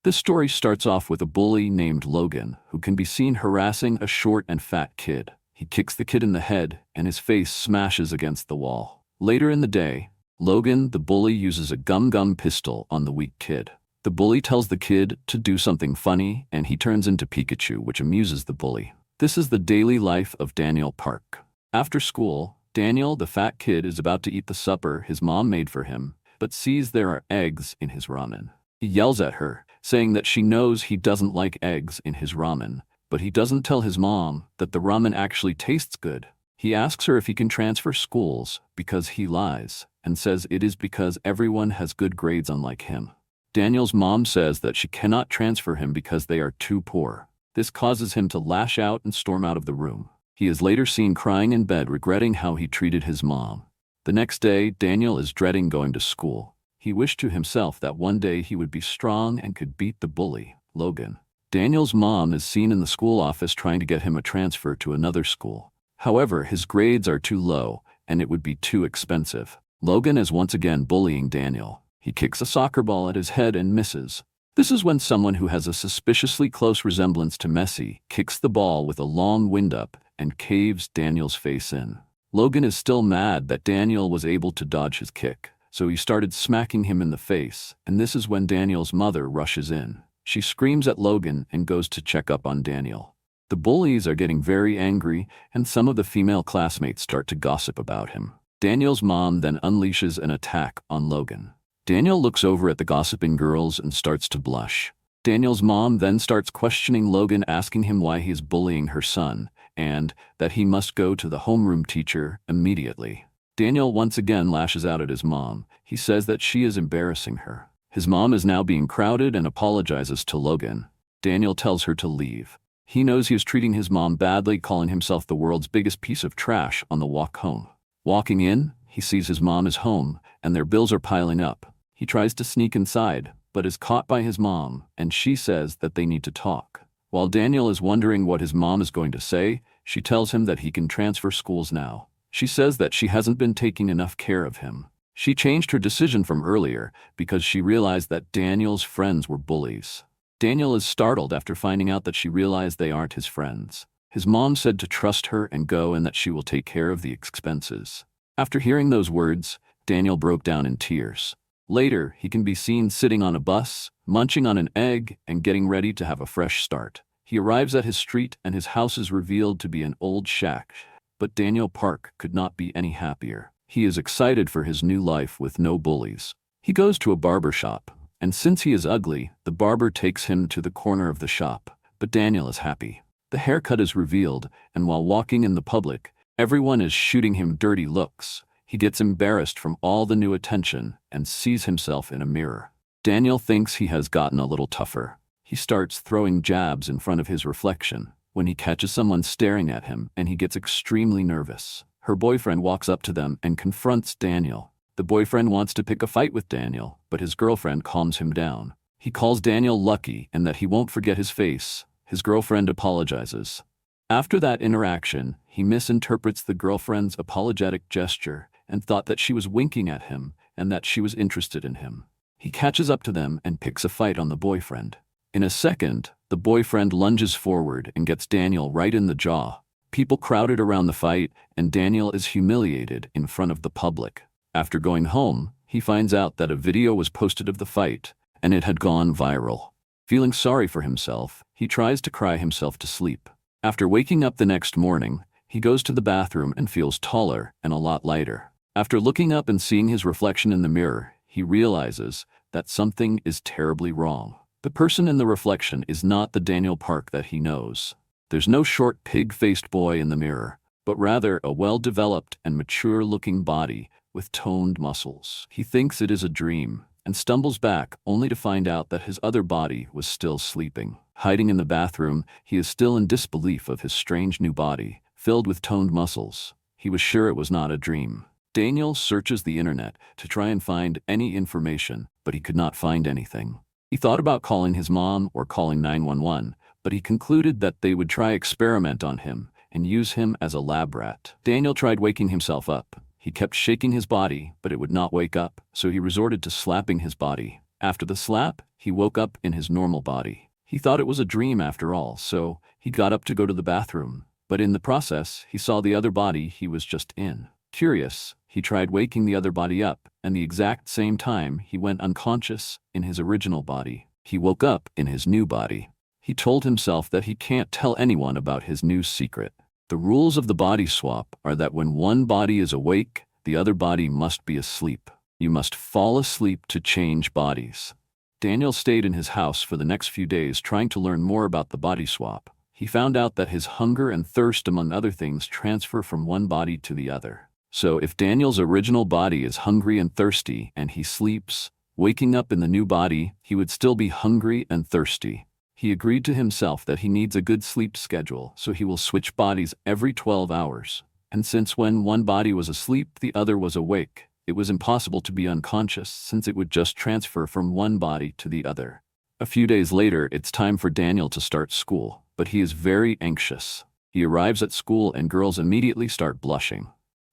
This story starts off with a bully named Logan, who can be seen harassing a short and fat kid. He kicks the kid in the head, and his face smashes against the wall. Later in the day, Logan, the bully, uses a gum pistol on the weak kid. The bully tells the kid to do something funny, and he turns into Pikachu, which amuses the bully. This is the daily life of Daniel Park. After school, Daniel, the fat kid, is about to eat the supper his mom made for him, but sees there are eggs in his ramen. He yells at her, saying that she knows he doesn't like eggs in his ramen, but he doesn't tell his mom that the ramen actually tastes good. He asks her if he can transfer schools because he lies, and says it is because everyone has good grades unlike him. Daniel's mom says that she cannot transfer him because they are too poor. This causes him to lash out and storm out of the room. He is later seen crying in bed, regretting how he treated his mom. The next day, Daniel is dreading going to school. He wished to himself that one day he would be strong and could beat the bully, Logan. Daniel's mom is seen in the school office trying to get him a transfer to another school. However, his grades are too low, and it would be too expensive. Logan is once again bullying Daniel. He kicks a soccer ball at his head and misses. This is when someone who has a suspiciously close resemblance to Messi kicks the ball with a long windup and caves Daniel's face in. Logan is still mad that Daniel was able to dodge his kick, so he started smacking him in the face, and this is when Daniel's mother rushes in. She screams at Logan and goes to check up on Daniel. The bullies are getting very angry, and some of the female classmates start to gossip about him. Daniel's mom then unleashes an attack on Logan. Daniel looks over at the gossiping girls and starts to blush. Daniel's mom then starts questioning Logan, asking him why he is bullying her son, and that he must go to the homeroom teacher immediately. Daniel once again lashes out at his mom. He says that she is embarrassing her. His mom is now being crowded and apologizes to Logan. Daniel tells her to leave. He knows he is treating his mom badly, calling himself the world's biggest piece of trash on the walk home. Walking in, he sees his mom is home, and their bills are piling up. He tries to sneak inside, but is caught by his mom, and she says that they need to talk. While Daniel is wondering what his mom is going to say, she tells him that he can transfer schools now. She says that she hasn't been taking enough care of him. She changed her decision from earlier because she realized that Daniel's friends were bullies. Daniel is startled after finding out that she realized they aren't his friends. His mom said to trust her and go, and that she will take care of the expenses. After hearing those words, Daniel broke down in tears. Later, he can be seen sitting on a bus, munching on an egg, and getting ready to have a fresh start. He arrives at his street, and his house is revealed to be an old shack. But Daniel Park could not be any happier. He is excited for his new life with no bullies. He goes to a barber shop, and since he is ugly, the barber takes him to the corner of the shop. But Daniel is happy. The haircut is revealed, and while walking in the public, everyone is shooting him dirty looks. He gets embarrassed from all the new attention and sees himself in a mirror. Daniel thinks he has gotten a little tougher. He starts throwing jabs in front of his reflection when he catches someone staring at him, and he gets extremely nervous. Her boyfriend walks up to them and confronts Daniel. The boyfriend wants to pick a fight with Daniel, but his girlfriend calms him down. He calls Daniel lucky and that he won't forget his face. His girlfriend apologizes. After that interaction, he misinterprets the girlfriend's apologetic gesture and thought that she was winking at him and that she was interested in him. He catches up to them and picks a fight on the boyfriend. In a second, the boyfriend lunges forward and gets Daniel right in the jaw. People crowded around the fight, and Daniel is humiliated in front of the public. After going home, he finds out that a video was posted of the fight, and it had gone viral. Feeling sorry for himself, he tries to cry himself to sleep. After waking up the next morning, he goes to the bathroom and feels taller and a lot lighter. After looking up and seeing his reflection in the mirror, he realizes that something is terribly wrong. The person in the reflection is not the Daniel Park that he knows. There's no short pig-faced boy in the mirror, but rather a well-developed and mature-looking body with toned muscles. He thinks it is a dream and stumbles back only to find out that his other body was still sleeping. Hiding in the bathroom, he is still in disbelief of his strange new body, filled with toned muscles. He was sure it was not a dream. Daniel searches the internet to try and find any information, but he could not find anything. He thought about calling his mom or calling 911, but he concluded that they would try experiment on him and use him as a lab rat. Daniel tried waking himself up. He kept shaking his body, but it would not wake up, so he resorted to slapping his body. After the slap, he woke up in his normal body. He thought it was a dream after all, so he got up to go to the bathroom. But in the process, he saw the other body he was just in. Curious, he tried waking the other body up, and the exact same time he went unconscious in his original body. He woke up in his new body. He told himself that he can't tell anyone about his new secret. The rules of the body swap are that when one body is awake, the other body must be asleep. You must fall asleep to change bodies. Daniel stayed in his house for the next few days trying to learn more about the body swap. He found out that his hunger and thirst, among other things, transfer from one body to the other. So if Daniel's original body is hungry and thirsty and he sleeps, waking up in the new body, he would still be hungry and thirsty. He agreed to himself that he needs a good sleep schedule, so he will switch bodies every 12 hours. And since when one body was asleep, the other was awake, it was impossible to be unconscious since it would just transfer from one body to the other. A few days later, it's time for Daniel to start school, but he is very anxious. He arrives at school and girls immediately start blushing.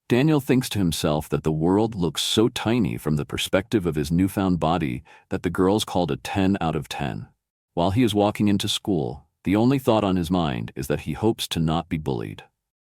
Daniel thinks to himself that the world looks so tiny from the perspective of his newfound body that the girls called a 10 out of 10. While he is walking into school, the only thought on his mind is that he hopes to not be bullied.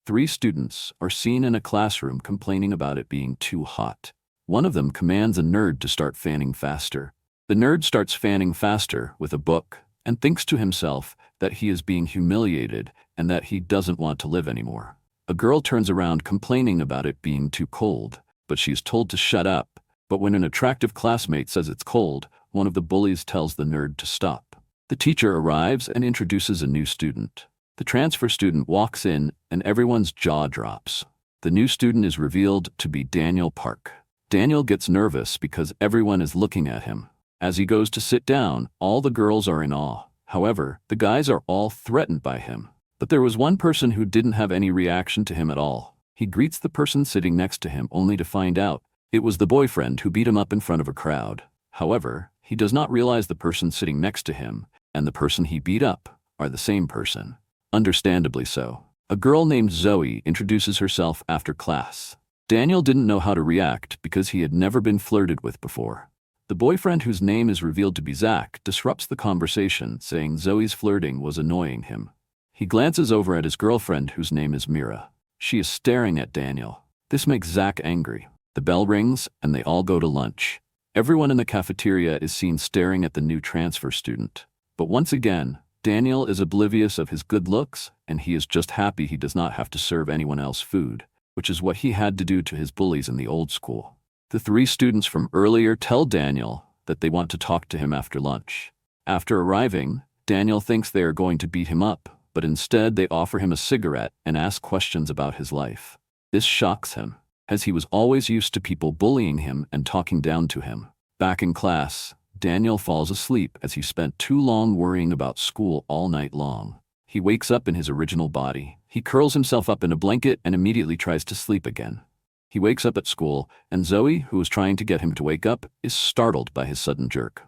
3 students are seen in a classroom complaining about it being too hot. One of them commands a nerd to start fanning faster. The nerd starts fanning faster with a book and thinks to himself that he is being humiliated and that he doesn't want to live anymore. A girl turns around complaining about it being too cold, but she is told to shut up. But when an attractive classmate says it's cold, one of the bullies tells the nerd to stop. The teacher arrives and introduces a new student. The transfer student walks in and everyone's jaw drops. The new student is revealed to be Daniel Park. Daniel gets nervous because everyone is looking at him. As he goes to sit down, all the girls are in awe. However, the guys are all threatened by him. But there was one person who didn't have any reaction to him at all. He greets the person sitting next to him only to find out it was the boyfriend who beat him up in front of a crowd. However, he does not realize the person sitting next to him and the person he beat up are the same person. Understandably so. A girl named Zoe introduces herself after class. Daniel didn't know how to react because he had never been flirted with before. The boyfriend, whose name is revealed to be Zach, disrupts the conversation, saying Zoe's flirting was annoying him. He glances over at his girlfriend, whose name is Mira. She is staring at Daniel. This makes Zach angry. The bell rings and they all go to lunch. Everyone in the cafeteria is seen staring at the new transfer student. But once again, Daniel is oblivious of his good looks, and he is just happy he does not have to serve anyone else food, which is what he had to do to his bullies in the old school. The 3 students from earlier tell Daniel that they want to talk to him after lunch. After arriving, Daniel thinks they are going to beat him up, but instead they offer him a cigarette and ask questions about his life. This shocks him, as he was always used to people bullying him and talking down to him. Back in class, Daniel falls asleep as he spent too long worrying about school all night long. He wakes up in his original body. He curls himself up in a blanket and immediately tries to sleep again. He wakes up at school, and Zoe, who is trying to get him to wake up, is startled by his sudden jerk.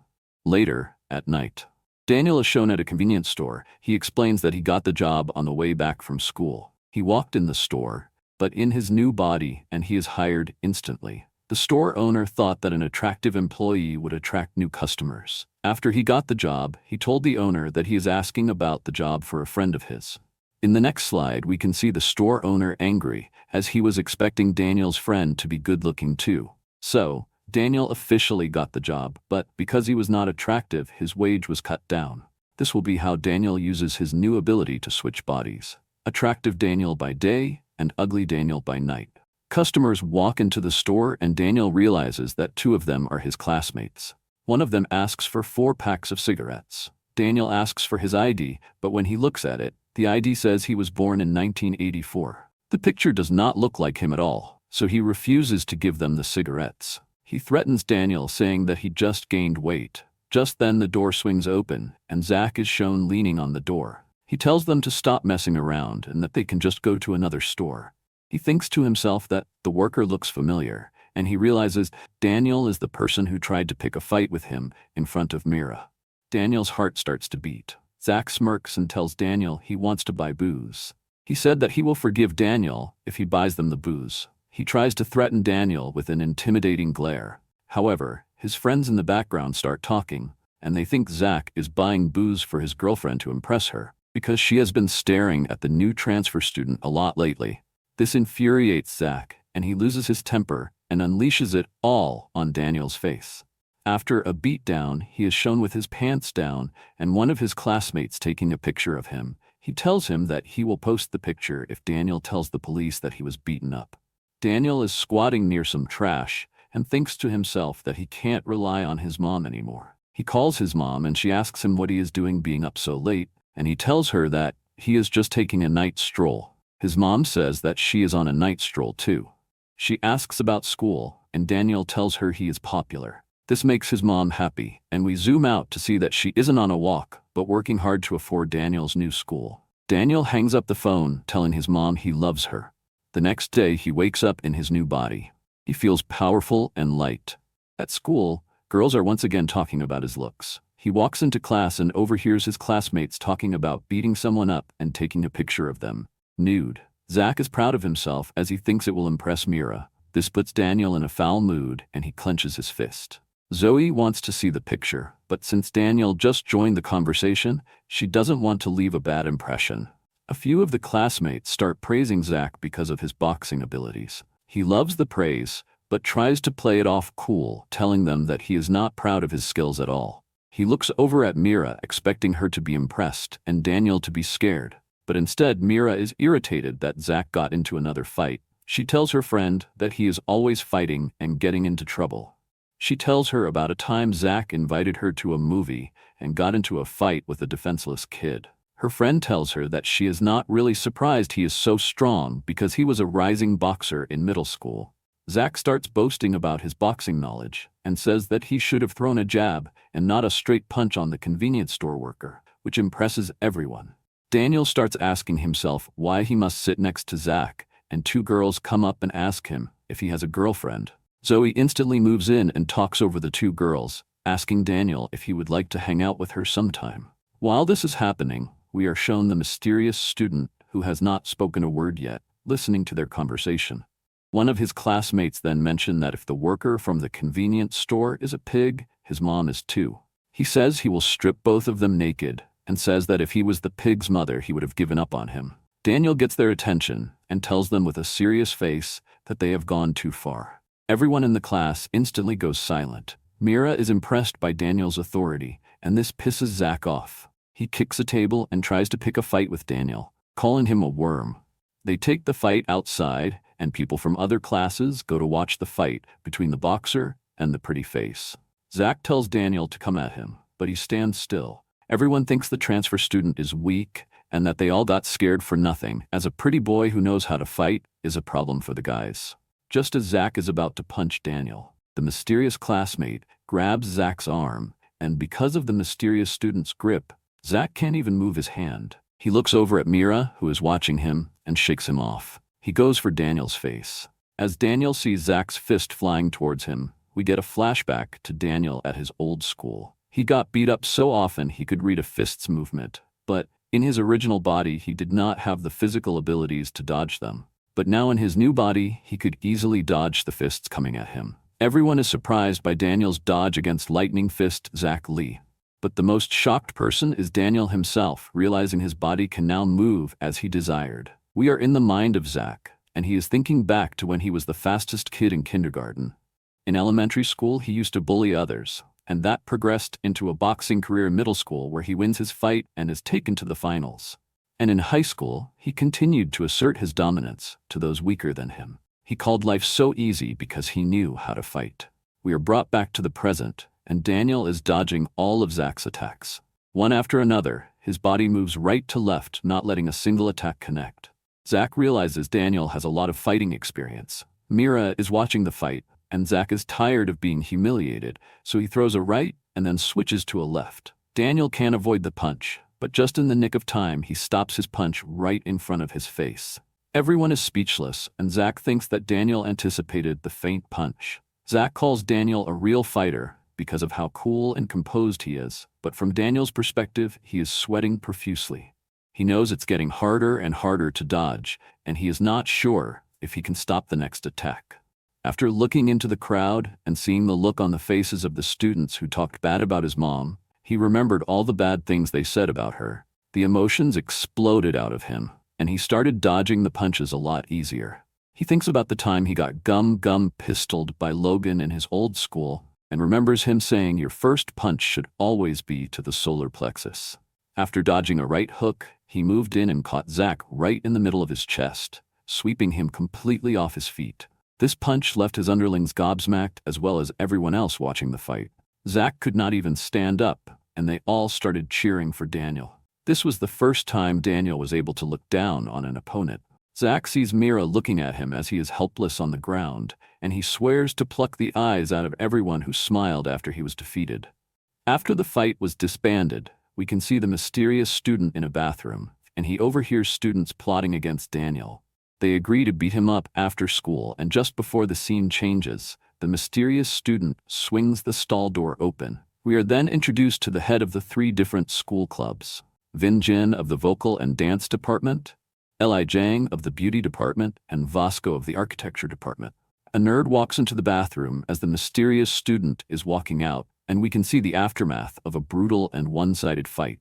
Later, at night, Daniel is shown at a convenience store. He explains that he got the job on the way back from school. He walked in the store, but in his new body, and he is hired instantly. The store owner thought that an attractive employee would attract new customers. After he got the job, he told the owner that he is asking about the job for a friend of his. In the next slide, we can see the store owner angry, as he was expecting Daniel's friend to be good-looking too. So, Daniel officially got the job, but because he was not attractive, his wage was cut down. This will be how Daniel uses his new ability to switch bodies. Attractive Daniel by day and ugly Daniel by night. Customers walk into the store and Daniel realizes that 2 of them are his classmates. One of them asks for 4 packs of cigarettes. Daniel asks for his ID, but when he looks at it, the ID says he was born in 1984. The picture does not look like him at all, so he refuses to give them the cigarettes. He threatens Daniel, saying that he just gained weight. Just then the door swings open, and Zach is shown leaning on the door. He tells them to stop messing around and that they can just go to another store. He thinks to himself that the worker looks familiar, and he realizes Daniel is the person who tried to pick a fight with him in front of Mira. Daniel's heart starts to beat. Zach smirks and tells Daniel he wants to buy booze. He said that he will forgive Daniel if he buys them the booze. He tries to threaten Daniel with an intimidating glare. However, his friends in the background start talking, and they think Zach is buying booze for his girlfriend to impress her, because she has been staring at the new transfer student a lot lately. This infuriates Zach, and he loses his temper and unleashes it all on Daniel's face. After a beatdown, he is shown with his pants down and one of his classmates taking a picture of him. He tells him that he will post the picture if Daniel tells the police that he was beaten up. Daniel is squatting near some trash and thinks to himself that he can't rely on his mom anymore. He calls his mom and she asks him what he is doing being up so late, and he tells her that he is just taking a night stroll. His mom says that she is on a night stroll too. She asks about school, and Daniel tells her he is popular. This makes his mom happy, and we zoom out to see that she isn't on a walk, but working hard to afford Daniel's new school. Daniel hangs up the phone, telling his mom he loves her. The next day, he wakes up in his new body. He feels powerful and light. At school, girls are once again talking about his looks. He walks into class and overhears his classmates talking about beating someone up and taking a picture of them, nude. Zach is proud of himself as he thinks it will impress Mira. This puts Daniel in a foul mood, and he clenches his fist. Zoe wants to see the picture, but since Daniel just joined the conversation, she doesn't want to leave a bad impression. A few of the classmates start praising Zach because of his boxing abilities. He loves the praise, but tries to play it off cool, telling them that he is not proud of his skills at all. He looks over at Mira, expecting her to be impressed and Daniel to be scared. But instead, Mira is irritated that Zach got into another fight. She tells her friend that he is always fighting and getting into trouble. She tells her about a time Zach invited her to a movie and got into a fight with a defenseless kid. Her friend tells her that she is not really surprised he is so strong because he was a rising boxer in middle school. Zach starts boasting about his boxing knowledge and says that he should have thrown a jab and not a straight punch on the convenience store worker, which impresses everyone. Daniel starts asking himself why he must sit next to Zach, and two girls come up and ask him if he has a girlfriend. Zoe instantly moves in and talks over the two girls, asking Daniel if he would like to hang out with her sometime. While this is happening, we are shown the mysterious student who has not spoken a word yet, listening to their conversation. One of his classmates then mentioned that if the worker from the convenience store is a pig, his mom is too. He says he will strip both of them naked, and says that if he was the pig's mother, he would have given up on him. Daniel gets their attention and tells them with a serious face that they have gone too far. Everyone in the class instantly goes silent. Mira is impressed by Daniel's authority, and this pisses Zach off. He kicks a table and tries to pick a fight with Daniel, calling him a worm. They take the fight outside, and people from other classes go to watch the fight between the boxer and the pretty face. Zach tells Daniel to come at him, but he stands still. Everyone thinks the transfer student is weak and that they all got scared for nothing, as a pretty boy who knows how to fight is a problem for the guys. Just as Zach is about to punch Daniel, the mysterious classmate grabs Zach's arm, and because of the mysterious student's grip, Zach can't even move his hand. He looks over at Mira, who is watching him, and shakes him off. He goes for Daniel's face. As Daniel sees Zach's fist flying towards him, we get a flashback to Daniel at his old school. He got beat up so often he could read a fist's movement, but in his original body he did not have the physical abilities to dodge them. But now in his new body, he could easily dodge the fists coming at him. Everyone is surprised by Daniel's dodge against lightning fist Zach Lee. But the most shocked person is Daniel himself, realizing his body can now move as he desired. We are in the mind of Zach, and he is thinking back to when he was the fastest kid in kindergarten. In elementary school, he used to bully others, and that progressed into a boxing career in middle school where he wins his fight and is taken to the finals. And in high school, he continued to assert his dominance to those weaker than him. He called life so easy because he knew how to fight. We are brought back to the present, and Daniel is dodging all of Zach's attacks. One after another, his body moves right to left, not letting a single attack connect. Zach realizes Daniel has a lot of fighting experience. Mira is watching the fight, and Zach is tired of being humiliated, so he throws a right and then switches to a left. Daniel can't avoid the punch, but just in the nick of time, he stops his punch right in front of his face. Everyone is speechless, and Zach thinks that Daniel anticipated the feint punch. Zach calls Daniel a real fighter because of how cool and composed he is, but from Daniel's perspective, he is sweating profusely. He knows it's getting harder and harder to dodge, and he is not sure if he can stop the next attack. After looking into the crowd and seeing the look on the faces of the students who talked bad about his mom, He remembered all the bad things they said about her. The emotions exploded out of him, and he started dodging the punches a lot easier. He thinks about the time he got pistoled by Logan in his old school, and remembers him saying your first punch should always be to the solar plexus. After dodging a right hook, he moved in and caught Zach right in the middle of his chest, sweeping him completely off his feet. This punch left his underlings gobsmacked as well as everyone else watching the fight. Zach could not even stand up, and they all started cheering for Daniel. This was the first time Daniel was able to look down on an opponent. Zach sees Mira looking at him as he is helpless on the ground, and he swears to pluck the eyes out of everyone who smiled after he was defeated. After the fight was disbanded, we can see the mysterious student in a bathroom, and he overhears students plotting against Daniel. They agree to beat him up after school, and just before the scene changes, the mysterious student swings the stall door open. We are then introduced to the head of the 3 different school clubs: Vin Jin of the vocal and dance department, Li Jiang of the beauty department, and Vasco of the architecture department. A nerd walks into the bathroom as the mysterious student is walking out, and we can see the aftermath of a brutal and one-sided fight.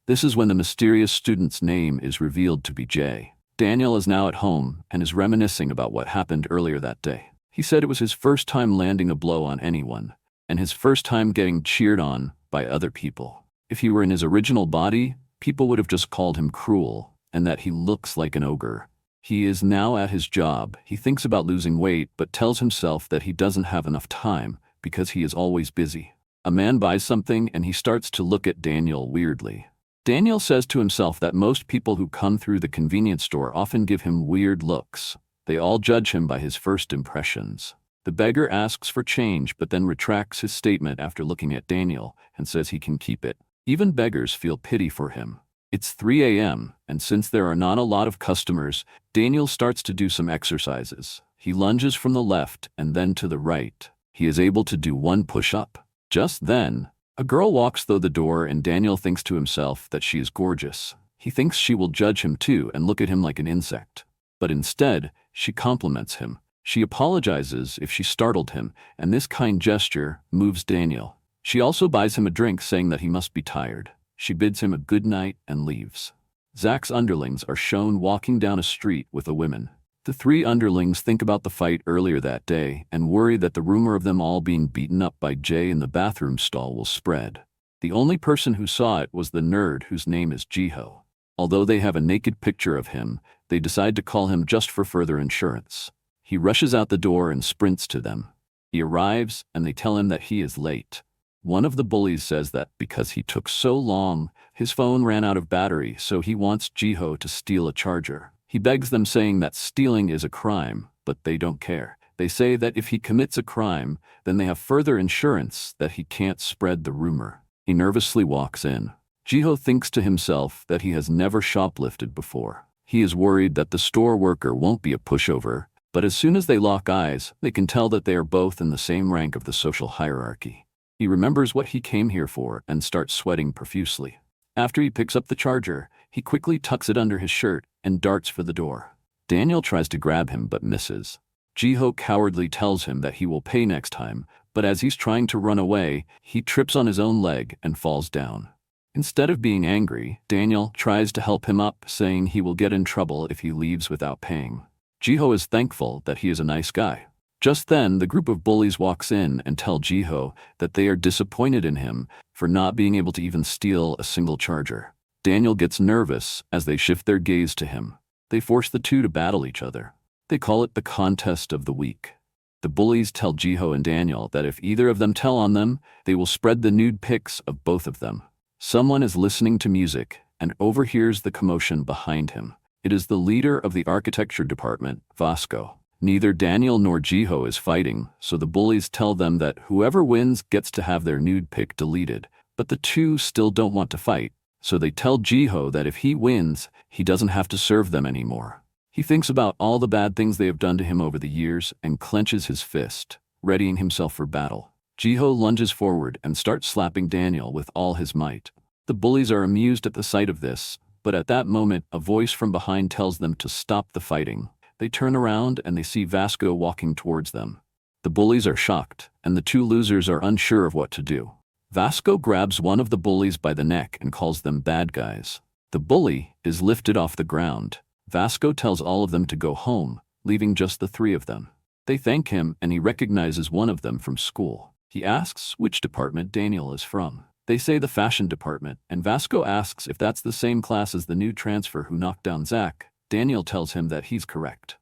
This is when the mysterious student's name is revealed to be Jay. Daniel is now at home and is reminiscing about what happened earlier that day. He said it was his first time landing a blow on anyone, and his first time getting cheered on by other people. If he were in his original body, people would have just called him cruel, and that he looks like an ogre. He is now at his job. He thinks about losing weight, but tells himself that he doesn't have enough time because he is always busy. A man buys something and he starts to look at Daniel weirdly. Daniel says to himself that most people who come through the convenience store often give him weird looks. They all judge him by his first impressions. The beggar asks for change but then retracts his statement after looking at Daniel and says he can keep it. Even beggars feel pity for him. It's 3 a.m., and since there are not a lot of customers, Daniel starts to do some exercises. He lunges from the left and then to the right. He is able to do 1 push-up. Just then, a girl walks through the door and Daniel thinks to himself that she is gorgeous. He thinks she will judge him too and look at him like an insect. But instead, she compliments him. She apologizes if she startled him, and this kind gesture moves Daniel. She also buys him a drink saying that he must be tired. She bids him a good night and leaves. Zach's underlings are shown walking down a street with a woman. The 3 underlings think about the fight earlier that day and worry that the rumor of them all being beaten up by Jay in the bathroom stall will spread. The only person who saw it was the nerd whose name is Jiho. Although they have a naked picture of him, they decide to call him just for further insurance. He rushes out the door and sprints to them. He arrives and they tell him that he is late. One of the bullies says that because he took so long, his phone ran out of battery, so he wants Jiho to steal a charger. He begs them, saying that stealing is a crime, but they don't care. They say that if he commits a crime, then they have further insurance that he can't spread the rumor. He nervously walks in. Jiho thinks to himself that he has never shoplifted before. He is worried that the store worker won't be a pushover, but as soon as they lock eyes, they can tell that they are both in the same rank of the social hierarchy. He remembers what he came here for and starts sweating profusely. After he picks up the charger, he quickly tucks it under his shirt and darts for the door. Daniel tries to grab him but misses. Jiho cowardly tells him that he will pay next time, but as he's trying to run away, he trips on his own leg and falls down. Instead of being angry, Daniel tries to help him up, saying he will get in trouble if he leaves without paying. Jiho is thankful that he is a nice guy. Just then, the group of bullies walks in and tell Jiho that they are disappointed in him for not being able to even steal a single charger. Daniel gets nervous as they shift their gaze to him. They force the 2 to battle each other. They call it the contest of the week. The bullies tell Jiho and Daniel that if either of them tell on them, they will spread the nude pics of both of them. Someone is listening to music and overhears the commotion behind him. It is the leader of the architecture department, Vasco. Neither Daniel nor Jiho is fighting, so the bullies tell them that whoever wins gets to have their nude pic deleted, but the 2 still don't want to fight, so they tell Jiho that if he wins, he doesn't have to serve them anymore. He thinks about all the bad things they have done to him over the years and clenches his fist, readying himself for battle. Jiho lunges forward and starts slapping Daniel with all his might. The bullies are amused at the sight of this, but at that moment, a voice from behind tells them to stop the fighting. They turn around and they see Vasco walking towards them. The bullies are shocked, and the 2 losers are unsure of what to do. Vasco grabs one of the bullies by the neck and calls them bad guys. The bully is lifted off the ground. Vasco tells all of them to go home, leaving just the three of them. They thank him and he recognizes one of them from school. He asks which department Daniel is from. They say the fashion department, and Vasco asks if that's the same class as the new transfer who knocked down Zach. Daniel tells him that he's correct.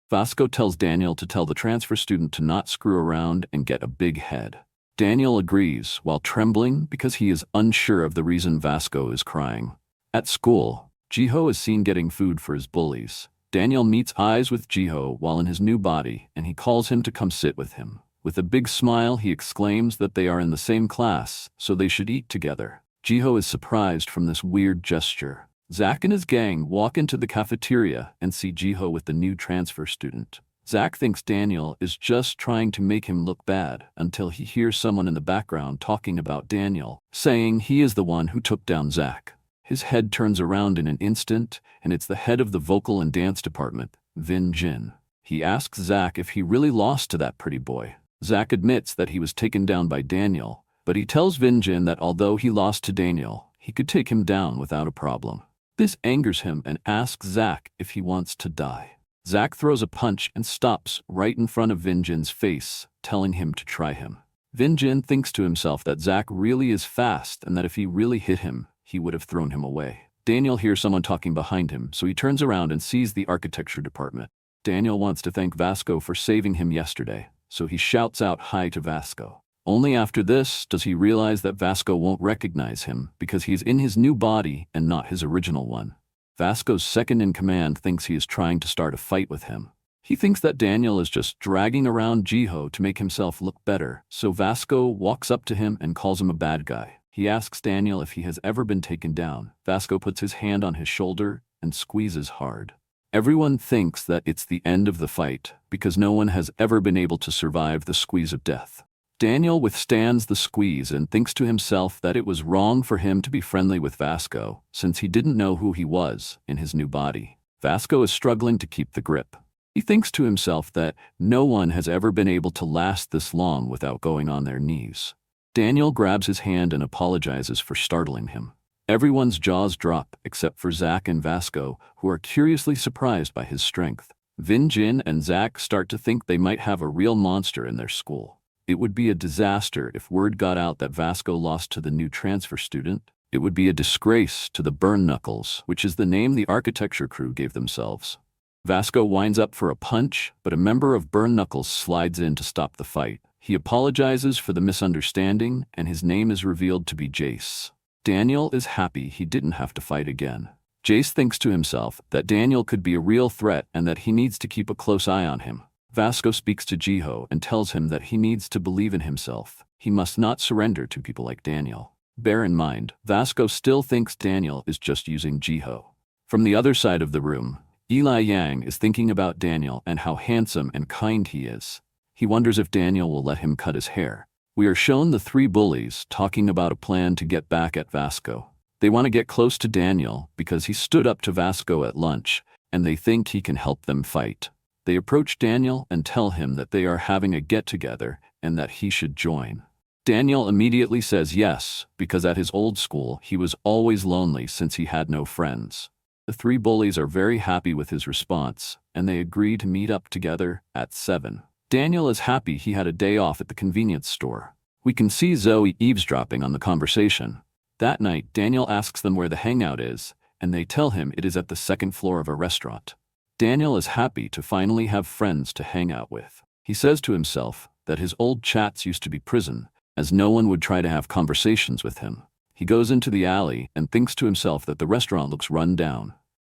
Vasco tells Daniel to tell the transfer student to not screw around and get a big head. Daniel agrees while trembling because he is unsure of the reason Vasco is crying. At school, Jiho is seen getting food for his bullies. Daniel meets eyes with Jiho while in his new body and he calls him to come sit with him. With a big smile, he exclaims that they are in the same class, so they should eat together. Jiho is surprised from this weird gesture. Zach and his gang walk into the cafeteria and see Jiho with the new transfer student. Zach thinks Daniel is just trying to make him look bad until he hears someone in the background talking about Daniel, saying he is the one who took down Zach. His head turns around in an instant, and it's the head of the vocal and dance department, Vin Jin. He asks Zach if he really lost to that pretty boy. Zach admits that he was taken down by Daniel, but he tells Vin Jin that although he lost to Daniel, he could take him down without a problem. This angers him and asks Zach if he wants to die. Zach throws a punch and stops right in front of Vin Jin's face, telling him to try him. Vin Jin thinks to himself that Zach really is fast and that if he really hit him, he would have thrown him away. Daniel hears someone talking behind him, so he turns around and sees the architecture department. Daniel wants to thank Vasco for saving him yesterday, so he shouts out hi to Vasco. Only after this does he realize that Vasco won't recognize him because he's in his new body and not his original one. Vasco's second-in-command thinks he is trying to start a fight with him. He thinks that Daniel is just dragging around Jiho to make himself look better, so Vasco walks up to him and calls him a bad guy. He asks Daniel if he has ever been taken down. Vasco puts his hand on his shoulder and squeezes hard. Everyone thinks that it's the end of the fight because no one has ever been able to survive the squeeze of death. Daniel withstands the squeeze and thinks to himself that it was wrong for him to be friendly with Vasco since he didn't know who he was in his new body. Vasco is struggling to keep the grip. He thinks to himself that no one has ever been able to last this long without going on their knees. Daniel grabs his hand and apologizes for startling him. Everyone's jaws drop except for Zach and Vasco, who are curiously surprised by his strength. Vin Jin and Zach start to think they might have a real monster in their school. It would be a disaster if word got out that Vasco lost to the new transfer student. It would be a disgrace to the Burn Knuckles, which is the name the architecture crew gave themselves. Vasco winds up for a punch, but a member of Burn Knuckles slides in to stop the fight. He apologizes for the misunderstanding, and his name is revealed to be Jace. Daniel is happy he didn't have to fight again. Jace thinks to himself that Daniel could be a real threat and that he needs to keep a close eye on him. Vasco speaks to Jiho and tells him that he needs to believe in himself. He must not surrender to people like Daniel. Bear in mind, Vasco still thinks Daniel is just using Jiho. From the other side of the room, Eli Yang is thinking about Daniel and how handsome and kind he is. He wonders if Daniel will let him cut his hair. We are shown the three bullies talking about a plan to get back at Vasco. They want to get close to Daniel because he stood up to Vasco at lunch, and they think he can help them fight. They approach Daniel and tell him that they are having a get-together and that he should join. Daniel immediately says yes, because at his old school he was always lonely since he had no friends. The three bullies are very happy with his response, and they agree to meet up together at 7. Daniel is happy he had a day off at the convenience store. We can see Zoe eavesdropping on the conversation. That night, Daniel asks them where the hangout is, and they tell him it is at the second floor of a restaurant. Daniel is happy to finally have friends to hang out with. He says to himself that his old chats used to be prison, as no one would try to have conversations with him. He goes into the alley and thinks to himself that the restaurant looks run down.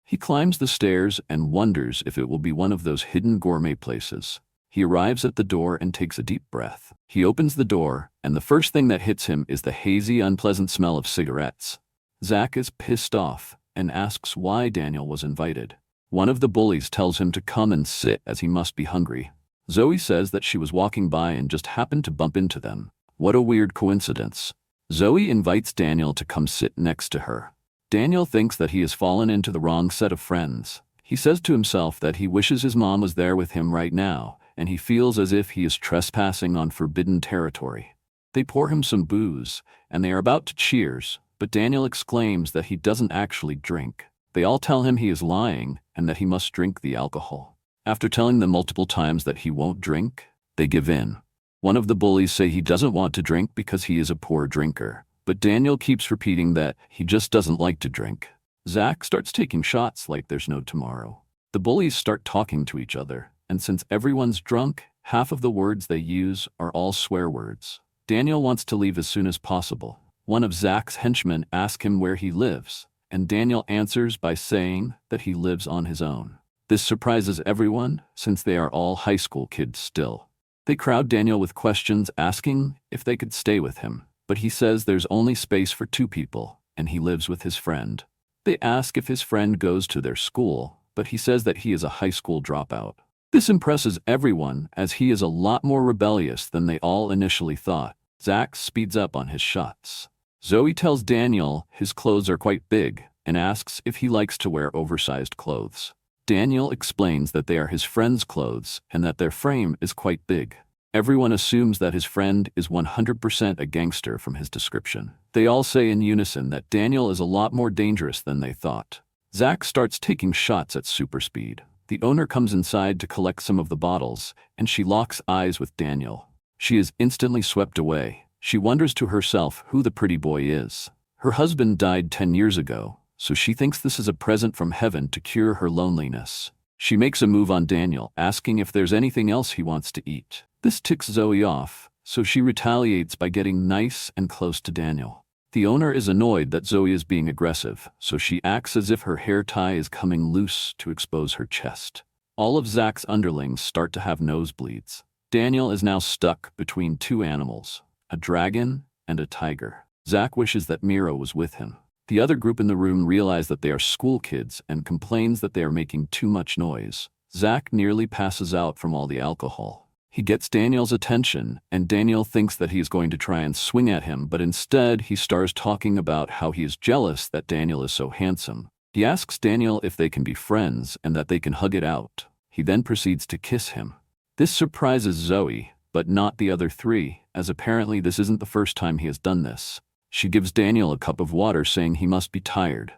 He climbs the stairs and wonders if it will be one of those hidden gourmet places. He arrives at the door and takes a deep breath. He opens the door, and the first thing that hits him is the hazy, unpleasant smell of cigarettes. Zach is pissed off and asks why Daniel was invited. One of the bullies tells him to come and sit as he must be hungry. Zoe says that she was walking by and just happened to bump into them. What a weird coincidence. Zoe invites Daniel to come sit next to her. Daniel thinks that he has fallen into the wrong set of friends. He says to himself that he wishes his mom was there with him right now, and he feels as if he is trespassing on forbidden territory. They pour him some booze, and they are about to cheers, but Daniel exclaims that he doesn't actually drink. They all tell him he is lying and that he must drink the alcohol. After telling them multiple times that he won't drink, they give in. One of the bullies say he doesn't want to drink because he is a poor drinker, but Daniel keeps repeating that he just doesn't like to drink. Zach starts taking shots like there's no tomorrow. The bullies start talking to each other, and since everyone's drunk, half of the words they use are all swear words. Daniel wants to leave as soon as possible. One of Zach's henchmen asks him where he lives, and Daniel answers by saying that he lives on his own. This surprises everyone, since they are all high school kids still. They crowd Daniel with questions asking if they could stay with him, but he says there's only space for 2 people, and he lives with his friend. They ask if his friend goes to their school, but he says that he is a high school dropout. This impresses everyone, as he is a lot more rebellious than they all initially thought. Zach speeds up on his shots. Zoe tells Daniel his clothes are quite big and asks if he likes to wear oversized clothes. Daniel explains that they are his friend's clothes and that their frame is quite big. Everyone assumes that his friend is 100% a gangster from his description. They all say in unison that Daniel is a lot more dangerous than they thought. Zach starts taking shots at super speed. The owner comes inside to collect some of the bottles, and she locks eyes with Daniel. She is instantly swept away. She wonders to herself who the pretty boy is. Her husband died 10 years ago, so she thinks this is a present from heaven to cure her loneliness. She makes a move on Daniel, asking if there's anything else he wants to eat. This ticks Zoe off, so she retaliates by getting nice and close to Daniel. The owner is annoyed that Zoe is being aggressive, so she acts as if her hair tie is coming loose to expose her chest. All of Zach's underlings start to have nosebleeds. Daniel is now stuck between 2 animals, a dragon and a tiger. Zach wishes that Mira was with him. The other group in the room realize that they are school kids and complains that they are making too much noise. Zach nearly passes out from all the alcohol. He gets Daniel's attention, and Daniel thinks that he is going to try and swing at him, but instead he starts talking about how he is jealous that Daniel is so handsome. He asks Daniel if they can be friends and that they can hug it out. He then proceeds to kiss him. This surprises Zoe, but not the other 3, as apparently this isn't the first time he has done this. She gives Daniel a cup of water, saying he must be tired.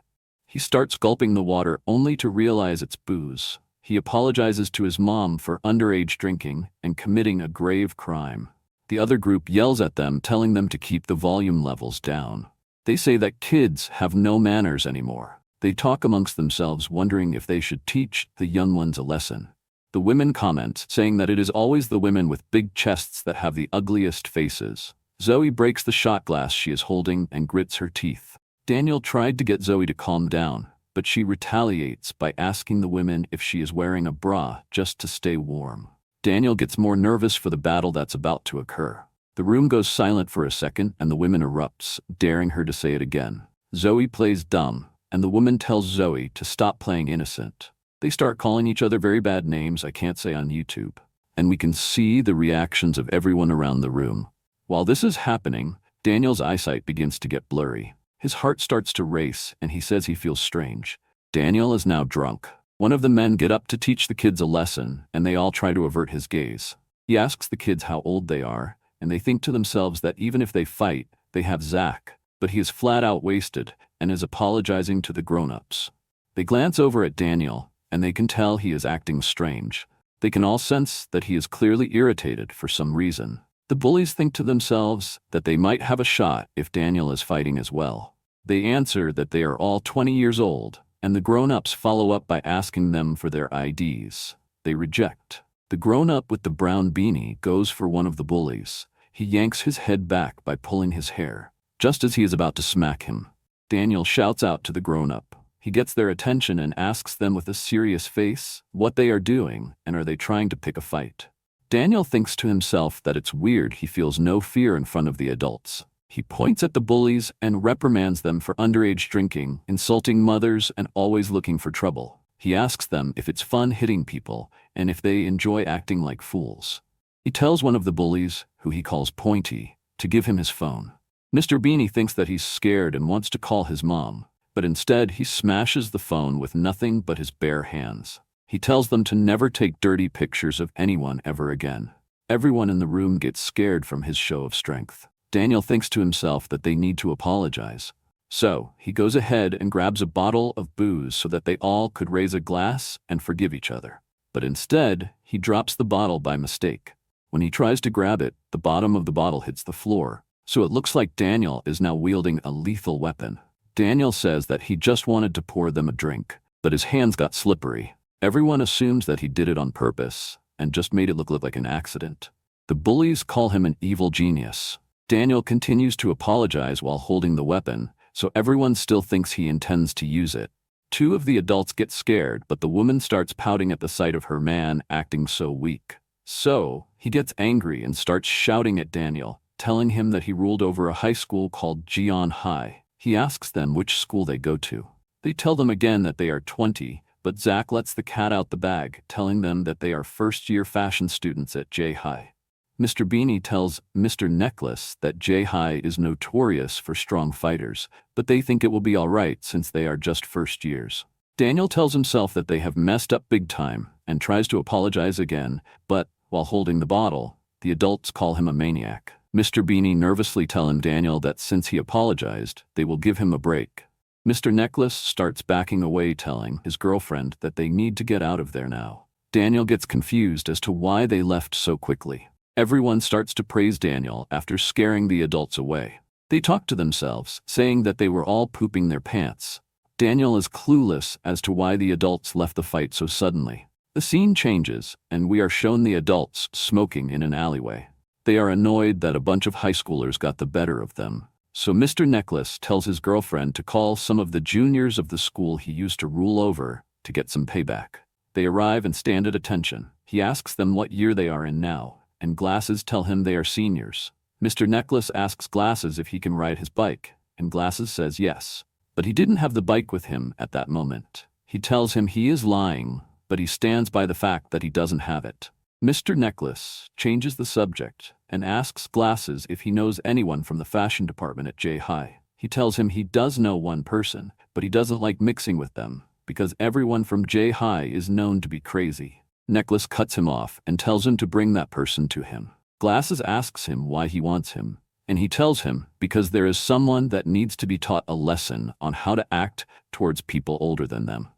He starts gulping the water only to realize it's booze. He apologizes to his mom for underage drinking and committing a grave crime. The other group yells at them, telling them to keep the volume levels down. They say that kids have no manners anymore. They talk amongst themselves, wondering if they should teach the young ones a lesson. The women comment, saying that it is always the women with big chests that have the ugliest faces. Zoe breaks the shot glass she is holding and grits her teeth. Daniel tried to get Zoe to calm down, but she retaliates by asking the women if she is wearing a bra just to stay warm. Daniel gets more nervous for the battle that's about to occur. The room goes silent for a second and the woman erupts, daring her to say it again. Zoe plays dumb, and the woman tells Zoe to stop playing innocent. They start calling each other very bad names I can't say on YouTube, and we can see the reactions of everyone around the room. While this is happening, Daniel's eyesight begins to get blurry. His heart starts to race, and he says he feels strange. Daniel is now drunk. One of the men get up to teach the kids a lesson, and they all try to avert his gaze. He asks the kids how old they are, and they think to themselves that even if they fight, they have Zach, but he is flat out wasted and is apologizing to the grown-ups. They glance over at Daniel, and they can tell he is acting strange. They can all sense that he is clearly irritated for some reason. The bullies think to themselves that they might have a shot if Daniel is fighting as well. They answer that they are all 20 years old, and the grown-ups follow up by asking them for their IDs. They reject. The grown-up with the brown beanie goes for one of the bullies. He yanks his head back by pulling his hair. Just as he is about to smack him, Daniel shouts out to the grown-up. He gets their attention and asks them with a serious face what they are doing and are they trying to pick a fight. Daniel thinks to himself that it's weird he feels no fear in front of the adults. He points at the bullies and reprimands them for underage drinking, insulting mothers, and always looking for trouble. He asks them if it's fun hitting people and if they enjoy acting like fools. He tells one of the bullies, who he calls Pointy, to give him his phone. Mr. Beanie thinks that he's scared and wants to call his mom, but instead he smashes the phone with nothing but his bare hands. He tells them to never take dirty pictures of anyone ever again. Everyone in the room gets scared from his show of strength. Daniel thinks to himself that they need to apologize. So, he goes ahead and grabs a bottle of booze so that they all could raise a glass and forgive each other. But instead, he drops the bottle by mistake. When he tries to grab it, the bottom of the bottle hits the floor, so it looks like Daniel is now wielding a lethal weapon. Daniel says that he just wanted to pour them a drink, but his hands got slippery. Everyone assumes that he did it on purpose and just made it look like an accident. The bullies call him an evil genius. Daniel continues to apologize while holding the weapon, so everyone still thinks he intends to use it. Two of the adults get scared, but the woman starts pouting at the sight of her man acting so weak. So, he gets angry and starts shouting at Daniel, telling him that he ruled over a high school called Jian High. He asks them which school they go to. They tell them again that they are 20, but Zach lets the cat out the bag, telling them that they are first-year fashion students at J High. Mr. Beanie tells Mr. Necklace that J High is notorious for strong fighters, but they think it will be alright since they are just first years. Daniel tells himself that they have messed up big time and tries to apologize again, but while holding the bottle, the adults call him a maniac. Mr. Beanie nervously tells Daniel that since he apologized, they will give him a break. Mr. Necklace starts backing away, telling his girlfriend that they need to get out of there now. Daniel gets confused as to why they left so quickly. Everyone starts to praise Daniel after scaring the adults away. They talk to themselves, saying that they were all pooping their pants. Daniel is clueless as to why the adults left the fight so suddenly. The scene changes, and we are shown the adults smoking in an alleyway. They are annoyed that a bunch of high schoolers got the better of them. So Mr. Necklace tells his girlfriend to call some of the juniors of the school he used to rule over to get some payback. They arrive and stand at attention. He asks them what year they are in now, and Glasses tell him they are seniors. Mr. Necklace asks Glasses if he can ride his bike, and Glasses says yes. But he didn't have the bike with him at that moment. He tells him he is lying, but he stands by the fact that he doesn't have it. Mr. Necklace changes the subject and asks Glasses if he knows anyone from the fashion department at J High. He tells him he does know one person, but he doesn't like mixing with them because everyone from J High is known to be crazy. Necklace cuts him off and tells him to bring that person to him. Glasses asks him why he wants him, and he tells him because there is someone that needs to be taught a lesson on how to act towards people older than them.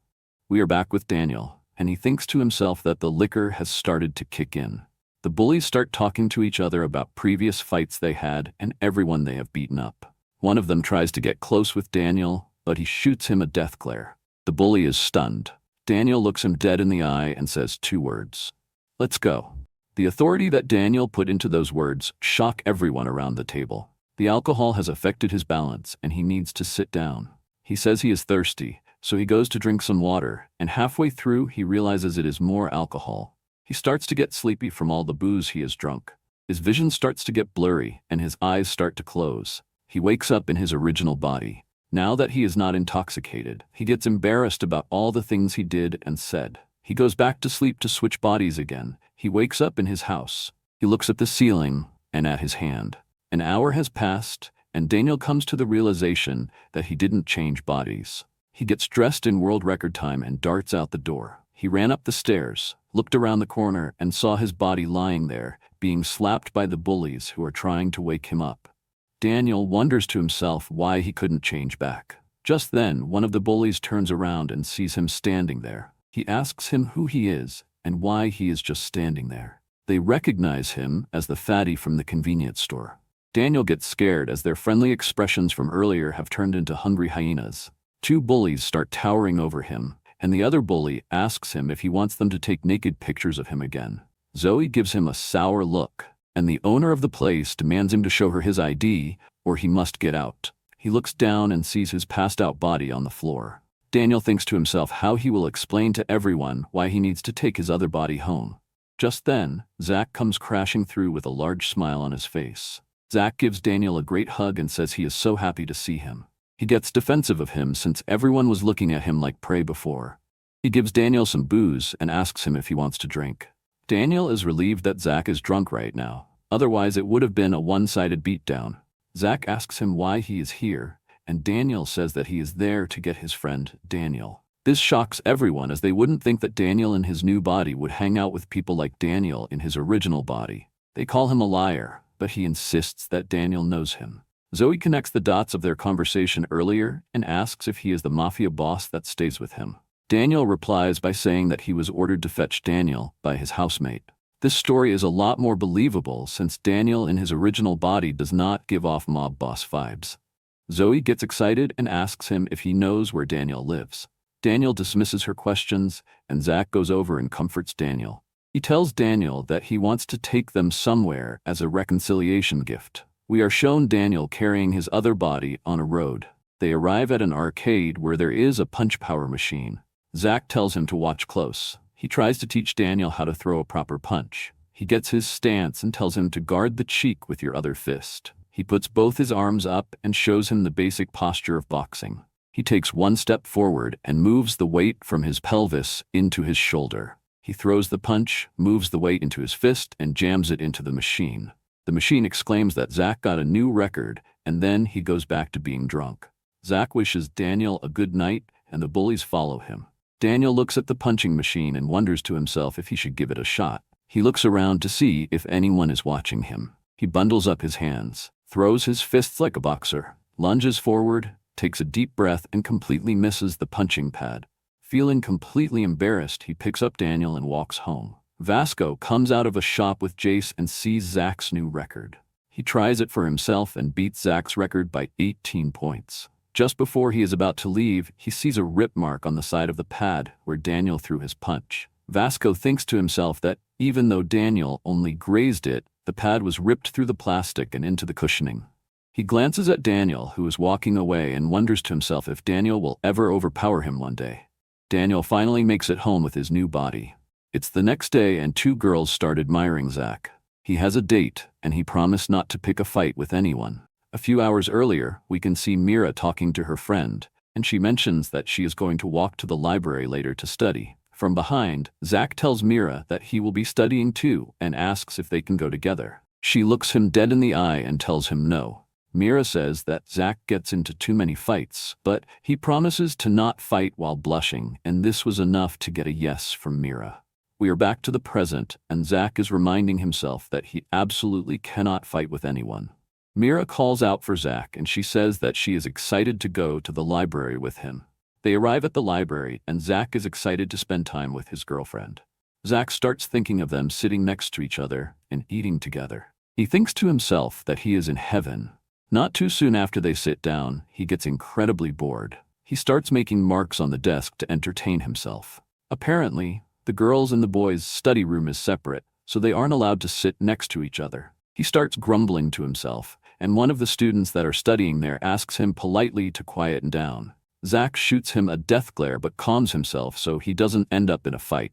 We are back with Daniel, and he thinks to himself that the liquor has started to kick in. The bullies start talking to each other about previous fights they had and everyone they have beaten up. One of them tries to get close with Daniel, but he shoots him a death glare. The bully is stunned. Daniel looks him dead in the eye and says 2 words. Let's go. The authority that Daniel put into those words shock everyone around the table. The alcohol has affected his balance and he needs to sit down. He says he is thirsty, so he goes to drink some water, and halfway through he realizes it is more alcohol. He starts to get sleepy from all the booze he has drunk. His vision starts to get blurry and his eyes start to close. He wakes up in his original body. Now that he is not intoxicated, he gets embarrassed about all the things he did and said. He goes back to sleep to switch bodies again. He wakes up in his house. He looks at the ceiling and at his hand. An hour has passed, and Daniel comes to the realization that he didn't change bodies. He gets dressed in world record time and darts out the door. He ran up the stairs, looked around the corner, and saw his body lying there, being slapped by the bullies who are trying to wake him up. Daniel wonders to himself why he couldn't change back. Just then, one of the bullies turns around and sees him standing there. He asks him who he is and why he is just standing there. They recognize him as the fatty from the convenience store. Daniel gets scared as their friendly expressions from earlier have turned into hungry hyenas. 2 bullies start towering over him, and the other bully asks him if he wants them to take naked pictures of him again. Zoe gives him a sour look, and the owner of the place demands him to show her his ID or he must get out. He looks down and sees his passed-out body on the floor. Daniel thinks to himself how he will explain to everyone why he needs to take his other body home. Just then, Zach comes crashing through with a large smile on his face. Zach gives Daniel a great hug and says he is so happy to see him. He gets defensive of him since everyone was looking at him like prey before. He gives Daniel some booze and asks him if he wants to drink. Daniel is relieved that Zach is drunk right now. Otherwise, it would have been a one-sided beatdown. Zach asks him why he is here, and Daniel says that he is there to get his friend, Daniel. This shocks everyone as they wouldn't think that Daniel in his new body would hang out with people like Daniel in his original body. They call him a liar, but he insists that Daniel knows him. Zoe connects the dots of their conversation earlier and asks if he is the mafia boss that stays with him. Daniel replies by saying that he was ordered to fetch Daniel by his housemate. This story is a lot more believable since Daniel in his original body does not give off mob boss vibes. Zoe gets excited and asks him if he knows where Daniel lives. Daniel dismisses her questions, and Zach goes over and comforts Daniel. He tells Daniel that he wants to take them somewhere as a reconciliation gift. We are shown Daniel carrying his other body on a road. They arrive at an arcade where there is a punch power machine. Zach tells him to watch close. He tries to teach Daniel how to throw a proper punch. He gets his stance and tells him to guard the cheek with your other fist. He puts both his arms up and shows him the basic posture of boxing. He takes one step forward and moves the weight from his pelvis into his shoulder. He throws the punch, moves the weight into his fist, and jams it into the machine. The machine exclaims that Zach got a new record, and then he goes back to being drunk. Zach wishes Daniel a good night, and the bullies follow him. Daniel looks at the punching machine and wonders to himself if he should give it a shot. He looks around to see if anyone is watching him. He bundles up his hands, throws his fists like a boxer, lunges forward, takes a deep breath, and completely misses the punching pad. Feeling completely embarrassed, he picks up Daniel and walks home. Vasco comes out of a shop with Jace and sees Zach's new record. He tries it for himself and beats Zach's record by 18 points. Just before he is about to leave, he sees a rip mark on the side of the pad where Daniel threw his punch. Vasco thinks to himself that even though Daniel only grazed it, the pad was ripped through the plastic and into the cushioning. He glances at Daniel, who is walking away, and wonders to himself if Daniel will ever overpower him one day. Daniel finally makes it home with his new body. It's the next day and two girls start admiring Zach. He has a date, and he promised not to pick a fight with anyone. A few hours earlier, we can see Mira talking to her friend, and she mentions that she is going to walk to the library later to study. From behind, Zach tells Mira that he will be studying too and asks if they can go together. She looks him dead in the eye and tells him no. Mira says that Zach gets into too many fights, but he promises to not fight while blushing, and this was enough to get a yes from Mira. We are back to the present, and Zach is reminding himself that he absolutely cannot fight with anyone. Mira calls out for Zach, and she says that she is excited to go to the library with him. They arrive at the library, and Zach is excited to spend time with his girlfriend. Zach starts thinking of them sitting next to each other and eating together. He thinks to himself that he is in heaven. Not too soon after they sit down, he gets incredibly bored. He starts making marks on the desk to entertain himself. Apparently, the girls' and the boys' study room is separate, so they aren't allowed to sit next to each other. He starts grumbling to himself, and one of the students that are studying there asks him politely to quieten down. Zach shoots him a death glare but calms himself so he doesn't end up in a fight.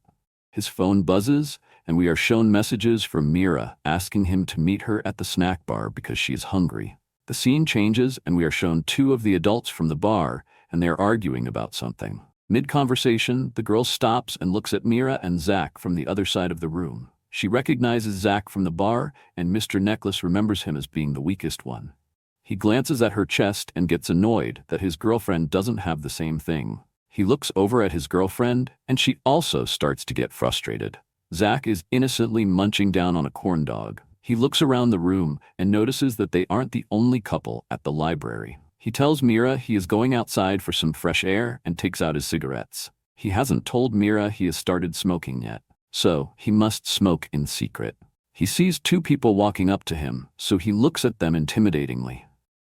His phone buzzes, and we are shown messages from Mira asking him to meet her at the snack bar because she is hungry. The scene changes, and we are shown two of the adults from the bar, and they are arguing about something. Mid-conversation, the girl stops and looks at Mira and Zach from the other side of the room. She recognizes Zach from the bar, and Mr. Necklace remembers him as being the weakest one. He glances at her chest and gets annoyed that his girlfriend doesn't have the same thing. He looks over at his girlfriend, and she also starts to get frustrated. Zach is innocently munching down on a corn dog. He looks around the room and notices that they aren't the only couple at the library. He tells Mira he is going outside for some fresh air and takes out his cigarettes. He hasn't told Mira he has started smoking yet, so he must smoke in secret. He sees two people walking up to him, so he looks at them intimidatingly.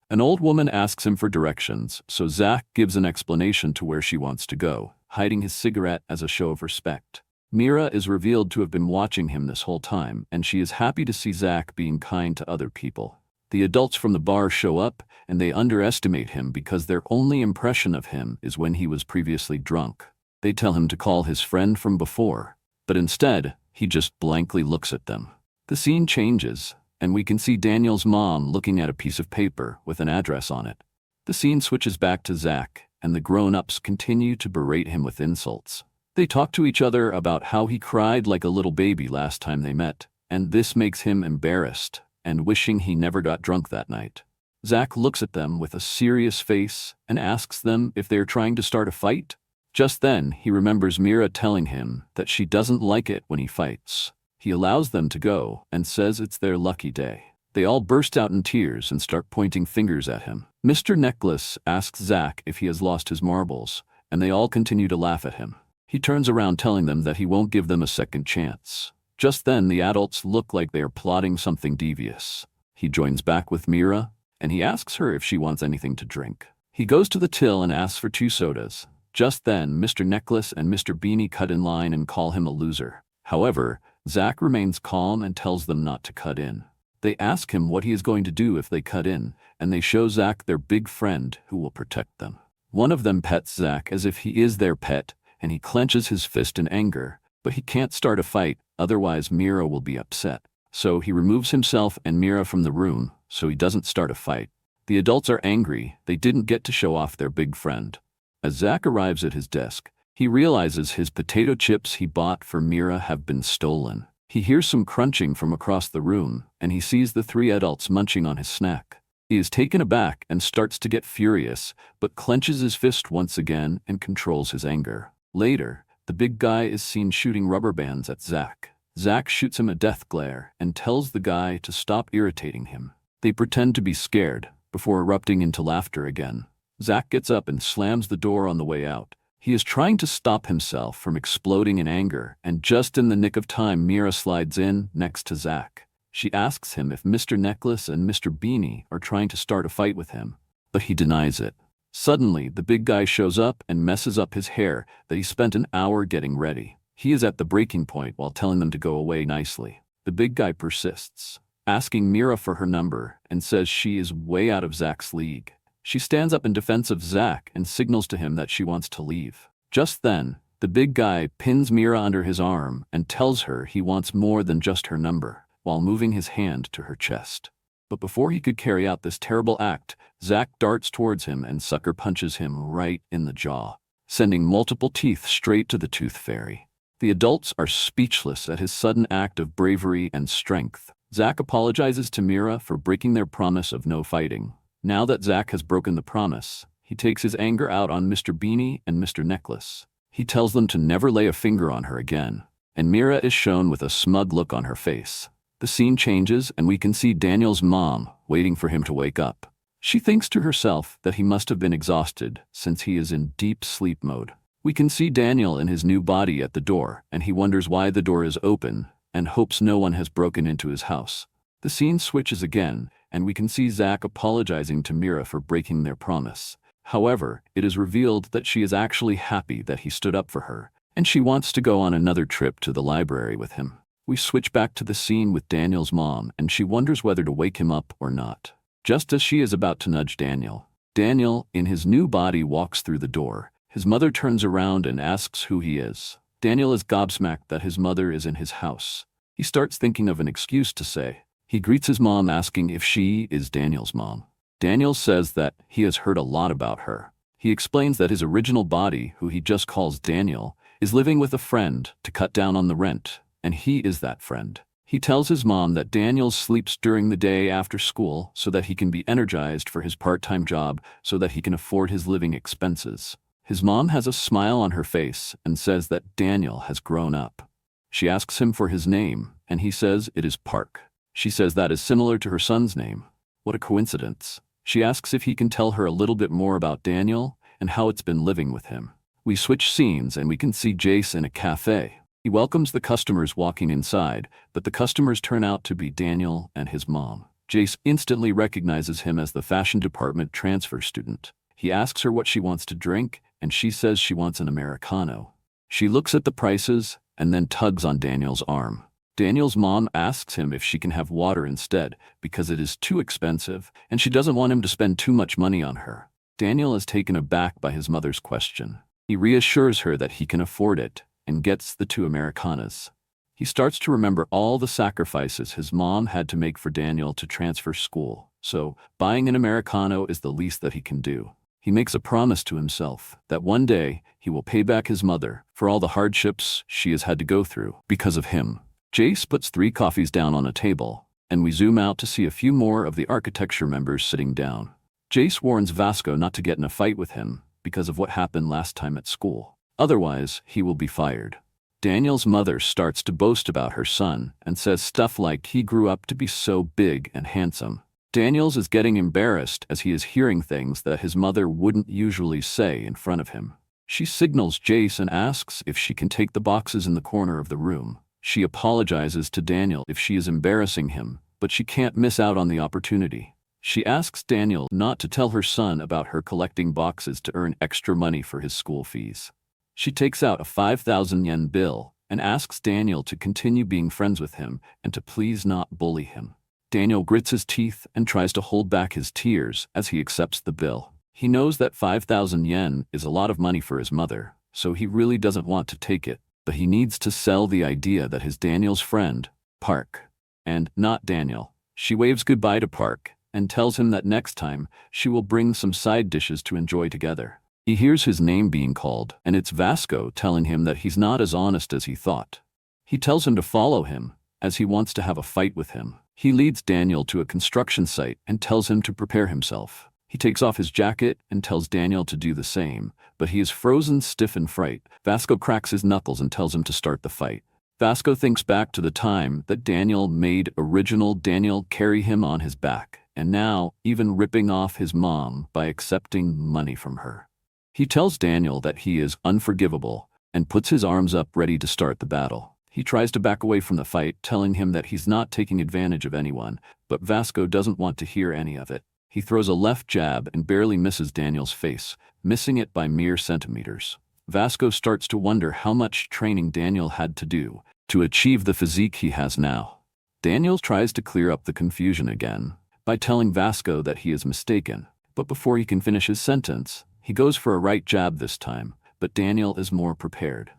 An old woman asks him for directions, so Zach gives an explanation to where she wants to go, hiding his cigarette as a show of respect. Mira is revealed to have been watching him this whole time, and she is happy to see Zach being kind to other people. The adults from the bar show up, and they underestimate him because their only impression of him is when he was previously drunk. They tell him to call his friend from before, but instead, he just blankly looks at them. The scene changes, and we can see Daniel's mom looking at a piece of paper with an address on it. The scene switches back to Zach, and the grown-ups continue to berate him with insults. They talk to each other about how he cried like a little baby last time they met, and this makes him embarrassed and wishing he never got drunk that night. Zach looks at them with a serious face and asks them if they are trying to start a fight. Just then, he remembers Mira telling him that she doesn't like it when he fights. He allows them to go and says it's their lucky day. They all burst out in tears and start pointing fingers at him. Mr. Necklace asks Zach if he has lost his marbles, and they all continue to laugh at him. He turns around telling them that he won't give them a second chance. Just then, the adults look like they are plotting something devious. He joins back with Mira, and he asks her if she wants anything to drink. He goes to the till and asks for 2 sodas. Just then, Mr. Necklace and Mr. Beanie cut in line and call him a loser. However, Zach remains calm and tells them not to cut in. They ask him what he is going to do if they cut in, and they show Zach their big friend who will protect them. One of them pets Zach as if he is their pet, and he clenches his fist in anger, but he can't start a fight, otherwise Mira will be upset. So he removes himself and Mira from the room, so he doesn't start a fight. The adults are angry, they didn't get to show off their big friend. As Zach arrives at his desk, he realizes his potato chips he bought for Mira have been stolen. He hears some crunching from across the room, and he sees the 3 adults munching on his snack. He is taken aback and starts to get furious, but clenches his fist once again and controls his anger. Later, the big guy is seen shooting rubber bands at Zach. Zach shoots him a death glare and tells the guy to stop irritating him. They pretend to be scared, before erupting into laughter again. Zach gets up and slams the door on the way out. He is trying to stop himself from exploding in anger, and just in the nick of time, Mira slides in next to Zach. She asks him if Mr. Necklace and Mr. Beanie are trying to start a fight with him, but he denies it. Suddenly, the big guy shows up and messes up his hair that he spent an hour getting ready. He is at the breaking point while telling them to go away nicely. The big guy persists, asking Mira for her number, and says she is way out of Zach's league. She stands up in defense of Zach and signals to him that she wants to leave. Just then, the big guy pins Mira under his arm and tells her he wants more than just her number, while moving his hand to her chest. But before he could carry out this terrible act, Zach darts towards him and sucker punches him right in the jaw, sending multiple teeth straight to the tooth fairy. The adults are speechless at his sudden act of bravery and strength. Zach apologizes to Mira for breaking their promise of no fighting. Now that Zach has broken the promise, he takes his anger out on Mr. Beanie and Mr. Necklace. He tells them to never lay a finger on her again, and Mira is shown with a smug look on her face. The scene changes and we can see Daniel's mom waiting for him to wake up. She thinks to herself that he must have been exhausted since he is in deep sleep mode. We can see Daniel in his new body at the door, and he wonders why the door is open and hopes no one has broken into his house. The scene switches again, and we can see Zach apologizing to Mira for breaking their promise. However, it is revealed that she is actually happy that he stood up for her, and she wants to go on another trip to the library with him. We switch back to the scene with Daniel's mom, and she wonders whether to wake him up or not. Just as she is about to nudge Daniel, Daniel, in his new body, walks through the door. His mother turns around and asks who he is. Daniel is gobsmacked that his mother is in his house. He starts thinking of an excuse to say. He greets his mom asking if she is Daniel's mom. Daniel says that he has heard a lot about her. He explains that his original body, who he just calls Daniel, is living with a friend to cut down on the rent, and he is that friend. He tells his mom that Daniel sleeps during the day after school so that he can be energized for his part-time job so that he can afford his living expenses. His mom has a smile on her face and says that Daniel has grown up. She asks him for his name, and he says it is Park. She says that is similar to her son's name. What a coincidence. She asks if he can tell her a little bit more about Daniel and how it's been living with him. We switch scenes and we can see Jace in a cafe. He welcomes the customers walking inside, but the customers turn out to be Daniel and his mom. Jace instantly recognizes him as the fashion department transfer student. He asks her what she wants to drink, and she says she wants an Americano. She looks at the prices and then tugs on Daniel's arm. Daniel's mom asks him if she can have water instead because it is too expensive and she doesn't want him to spend too much money on her. Daniel is taken aback by his mother's question. He reassures her that he can afford it and gets the 2 Americanas. He starts to remember all the sacrifices his mom had to make for Daniel to transfer school, so buying an Americano is the least that he can do. He makes a promise to himself that one day he will pay back his mother for all the hardships she has had to go through because of him. Jace puts 3 coffees down on a table, and we zoom out to see a few more of the architecture members sitting down. Jace warns Vasco not to get in a fight with him because of what happened last time at school. Otherwise, he will be fired. Daniel's mother starts to boast about her son and says stuff like he grew up to be so big and handsome. Daniels is getting embarrassed as he is hearing things that his mother wouldn't usually say in front of him. She signals Jace and asks if she can take the boxes in the corner of the room. She apologizes to Daniel if she is embarrassing him, but she can't miss out on the opportunity. She asks Daniel not to tell her son about her collecting boxes to earn extra money for his school fees. She takes out a 5,000 yen bill and asks Daniel to continue being friends with him and to please not bully him. Daniel grits his teeth and tries to hold back his tears as he accepts the bill. He knows that 5,000 yen is a lot of money for his mother, so he really doesn't want to take it, but he needs to sell the idea that he's Daniel's friend, Park, and not Daniel. She waves goodbye to Park and tells him that next time she will bring some side dishes to enjoy together. He hears his name being called, and it's Vasco telling him that he's not as honest as he thought. He tells him to follow him, as he wants to have a fight with him. He leads Daniel to a construction site and tells him to prepare himself. He takes off his jacket and tells Daniel to do the same, but he is frozen stiff in fright. Vasco cracks his knuckles and tells him to start the fight. Vasco thinks back to the time that Daniel made original Daniel carry him on his back, and now even ripping off his mom by accepting money from her. He tells Daniel that he is unforgivable and puts his arms up ready to start the battle. He tries to back away from the fight, telling him that he's not taking advantage of anyone, but Vasco doesn't want to hear any of it. He throws a left jab and barely misses Daniel's face, missing it by mere centimeters. Vasco starts to wonder how much training Daniel had to do to achieve the physique he has now. Daniel tries to clear up the confusion again by telling Vasco that he is mistaken, but before he can finish his sentence, he goes for a right jab this time, but Daniel is more prepared.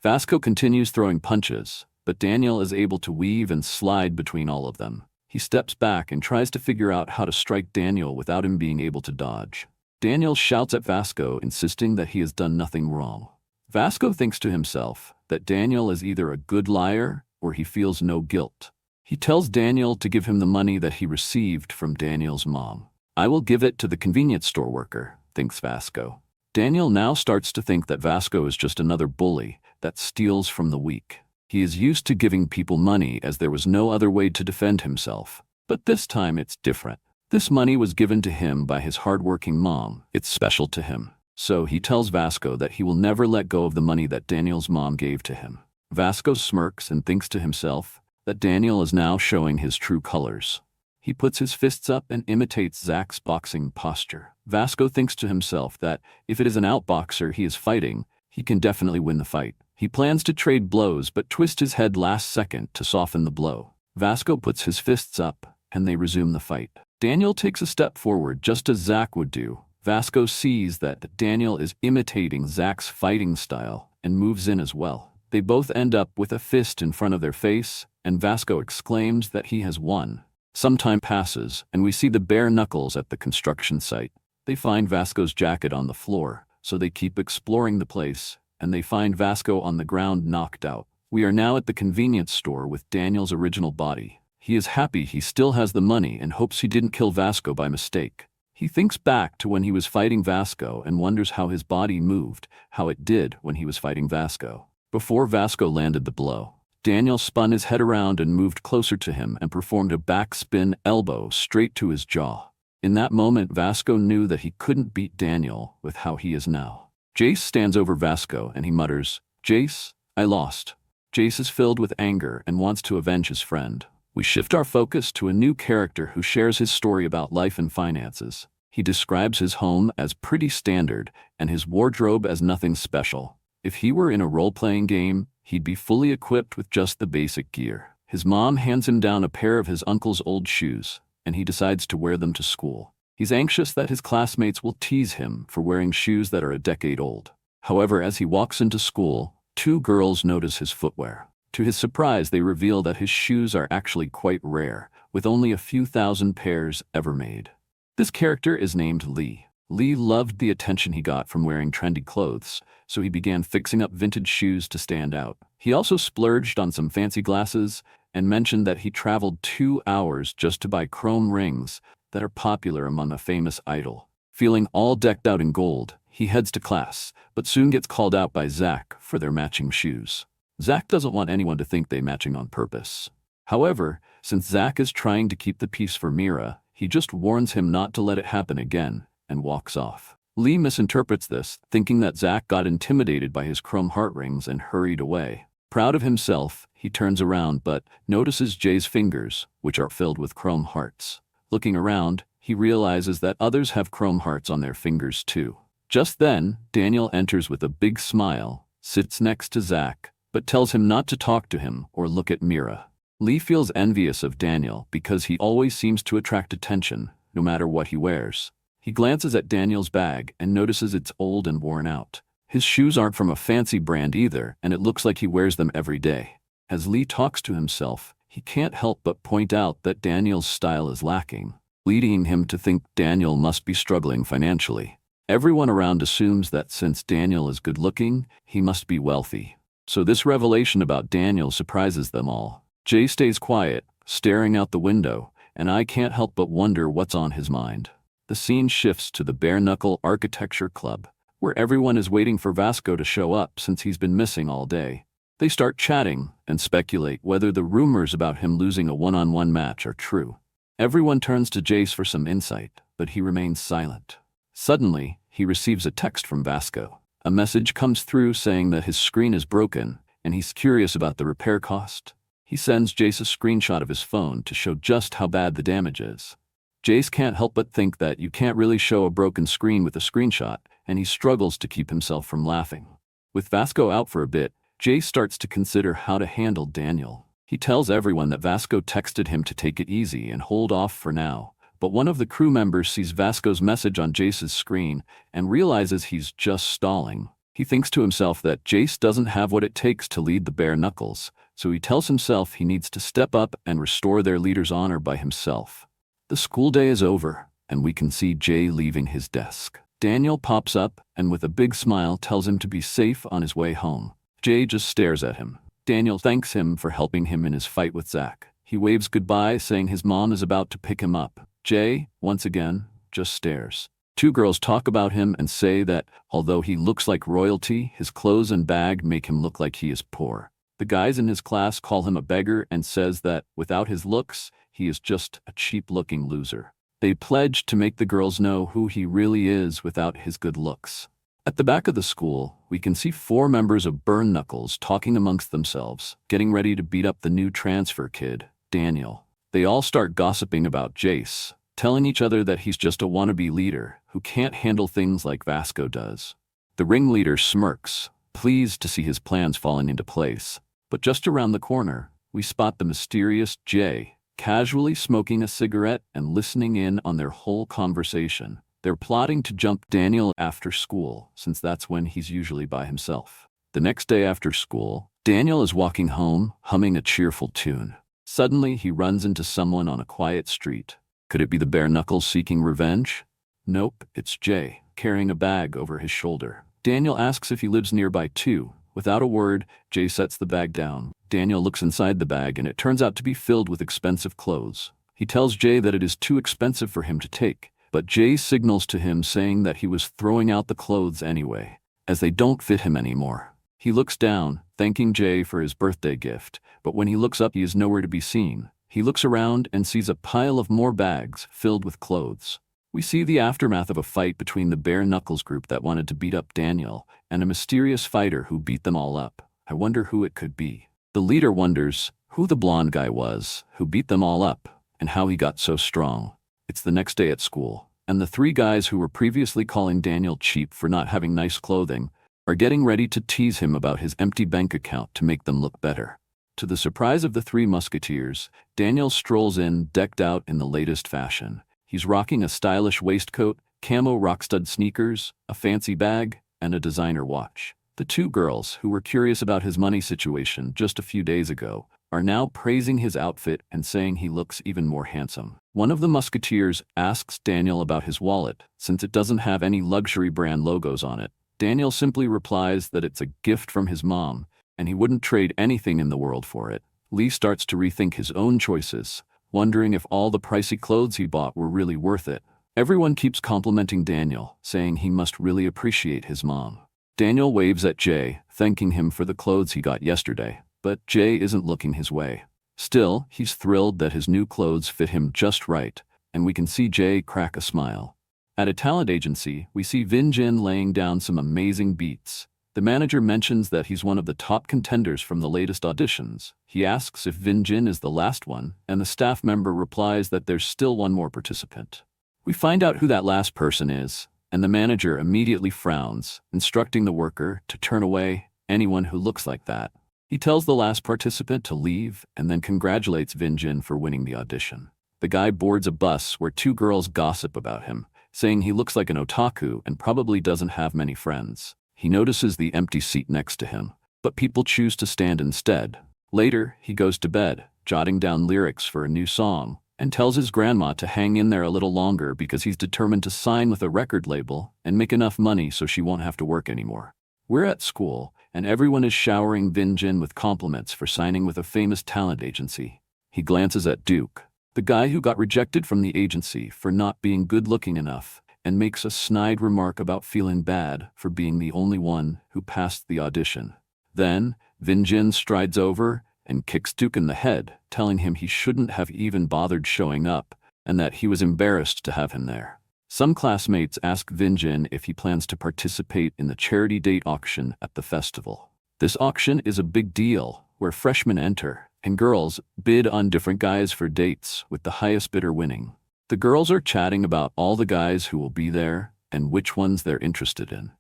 Vasco continues throwing punches, but Daniel is able to weave and slide between all of them. He steps back and tries to figure out how to strike Daniel without him being able to dodge. Daniel shouts at Vasco, insisting that he has done nothing wrong. Vasco thinks to himself that Daniel is either a good liar or he feels no guilt. He tells Daniel to give him the money that he received from Daniel's mom. "I will give it to the convenience store worker," thinks Vasco. Daniel now starts to think that Vasco is just another bully that steals from the weak. He is used to giving people money as there was no other way to defend himself. But this time it's different. This money was given to him by his hardworking mom. It's special to him. So he tells Vasco that he will never let go of the money that Daniel's mom gave to him. Vasco smirks and thinks to himself that Daniel is now showing his true colors. He puts his fists up and imitates Zach's boxing posture. Vasco thinks to himself that if it is an outboxer he is fighting, he can definitely win the fight. He plans to trade blows but twists his head last second to soften the blow. Vasco puts his fists up and they resume the fight. Daniel takes a step forward just as Zach would do. Vasco sees that Daniel is imitating Zach's fighting style and moves in as well. They both end up with a fist in front of their face, and Vasco exclaims that he has won. Some time passes, and we see the bare knuckles at the construction site. They find Vasco's jacket on the floor, so they keep exploring the place, and they find Vasco on the ground knocked out. We are now at the convenience store with Daniel's original body. He is happy he still has the money and hopes he didn't kill Vasco by mistake. He thinks back to when he was fighting Vasco and wonders how his body moved, how it did when he was fighting Vasco. Before Vasco landed the blow, Daniel spun his head around and moved closer to him and performed a backspin elbow straight to his jaw. In that moment, Vasco knew that he couldn't beat Daniel with how he is now. Jace stands over Vasco and he mutters, "Jace, I lost." Jace is filled with anger and wants to avenge his friend. We shift our focus to a new character who shares his story about life and finances. He describes his home as pretty standard and his wardrobe as nothing special. If he were in a role-playing game, he'd be fully equipped with just the basic gear. His mom hands him down a pair of his uncle's old shoes, and he decides to wear them to school. He's anxious that his classmates will tease him for wearing shoes that are a decade old. However, as he walks into school, two girls notice his footwear. To his surprise, they reveal that his shoes are actually quite rare, with only a few thousand pairs ever made. This character is named Lee. Lee loved the attention he got from wearing trendy clothes, so he began fixing up vintage shoes to stand out. He also splurged on some fancy glasses and mentioned that he traveled 2 hours just to buy chrome rings that are popular among a famous idol. Feeling all decked out in gold, he heads to class, but soon gets called out by Zach for their matching shoes. Zach doesn't want anyone to think they're matching on purpose. However, since Zach is trying to keep the peace for Mira, he just warns him not to let it happen again and walks off. Lee misinterprets this, thinking that Zach got intimidated by his chrome heart rings and hurried away. Proud of himself, he turns around but notices Jay's fingers, which are filled with chrome hearts. Looking around, he realizes that others have chrome hearts on their fingers too. Just then, Daniel enters with a big smile, sits next to Zach, but tells him not to talk to him or look at Mira. Lee feels envious of Daniel because he always seems to attract attention, no matter what he wears. He glances at Daniel's bag and notices it's old and worn out. His shoes aren't from a fancy brand either, and it looks like he wears them every day. As Lee talks to himself, he can't help but point out that Daniel's style is lacking, leading him to think Daniel must be struggling financially. Everyone around assumes that since Daniel is good-looking, he must be wealthy. So this revelation about Daniel surprises them all. Jay stays quiet, staring out the window, and I can't help but wonder what's on his mind. The scene shifts to the Bare Knuckle Architecture Club, where everyone is waiting for Vasco to show up since he's been missing all day. They start chatting and speculate whether the rumors about him losing a one-on-one match are true. Everyone turns to Jace for some insight, but he remains silent. Suddenly, he receives a text from Vasco. A message comes through saying that his screen is broken, and he's curious about the repair cost. He sends Jace a screenshot of his phone to show just how bad the damage is. Jace can't help but think that you can't really show a broken screen with a screenshot, and he struggles to keep himself from laughing. With Vasco out for a bit, Jace starts to consider how to handle Daniel. He tells everyone that Vasco texted him to take it easy and hold off for now, but one of the crew members sees Vasco's message on Jace's screen and realizes he's just stalling. He thinks to himself that Jace doesn't have what it takes to lead the Bare Knuckles, so he tells himself he needs to step up and restore their leader's honor by himself. The school day is over, and we can see Jay leaving his desk. Daniel pops up and with a big smile tells him to be safe on his way home. Jay just stares at him. Daniel thanks him for helping him in his fight with Zach. He waves goodbye, saying his mom is about to pick him up. Jay, once again, just stares. Two girls talk about him and say that, although he looks like royalty, his clothes and bag make him look like he is poor. The guys in his class call him a beggar and says that, without his looks, he is just a cheap-looking loser. They pledge to make the girls know who he really is without his good looks. At the back of the school, we can see 4 members of Burn Knuckles talking amongst themselves, getting ready to beat up the new transfer kid, Daniel. They all start gossiping about Jace, telling each other that he's just a wannabe leader who can't handle things like Vasco does. The ringleader smirks, pleased to see his plans falling into place. But just around the corner, we spot the mysterious Jay, casually smoking a cigarette and listening in on their whole conversation. They're plotting to jump Daniel after school, since that's when he's usually by himself. The next day after school, Daniel is walking home, humming a cheerful tune. Suddenly, he runs into someone on a quiet street. Could it be the Bare Knuckles seeking revenge? Nope, it's Jay, carrying a bag over his shoulder. Daniel asks if he lives nearby too. Without a word, Jay sets the bag down. Daniel looks inside the bag and it turns out to be filled with expensive clothes. He tells Jay that it is too expensive for him to take, but Jay signals to him saying that he was throwing out the clothes anyway, as they don't fit him anymore. He looks down, thanking Jay for his birthday gift, but when he looks up he is nowhere to be seen. He looks around and sees a pile of more bags filled with clothes. We see the aftermath of a fight between the Bare Knuckles group that wanted to beat up Daniel and a mysterious fighter who beat them all up. I wonder who it could be. The leader wonders who the blonde guy was who beat them all up and how he got so strong. It's the next day at school, and the 3 guys who were previously calling Daniel cheap for not having nice clothing are getting ready to tease him about his empty bank account to make them look better. To the surprise of the 3 musketeers, Daniel strolls in decked out in the latest fashion. He's rocking a stylish waistcoat, camo rockstud sneakers, a fancy bag, and a designer watch. The 2 girls, who were curious about his money situation just a few days ago, are now praising his outfit and saying he looks even more handsome. One of the musketeers asks Daniel about his wallet, since it doesn't have any luxury brand logos on it. Daniel simply replies that it's a gift from his mom, and he wouldn't trade anything in the world for it. Lee starts to rethink his own choices, wondering if all the pricey clothes he bought were really worth it. Everyone keeps complimenting Daniel, saying he must really appreciate his mom. Daniel waves at Jay, thanking him for the clothes he got yesterday, but Jay isn't looking his way. Still, he's thrilled that his new clothes fit him just right, and we can see Jay crack a smile. At a talent agency, we see Vin Jin laying down some amazing beats. The manager mentions that he's one of the top contenders from the latest auditions. He asks if Vin Jin is the last one, and the staff member replies that there's still one more participant. We find out who that last person is, and the manager immediately frowns, instructing the worker to turn away anyone who looks like that. He tells the last participant to leave and then congratulates Vin Jin for winning the audition. The guy boards a bus where two girls gossip about him, saying he looks like an otaku and probably doesn't have many friends. He notices the empty seat next to him, but people choose to stand instead. Later, he goes to bed, jotting down lyrics for a new song, and tells his grandma to hang in there a little longer because he's determined to sign with a record label and make enough money so she won't have to work anymore. We're at school, and everyone is showering Vin Jin with compliments for signing with a famous talent agency. He glances at Duke, the guy who got rejected from the agency for not being good-looking enough, and makes a snide remark about feeling bad for being the only one who passed the audition. Then, Vin Jin strides over and kicks Duke in the head, telling him he shouldn't have even bothered showing up, and that he was embarrassed to have him there. Some classmates ask Vin Jin if he plans to participate in the charity date auction at the festival. This auction is a big deal, where freshmen enter, and girls bid on different guys for dates, with the highest bidder winning. The girls are chatting about all the guys who will be there and which ones they're interested in.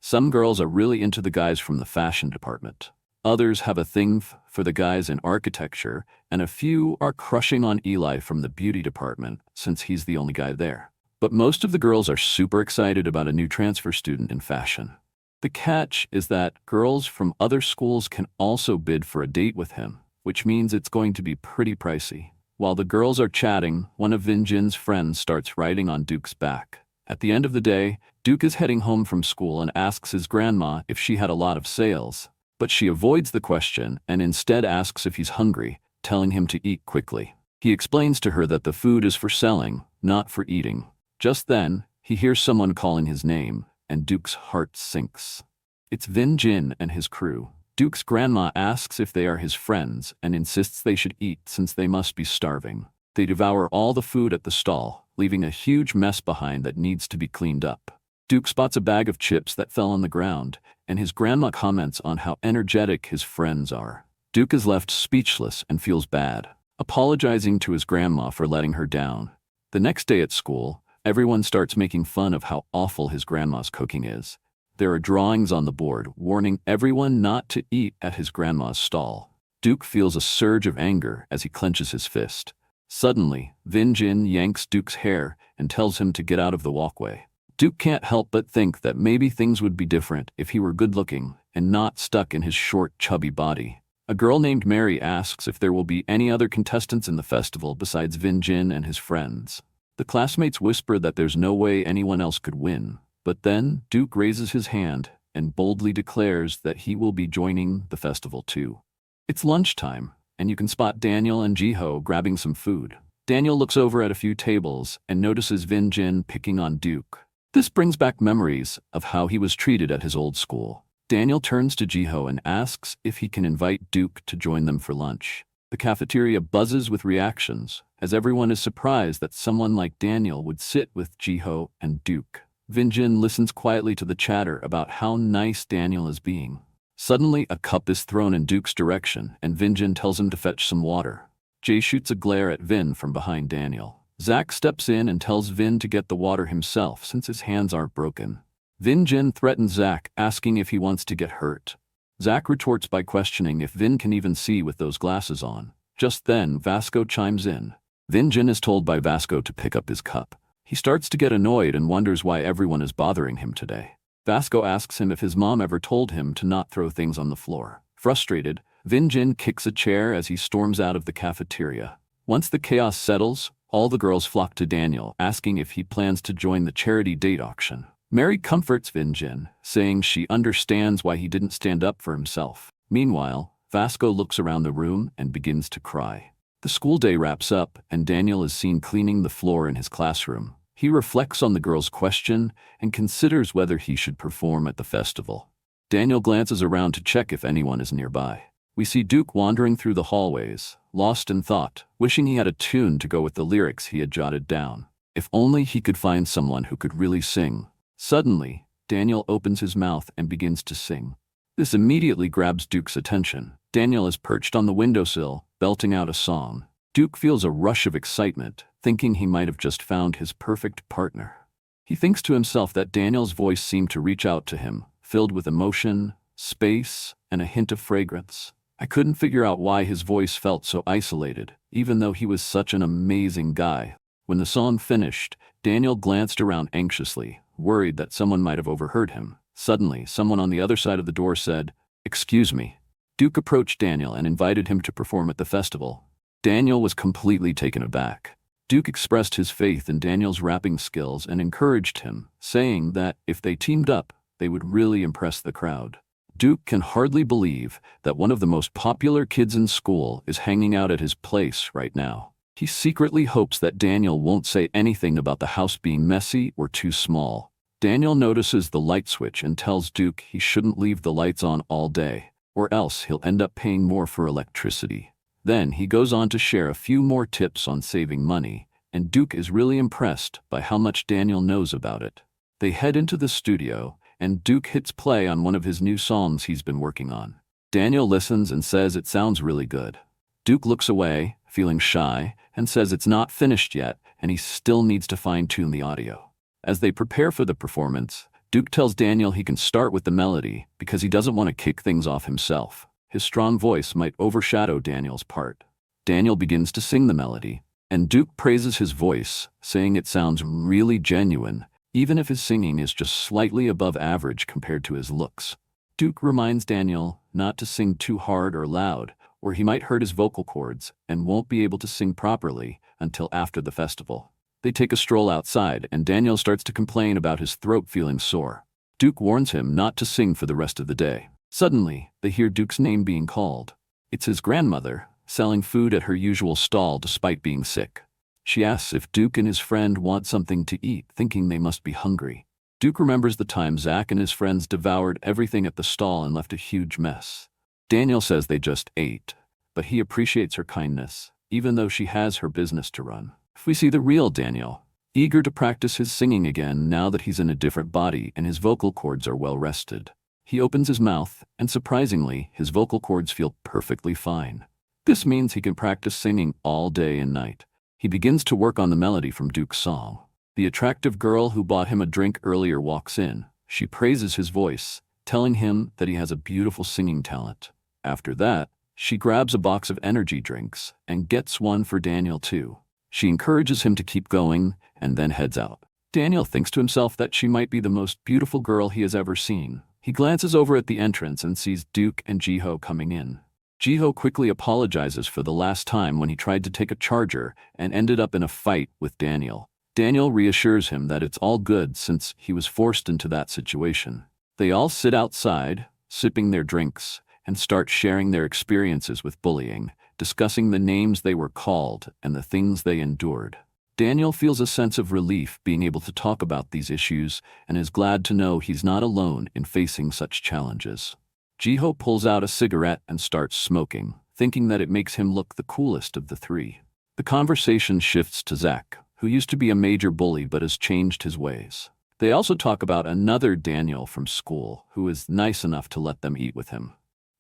Some girls are really into the guys from the fashion department. Others have a thing for the guys in architecture, and a few are crushing on Eli from the beauty department since he's the only guy there. But most of the girls are super excited about a new transfer student in fashion. The catch is that girls from other schools can also bid for a date with him, which means it's going to be pretty pricey. While the girls are chatting, one of Vin Jin's friends starts riding on Duke's back. At the end of the day, Duke is heading home from school and asks his grandma if she had a lot of sales. But she avoids the question and instead asks if he's hungry, telling him to eat quickly. He explains to her that the food is for selling, not for eating. Just then, he hears someone calling his name, and Duke's heart sinks. It's Vin Jin and his crew. Duke's grandma asks if they are his friends and insists they should eat since they must be starving. They devour all the food at the stall, leaving a huge mess behind that needs to be cleaned up. Duke spots a bag of chips that fell on the ground, and his grandma comments on how energetic his friends are. Duke is left speechless and feels bad, apologizing to his grandma for letting her down. The next day at school, everyone starts making fun of how awful his grandma's cooking is. There are drawings on the board warning everyone not to eat at his grandma's stall. Duke feels a surge of anger as he clenches his fist. Suddenly, Vin Jin yanks Duke's hair and tells him to get out of the walkway. Duke can't help but think that maybe things would be different if he were good-looking and not stuck in his short, chubby body. A girl named Mary asks if there will be any other contestants in the festival besides Vin Jin and his friends. The classmates whisper that there's no way anyone else could win. But then, Duke raises his hand and boldly declares that he will be joining the festival too. It's lunchtime, and you can spot Daniel and Jiho grabbing some food. Daniel looks over at a few tables and notices Vin Jin picking on Duke. This brings back memories of how he was treated at his old school. Daniel turns to Jiho and asks if he can invite Duke to join them for lunch. The cafeteria buzzes with reactions, as everyone is surprised that someone like Daniel would sit with Jiho and Duke. Vin Jin listens quietly to the chatter about how nice Daniel is being. Suddenly, a cup is thrown in Duke's direction, and Vin Jin tells him to fetch some water. Jay shoots a glare at Vin from behind Daniel. Zach steps in and tells Vin to get the water himself since his hands aren't broken. Vin Jin threatens Zach, asking if he wants to get hurt. Zach retorts by questioning if Vin can even see with those glasses on. Just then, Vasco chimes in. Vin Jin is told by Vasco to pick up his cup. He starts to get annoyed and wonders why everyone is bothering him today. Vasco asks him if his mom ever told him to not throw things on the floor. Frustrated, Vin Jin kicks a chair as he storms out of the cafeteria. Once the chaos settles, all the girls flock to Daniel, asking if he plans to join the charity date auction. Mary comforts Vin Jin, saying she understands why he didn't stand up for himself. Meanwhile, Vasco looks around the room and begins to cry. The school day wraps up, and Daniel is seen cleaning the floor in his classroom. He reflects on the girl's question and considers whether he should perform at the festival. Daniel glances around to check if anyone is nearby. We see Duke wandering through the hallways, lost in thought, wishing he had a tune to go with the lyrics he had jotted down. If only he could find someone who could really sing. Suddenly, Daniel opens his mouth and begins to sing. This immediately grabs Duke's attention. Daniel is perched on the windowsill, belting out a song. Duke feels a rush of excitement, thinking he might have just found his perfect partner. He thinks to himself that Daniel's voice seemed to reach out to him, filled with emotion, space, and a hint of fragrance. I couldn't figure out why his voice felt so isolated, even though he was such an amazing guy. When the song finished, Daniel glanced around anxiously, worried that someone might have overheard him. Suddenly, someone on the other side of the door said, "Excuse me." Duke approached Daniel and invited him to perform at the festival. Daniel was completely taken aback. Duke expressed his faith in Daniel's rapping skills and encouraged him, saying that if they teamed up, they would really impress the crowd. Duke can hardly believe that one of the most popular kids in school is hanging out at his place right now. He secretly hopes that Daniel won't say anything about the house being messy or too small. Daniel notices the light switch and tells Duke he shouldn't leave the lights on all day, or else he'll end up paying more for electricity. Then he goes on to share a few more tips on saving money, and Duke is really impressed by how much Daniel knows about it. They head into the studio, and Duke hits play on one of his new songs he's been working on. Daniel listens and says it sounds really good. Duke looks away, feeling shy, and says it's not finished yet, and he still needs to fine-tune the audio. As they prepare for the performance, Duke tells Daniel he can start with the melody because he doesn't want to kick things off himself. His strong voice might overshadow Daniel's part. Daniel begins to sing the melody, and Duke praises his voice, saying it sounds really genuine, even if his singing is just slightly above average compared to his looks. Duke reminds Daniel not to sing too hard or loud, or he might hurt his vocal cords and won't be able to sing properly until after the festival. They take a stroll outside, and Daniel starts to complain about his throat feeling sore. Duke warns him not to sing for the rest of the day. Suddenly, they hear Duke's name being called. It's his grandmother, selling food at her usual stall despite being sick. She asks if Duke and his friend want something to eat, thinking they must be hungry. Duke remembers the time Zach and his friends devoured everything at the stall and left a huge mess. Daniel says they just ate, but he appreciates her kindness, even though she has her business to run. We see the real Daniel, eager to practice his singing again now that he's in a different body and his vocal cords are well rested. He opens his mouth, and surprisingly, his vocal cords feel perfectly fine. This means he can practice singing all day and night. He begins to work on the melody from Duke's song. The attractive girl who bought him a drink earlier walks in. She praises his voice, telling him that he has a beautiful singing talent. After that, she grabs a box of energy drinks and gets one for Daniel too. She encourages him to keep going and then heads out. Daniel thinks to himself that she might be the most beautiful girl he has ever seen. He glances over at the entrance and sees Duke and Jiho coming in. Jiho quickly apologizes for the last time when he tried to take a charger and ended up in a fight with Daniel. Daniel reassures him that it's all good since he was forced into that situation. They all sit outside, sipping their drinks, and start sharing their experiences with bullying, discussing the names they were called and the things they endured. Daniel feels a sense of relief being able to talk about these issues and is glad to know he's not alone in facing such challenges. Jiho pulls out a cigarette and starts smoking, thinking that it makes him look the coolest of the three. The conversation shifts to Zach, who used to be a major bully but has changed his ways. They also talk about another Daniel from school who is nice enough to let them eat with him.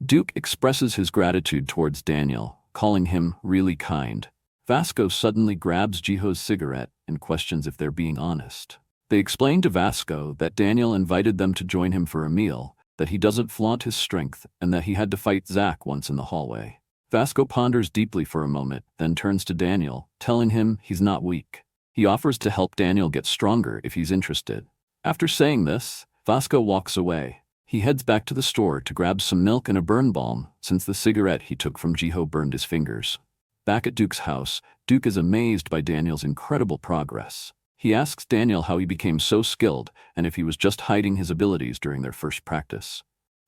Duke expresses his gratitude towards Daniel, calling him really kind. Vasco suddenly grabs Jiho's cigarette and questions if they're being honest. They explain to Vasco that Daniel invited them to join him for a meal, that he doesn't flaunt his strength, and that he had to fight Zach once in the hallway. Vasco ponders deeply for a moment, then turns to Daniel, telling him he's not weak. He offers to help Daniel get stronger if he's interested. After saying this, Vasco walks away. He heads back to the store to grab some milk and a burn balm, since the cigarette he took from Jiho burned his fingers. Back at Duke's house, Duke is amazed by Daniel's incredible progress. He asks Daniel how he became so skilled and if he was just hiding his abilities during their first practice.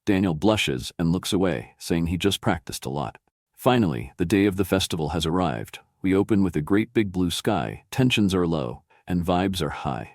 Daniel blushes and looks away, saying he just practiced a lot. Finally, the day of the festival has arrived. We open with a great big blue sky, tensions are low, and vibes are high.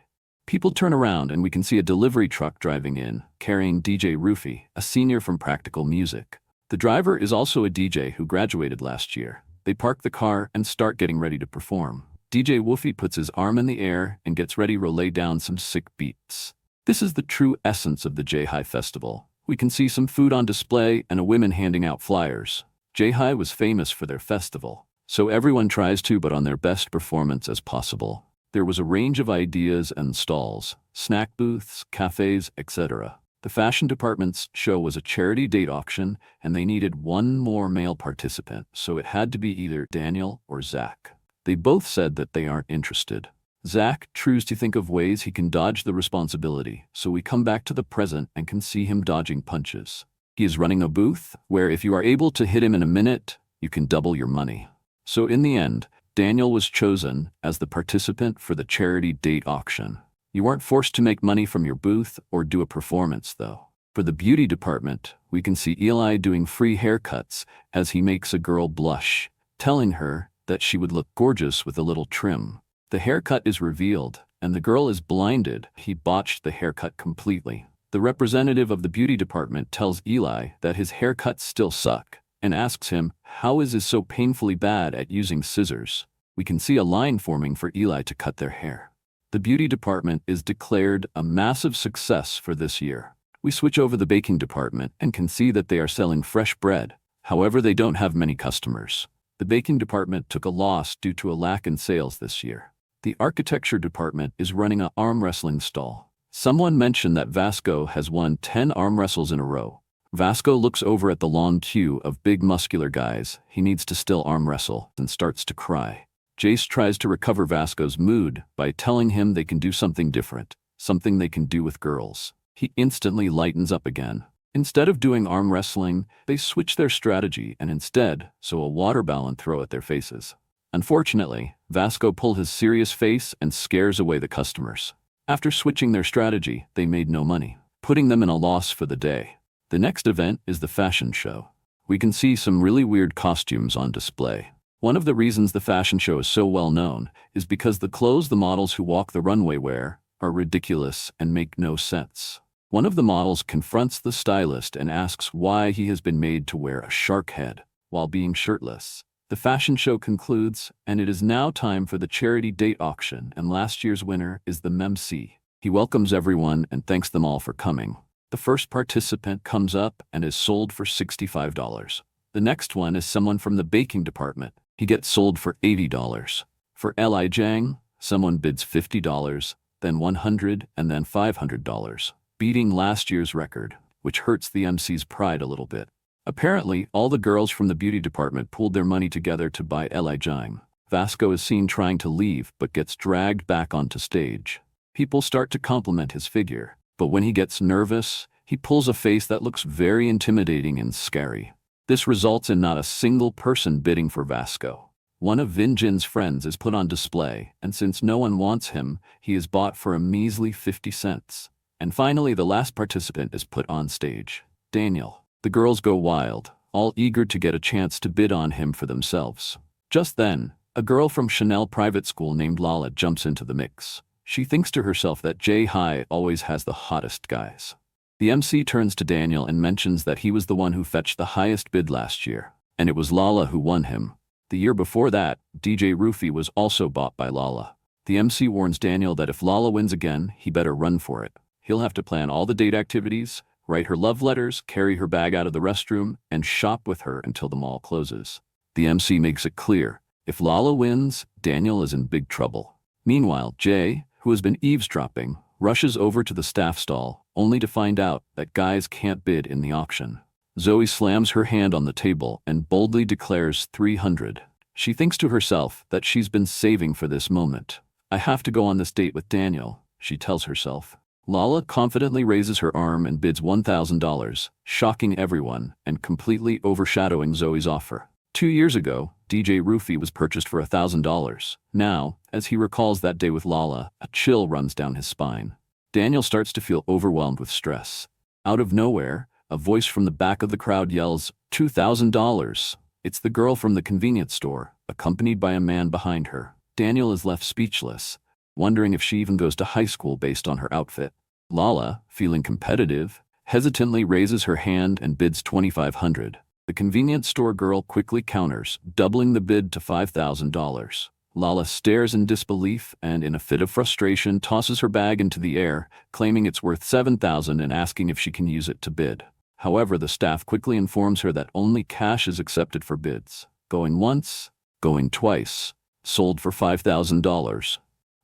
People turn around and we can see a delivery truck driving in, carrying DJ Rufy, a senior from Practical Music. The driver is also a DJ who graduated last year. They park the car and start getting ready to perform. DJ Woofy puts his arm in the air and gets ready to lay down some sick beats. This is the true essence of the J-High Festival. We can see some food on display and a woman handing out flyers. J-High was famous for their festival, so everyone tries to put on their best performance as possible. There was a range of ideas and stalls, snack booths, cafes, etc. The fashion department's show was a charity date auction, and they needed one more male participant, so it had to be either Daniel or Zach. They both said that they aren't interested. Zach tries to think of ways he can dodge the responsibility, so we come back to the present and can see him dodging punches. He is running a booth, where if you are able to hit him in a minute, you can double your money. So in the end, Daniel was chosen as the participant for the charity date auction. You aren't forced to make money from your booth or do a performance, though. For the beauty department, we can see Eli doing free haircuts as he makes a girl blush, telling her that she would look gorgeous with a little trim. The haircut is revealed, and the girl is blinded. He botched the haircut completely. The representative of the beauty department tells Eli that his haircuts still suck, and asks him how is he so painfully bad at using scissors. We can see a line forming for Eli to cut their hair. The beauty department is declared a massive success for this year. We switch over the baking department and can see that they are selling fresh bread. However, they don't have many customers. The baking department took a loss due to a lack in sales this year. The architecture department is running an arm wrestling stall. Someone mentioned that Vasco has won 10 arm wrestles in a row. Vasco looks over at the long queue of big muscular guys he needs to still arm wrestle and starts to cry. Jace tries to recover Vasco's mood by telling him they can do something different, something they can do with girls. He instantly lightens up again. Instead of doing arm wrestling, they switch their strategy and instead sew a water balloon throw at their faces. Unfortunately, Vasco pulls his serious face and scares away the customers. After switching their strategy, they made no money, putting them in a loss for the day. The next event is the fashion show. We can see some really weird costumes on display. One of the reasons the fashion show is so well known is because the clothes the models who walk the runway wear are ridiculous and make no sense. One of the models confronts the stylist and asks why he has been made to wear a shark head while being shirtless. The fashion show concludes, and it is now time for the charity date auction, and last year's winner is the MC. He welcomes everyone and thanks them all for coming. The first participant comes up and is sold for $65. The next one is someone from the baking department. He gets sold for $80. For Li Jiang, someone bids $50, then $100, and then $500, beating last year's record, which hurts the MC's pride a little bit. Apparently, all the girls from the beauty department pooled their money together to buy Li Jiang. Vasco is seen trying to leave but gets dragged back onto stage. People start to compliment his figure, but when he gets nervous, he pulls a face that looks very intimidating and scary. This results in not a single person bidding for Vasco. One of Vin Jin's friends is put on display, and since no one wants him, he is bought for a measly 50 cents. And finally, the last participant is put on stage, Daniel. The girls go wild, all eager to get a chance to bid on him for themselves. Just then, a girl from Chanel private school named Lala jumps into the mix. She thinks to herself that J-High always has the hottest guys. The MC turns to Daniel and mentions that he was the one who fetched the highest bid last year, and it was Lala who won him. The year before that, DJ Rufy was also bought by Lala. The MC warns Daniel that if Lala wins again, he better run for it. He'll have to plan all the date activities, write her love letters, carry her bag out of the restroom, and shop with her until the mall closes. The MC makes it clear, if Lala wins, Daniel is in big trouble. Meanwhile, Jay, who has been eavesdropping, rushes over to the staff stall, only to find out that guys can't bid in the auction. Zoe slams her hand on the table and boldly declares 300. She thinks to herself that she's been saving for this moment. I have to go on this date with Daniel, she tells herself. Lala confidently raises her arm and bids $1,000, shocking everyone and completely overshadowing Zoe's offer. 2 years ago, DJ Rufy was purchased for $1,000. Now, as he recalls that day with Lala, a chill runs down his spine. Daniel starts to feel overwhelmed with stress. Out of nowhere, a voice from the back of the crowd yells, $2,000. It's the girl from the convenience store, accompanied by a man behind her. Daniel is left speechless. wondering if she even goes to high school based on her outfit. Lala, feeling competitive, hesitantly raises her hand and bids $2,500. The convenience store girl quickly counters, doubling the bid to $5,000. Lala stares in disbelief and, in a fit of frustration, tosses her bag into the air, claiming it's worth $7,000 and asking if she can use it to bid. However, the staff quickly informs her that only cash is accepted for bids. Going once, going twice. Sold for $5,000.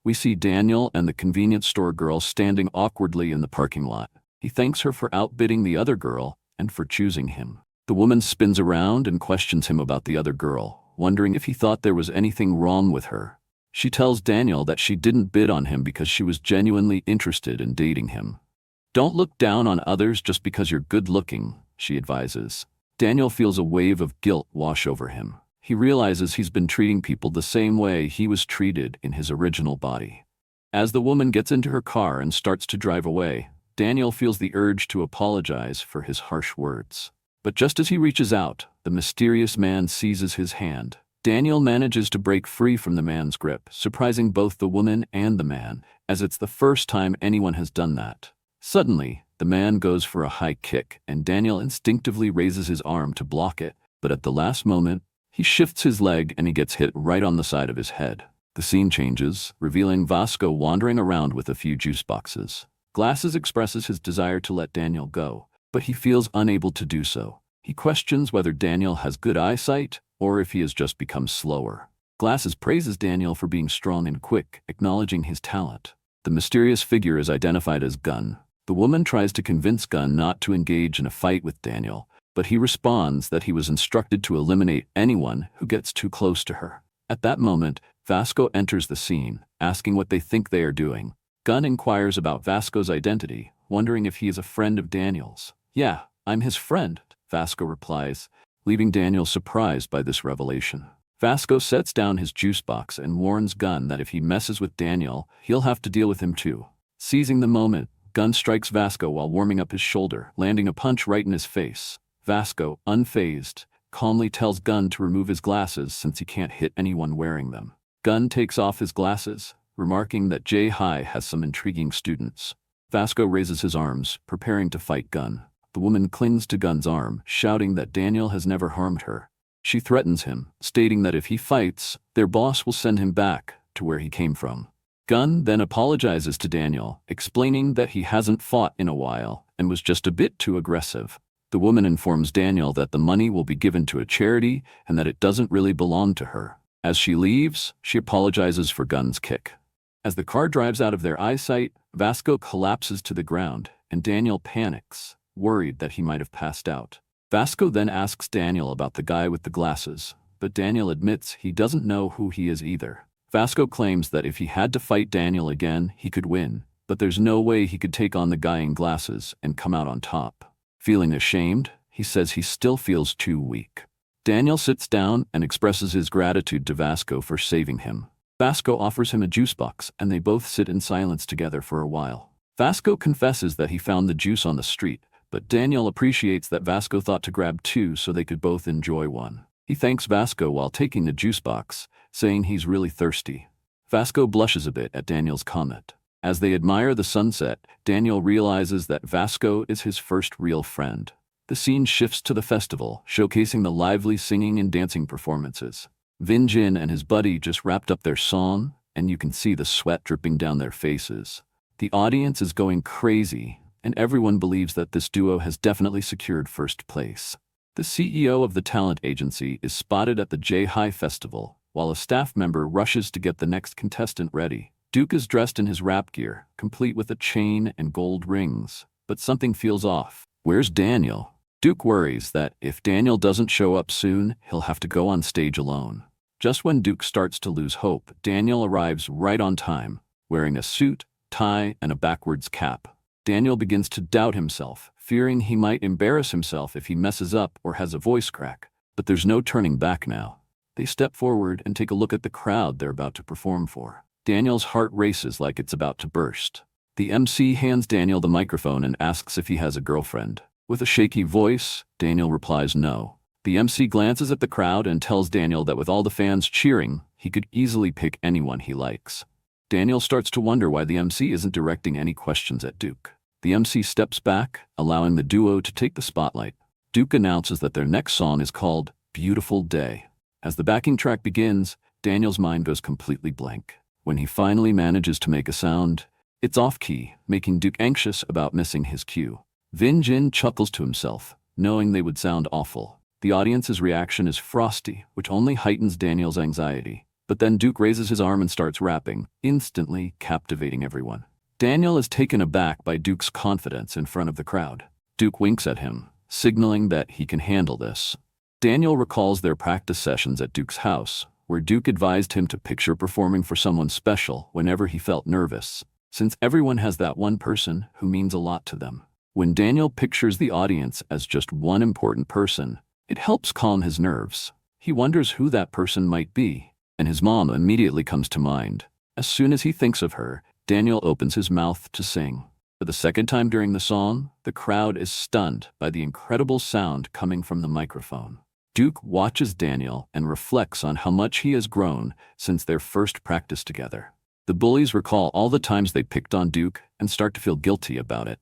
We see Daniel and the convenience store girl standing awkwardly in the parking lot. He thanks her for outbidding the other girl and for choosing him. The woman spins around and questions him about the other girl, wondering if he thought there was anything wrong with her. She tells Daniel that she didn't bid on him because she was genuinely interested in dating him. Don't look down on others just because you're good-looking, she advises. Daniel feels a wave of guilt wash over him. He realizes he's been treating people the same way he was treated in his original body. As the woman gets into her car and starts to drive away, Daniel feels the urge to apologize for his harsh words. But just as he reaches out, the mysterious man seizes his hand. Daniel manages to break free from the man's grip, surprising both the woman and the man, as it's the first time anyone has done that. Suddenly, the man goes for a high kick, and Daniel instinctively raises his arm to block it, but at the last moment, he shifts his leg and he gets hit right on the side of his head. The scene changes, revealing Vasco wandering around with a few juice boxes. Glasses expresses his desire to let Daniel go, but he feels unable to do so. He questions whether Daniel has good eyesight or if he has just become slower. Glasses praises Daniel for being strong and quick, acknowledging his talent. The mysterious figure is identified as Gun. The woman tries to convince Gun not to engage in a fight with Daniel, but he responds that he was instructed to eliminate anyone who gets too close to her. At that moment, Vasco enters the scene, asking what they think they are doing. Gun inquires about Vasco's identity, wondering if he is a friend of Daniel's. "Yeah, I'm his friend," Vasco replies, leaving Daniel surprised by this revelation. Vasco sets down his juice box and warns Gun that if he messes with Daniel, he'll have to deal with him too. Seizing the moment, Gun strikes Vasco while warming up his shoulder, landing a punch right in his face. Vasco, unfazed, calmly tells Gun to remove his glasses since he can't hit anyone wearing them. Gun takes off his glasses, remarking that J High has some intriguing students. Vasco raises his arms, preparing to fight Gun. The woman clings to Gun's arm, shouting that Daniel has never harmed her. She threatens him, stating that if he fights, their boss will send him back to where he came from. Gun then apologizes to Daniel, explaining that he hasn't fought in a while and was just a bit too aggressive. The woman informs Daniel that the money will be given to a charity and that it doesn't really belong to her. As she leaves, she apologizes for Gun's kick. As the car drives out of their eyesight, Vasco collapses to the ground, and Daniel panics, worried that he might have passed out. Vasco then asks Daniel about the guy with the glasses, but Daniel admits he doesn't know who he is either. Vasco claims that if he had to fight Daniel again, he could win, but there's no way he could take on the guy in glasses and come out on top. Feeling ashamed, he says he still feels too weak. Daniel sits down and expresses his gratitude to Vasco for saving him. Vasco offers him a juice box, and they both sit in silence together for a while. Vasco confesses that he found the juice on the street, but Daniel appreciates that Vasco thought to grab two so they could both enjoy one. He thanks Vasco while taking the juice box, saying he's really thirsty. Vasco blushes a bit at Daniel's comment. As they admire the sunset, Daniel realizes that Vasco is his first real friend. The scene shifts to the festival, showcasing the lively singing and dancing performances. Vin Jin and his buddy just wrapped up their song, and you can see the sweat dripping down their faces. The audience is going crazy, and everyone believes that this duo has definitely secured first place. The CEO of the talent agency is spotted at the J-High Festival, while a staff member rushes to get the next contestant ready. Duke is dressed in his rap gear, complete with a chain and gold rings, but something feels off. Where's Daniel? Duke worries that if Daniel doesn't show up soon, he'll have to go on stage alone. Just when Duke starts to lose hope, Daniel arrives right on time, wearing a suit, tie, and a backwards cap. Daniel begins to doubt himself, fearing he might embarrass himself if he messes up or has a voice crack. But there's no turning back now. They step forward and take a look at the crowd they're about to perform for. Daniel's heart races like it's about to burst. The MC hands Daniel the microphone and asks if he has a girlfriend. With a shaky voice, Daniel replies no. The MC glances at the crowd and tells Daniel that with all the fans cheering, he could easily pick anyone he likes. Daniel starts to wonder why the MC isn't directing any questions at Duke. The MC steps back, allowing the duo to take the spotlight. Duke announces that their next song is called Beautiful Day. As the backing track begins, Daniel's mind goes completely blank. When he finally manages to make a sound, it's off-key, making Duke anxious about missing his cue. Vin Jin chuckles to himself, knowing they would sound awful. The audience's reaction is frosty, which only heightens Daniel's anxiety. But then Duke raises his arm and starts rapping, instantly captivating everyone. Daniel is taken aback by Duke's confidence in front of the crowd. Duke winks at him, signaling that he can handle this. Daniel recalls their practice sessions at Duke's house, where Duke advised him to picture performing for someone special whenever he felt nervous, since everyone has that one person who means a lot to them. When Daniel pictures the audience as just one important person, it helps calm his nerves. He wonders who that person might be, and his mom immediately comes to mind. As soon as he thinks of her, Daniel opens his mouth to sing. For the second time during the song, the crowd is stunned by the incredible sound coming from the microphone. Duke watches Daniel and reflects on how much he has grown since their first practice together. The bullies recall all the times they picked on Duke and start to feel guilty about it.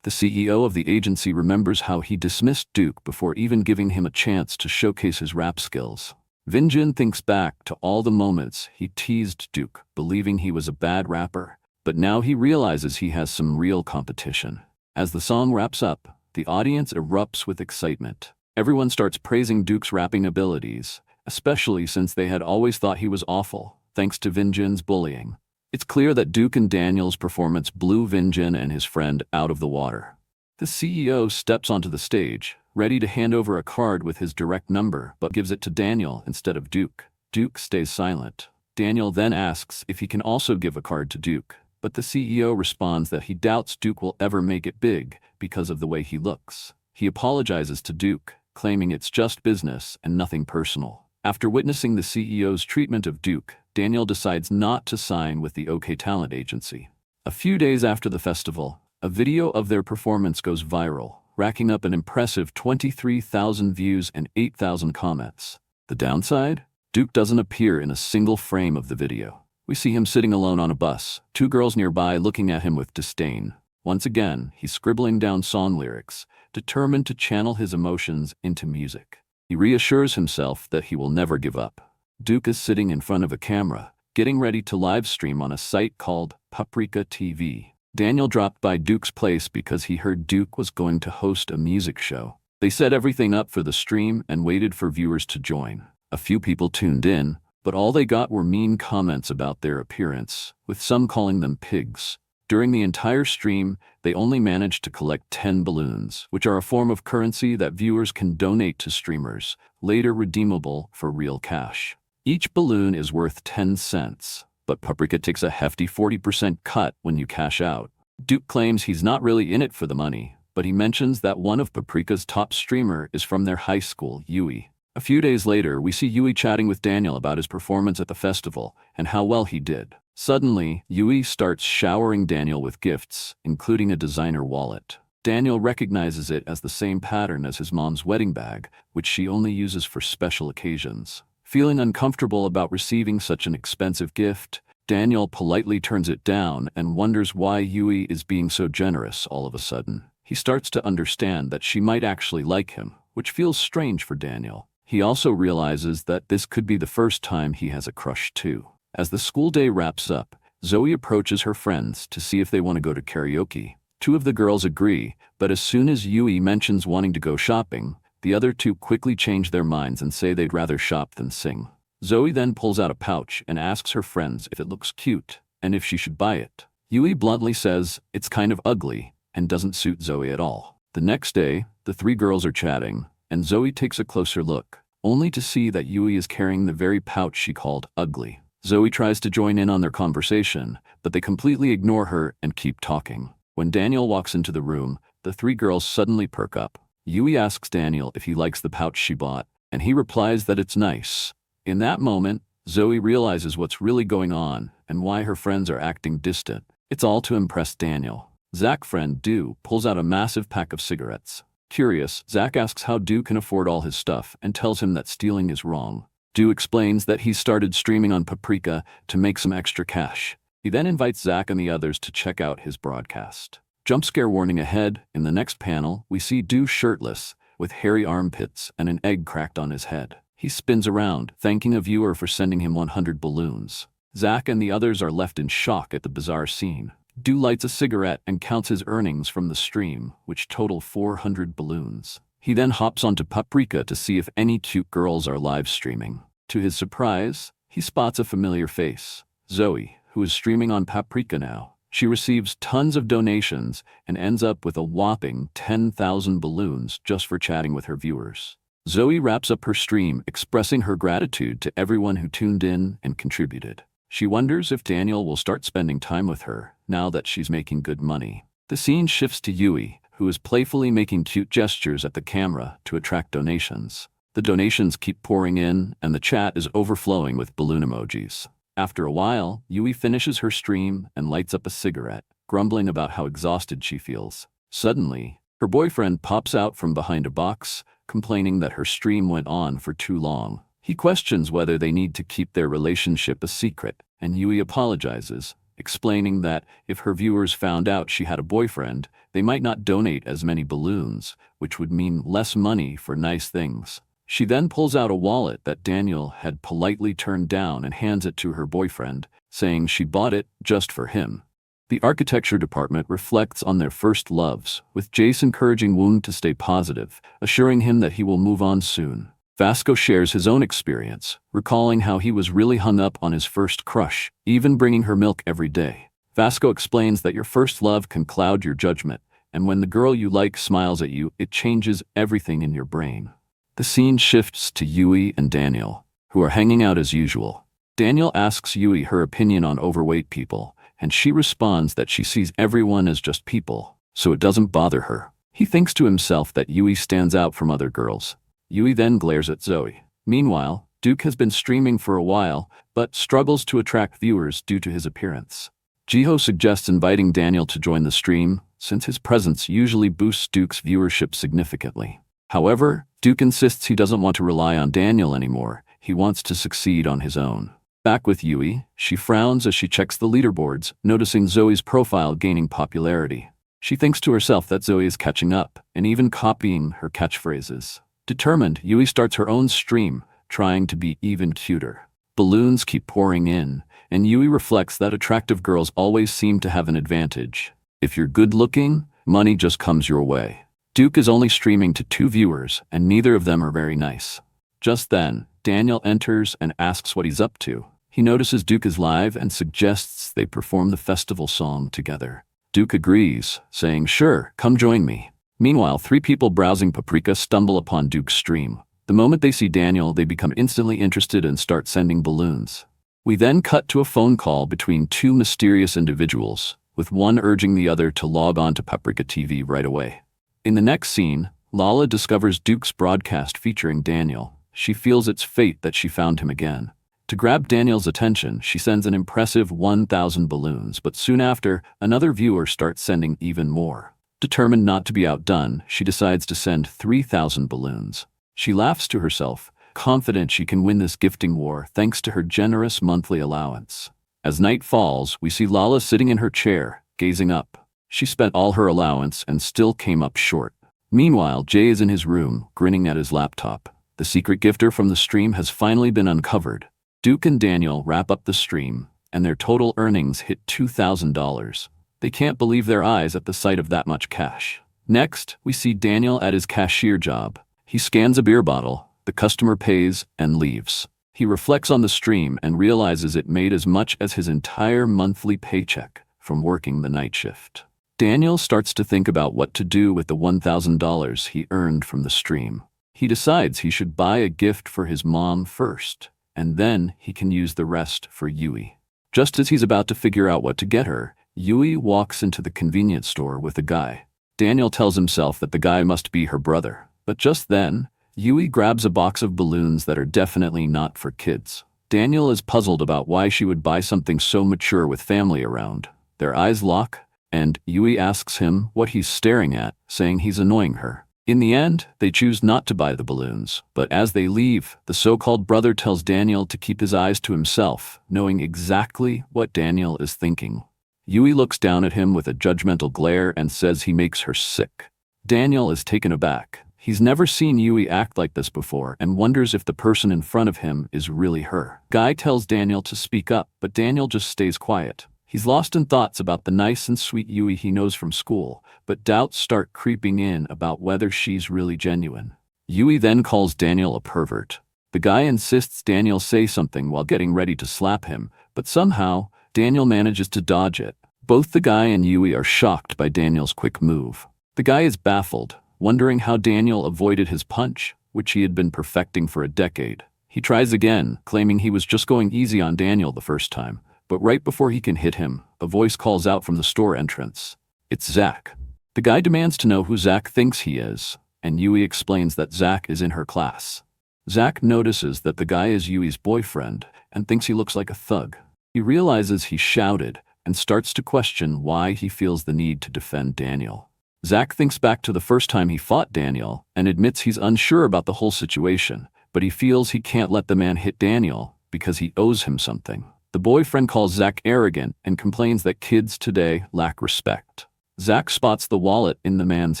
The CEO of the agency remembers how he dismissed Duke before even giving him a chance to showcase his rap skills. Vin Jin thinks back to all the moments he teased Duke, believing he was a bad rapper, but now he realizes he has some real competition. As the song wraps up, the audience erupts with excitement. Everyone starts praising Duke's rapping abilities, especially since they had always thought he was awful, thanks to Vin Jin's bullying. It's clear that Duke and Daniel's performance blew Vin Jin and his friend out of the water. The CEO steps onto the stage, ready to hand over a card with his direct number, but gives it to Daniel instead of Duke. Duke stays silent. Daniel then asks if he can also give a card to Duke, but the CEO responds that he doubts Duke will ever make it big because of the way he looks. He apologizes to Duke, claiming it's just business and nothing personal. After witnessing the CEO's treatment of Duke, Daniel decides not to sign with the OK Talent agency. A few days after the festival, a video of their performance goes viral, racking up an impressive 23,000 views and 8,000 comments. The downside? Duke doesn't appear in a single frame of the video. We see him sitting alone on a bus, two girls nearby looking at him with disdain. Once again, he's scribbling down song lyrics, determined to channel his emotions into music. He reassures himself that he will never give up. Duke is sitting in front of a camera, getting ready to live stream on a site called Paprika TV. Daniel dropped by Duke's place because he heard Duke was going to host a music show. They set everything up for the stream and waited for viewers to join. A few people tuned in, but all they got were mean comments about their appearance, with some calling them pigs. During the entire stream, they only managed to collect 10 balloons, which are a form of currency that viewers can donate to streamers, later redeemable for real cash. Each balloon is worth 10 cents, but Paprika takes a hefty 40% cut when you cash out. Duke claims he's not really in it for the money, but he mentions that one of Paprika's top streamer is from their high school, Yui. A few days later, we see Yui chatting with Daniel about his performance at the festival and how well he did. Suddenly, Yui starts showering Daniel with gifts, including a designer wallet. Daniel recognizes it as the same pattern as his mom's wedding bag, which she only uses for special occasions. Feeling uncomfortable about receiving such an expensive gift, Daniel politely turns it down and wonders why Yui is being so generous all of a sudden. He starts to understand that she might actually like him, which feels strange for Daniel. He also realizes that this could be the first time he has a crush too. As the school day wraps up, Zoe approaches her friends to see if they want to go to karaoke. Two of the girls agree, but as soon as Yui mentions wanting to go shopping, the other two quickly change their minds and say they'd rather shop than sing. Zoe then pulls out a pouch and asks her friends if it looks cute and if she should buy it. Yui bluntly says it's kind of ugly and doesn't suit Zoe at all. The next day, the three girls are chatting, and Zoe takes a closer look, only to see that Yui is carrying the very pouch she called ugly. Zoe tries to join in on their conversation, but they completely ignore her and keep talking. When Daniel walks into the room, the three girls suddenly perk up. Yui asks Daniel if he likes the pouch she bought, and he replies that it's nice. In that moment, Zoe realizes what's really going on and why her friends are acting distant. It's all to impress Daniel. Zach's friend Du pulls out a massive pack of cigarettes. Curious, Zach asks how Du can afford all his stuff and tells him that stealing is wrong. Du explains that he started streaming on Paprika to make some extra cash. He then invites Zach and the others to check out his broadcast. Jump scare warning ahead. In the next panel, we see Duke shirtless, with hairy armpits and an egg cracked on his head. He spins around, thanking a viewer for sending him 100 balloons. Zach and the others are left in shock at the bizarre scene. Duke lights a cigarette and counts his earnings from the stream, which total 400 balloons. He then hops onto Paprika to see if any cute girls are live streaming. To his surprise, he spots a familiar face, Zoe, who is streaming on Paprika now. She receives tons of donations and ends up with a whopping 10,000 balloons just for chatting with her viewers. Zoe wraps up her stream, expressing her gratitude to everyone who tuned in and contributed. She wonders if Daniel will start spending time with her, now that she's making good money. The scene shifts to Yui, who is playfully making cute gestures at the camera to attract donations. The donations keep pouring in, and the chat is overflowing with balloon emojis. After a while, Yui finishes her stream and lights up a cigarette, grumbling about how exhausted she feels. Suddenly, her boyfriend pops out from behind a box, complaining that her stream went on for too long. He questions whether they need to keep their relationship a secret, and Yui apologizes, explaining that if her viewers found out she had a boyfriend, they might not donate as many balloons, which would mean less money for nice things. She then pulls out a wallet that Daniel had politely turned down and hands it to her boyfriend, saying she bought it just for him. The architecture department reflects on their first loves, with Jace encouraging Woon to stay positive, assuring him that he will move on soon. Vasco shares his own experience, recalling how he was really hung up on his first crush, even bringing her milk every day. Vasco explains that your first love can cloud your judgment, and when the girl you like smiles at you, it changes everything in your brain. The scene shifts to Yui and Daniel, who are hanging out as usual. Daniel asks Yui her opinion on overweight people, and she responds that she sees everyone as just people, so it doesn't bother her. He thinks to himself that Yui stands out from other girls. Yui then glares at Zoe. Meanwhile, Duke has been streaming for a while, but struggles to attract viewers due to his appearance. Jiho suggests inviting Daniel to join the stream, since his presence usually boosts Duke's viewership significantly. However, Duke insists he doesn't want to rely on Daniel anymore. He wants to succeed on his own. Back with Yui, she frowns as she checks the leaderboards, noticing Zoe's profile gaining popularity. She thinks to herself that Zoe is catching up, and even copying her catchphrases. Determined, Yui starts her own stream, trying to be even cuter. Balloons keep pouring in, and Yui reflects that attractive girls always seem to have an advantage. If you're good-looking, money just comes your way. Duke is only streaming to 2 viewers, and neither of them are very nice. Just then, Daniel enters and asks what he's up to. He notices Duke is live and suggests they perform the festival song together. Duke agrees, saying, "Sure, come join me." Meanwhile, 3 people browsing Paprika stumble upon Duke's stream. The moment they see Daniel, they become instantly interested and start sending balloons. We then cut to a phone call between 2 mysterious individuals, with one urging the other to log on to Paprika TV right away. In the next scene, Lala discovers Duke's broadcast featuring Daniel. She feels it's fate that she found him again. To grab Daniel's attention, she sends an impressive 1,000 balloons, but soon after, another viewer starts sending even more. Determined not to be outdone, she decides to send 3,000 balloons. She laughs to herself, confident she can win this gifting war thanks to her generous monthly allowance. As night falls, we see Lala sitting in her chair, gazing up. She spent all her allowance and still came up short. Meanwhile, Jay is in his room, grinning at his laptop. The secret gifter from the stream has finally been uncovered. Duke and Daniel wrap up the stream, and their total earnings hit $2,000. They can't believe their eyes at the sight of that much cash. Next, we see Daniel at his cashier job. He scans a beer bottle, the customer pays, and leaves. He reflects on the stream and realizes it made as much as his entire monthly paycheck from working the night shift. Daniel starts to think about what to do with the $1,000 he earned from the stream. He decides he should buy a gift for his mom first, and then he can use the rest for Yui. Just as he's about to figure out what to get her, Yui walks into the convenience store with a guy. Daniel tells himself that the guy must be her brother, but just then, Yui grabs a box of balloons that are definitely not for kids. Daniel is puzzled about why she would buy something so mature with family around. Their eyes lock, and Yui asks him what he's staring at, saying he's annoying her. In the end, they choose not to buy the balloons, but as they leave, the so-called brother tells Daniel to keep his eyes to himself, knowing exactly what Daniel is thinking. Yui looks down at him with a judgmental glare and says he makes her sick. Daniel is taken aback. He's never seen Yui act like this before and wonders if the person in front of him is really her. Guy tells Daniel to speak up, but Daniel just stays quiet. He's lost in thoughts about the nice and sweet Yui he knows from school, but doubts start creeping in about whether she's really genuine. Yui then calls Daniel a pervert. The guy insists Daniel say something while getting ready to slap him, but somehow, Daniel manages to dodge it. Both the guy and Yui are shocked by Daniel's quick move. The guy is baffled, wondering how Daniel avoided his punch, which he had been perfecting for a decade. He tries again, claiming he was just going easy on Daniel the first time. But right before he can hit him, a voice calls out from the store entrance. It's Zach. The guy demands to know who Zach thinks he is, and Yui explains that Zach is in her class. Zach notices that the guy is Yui's boyfriend and thinks he looks like a thug. He realizes he shouted and starts to question why he feels the need to defend Daniel. Zach thinks back to the first time he fought Daniel and admits he's unsure about the whole situation, but he feels he can't let the man hit Daniel because he owes him something. The boyfriend calls Zach arrogant and complains that kids today lack respect. Zach spots the wallet in the man's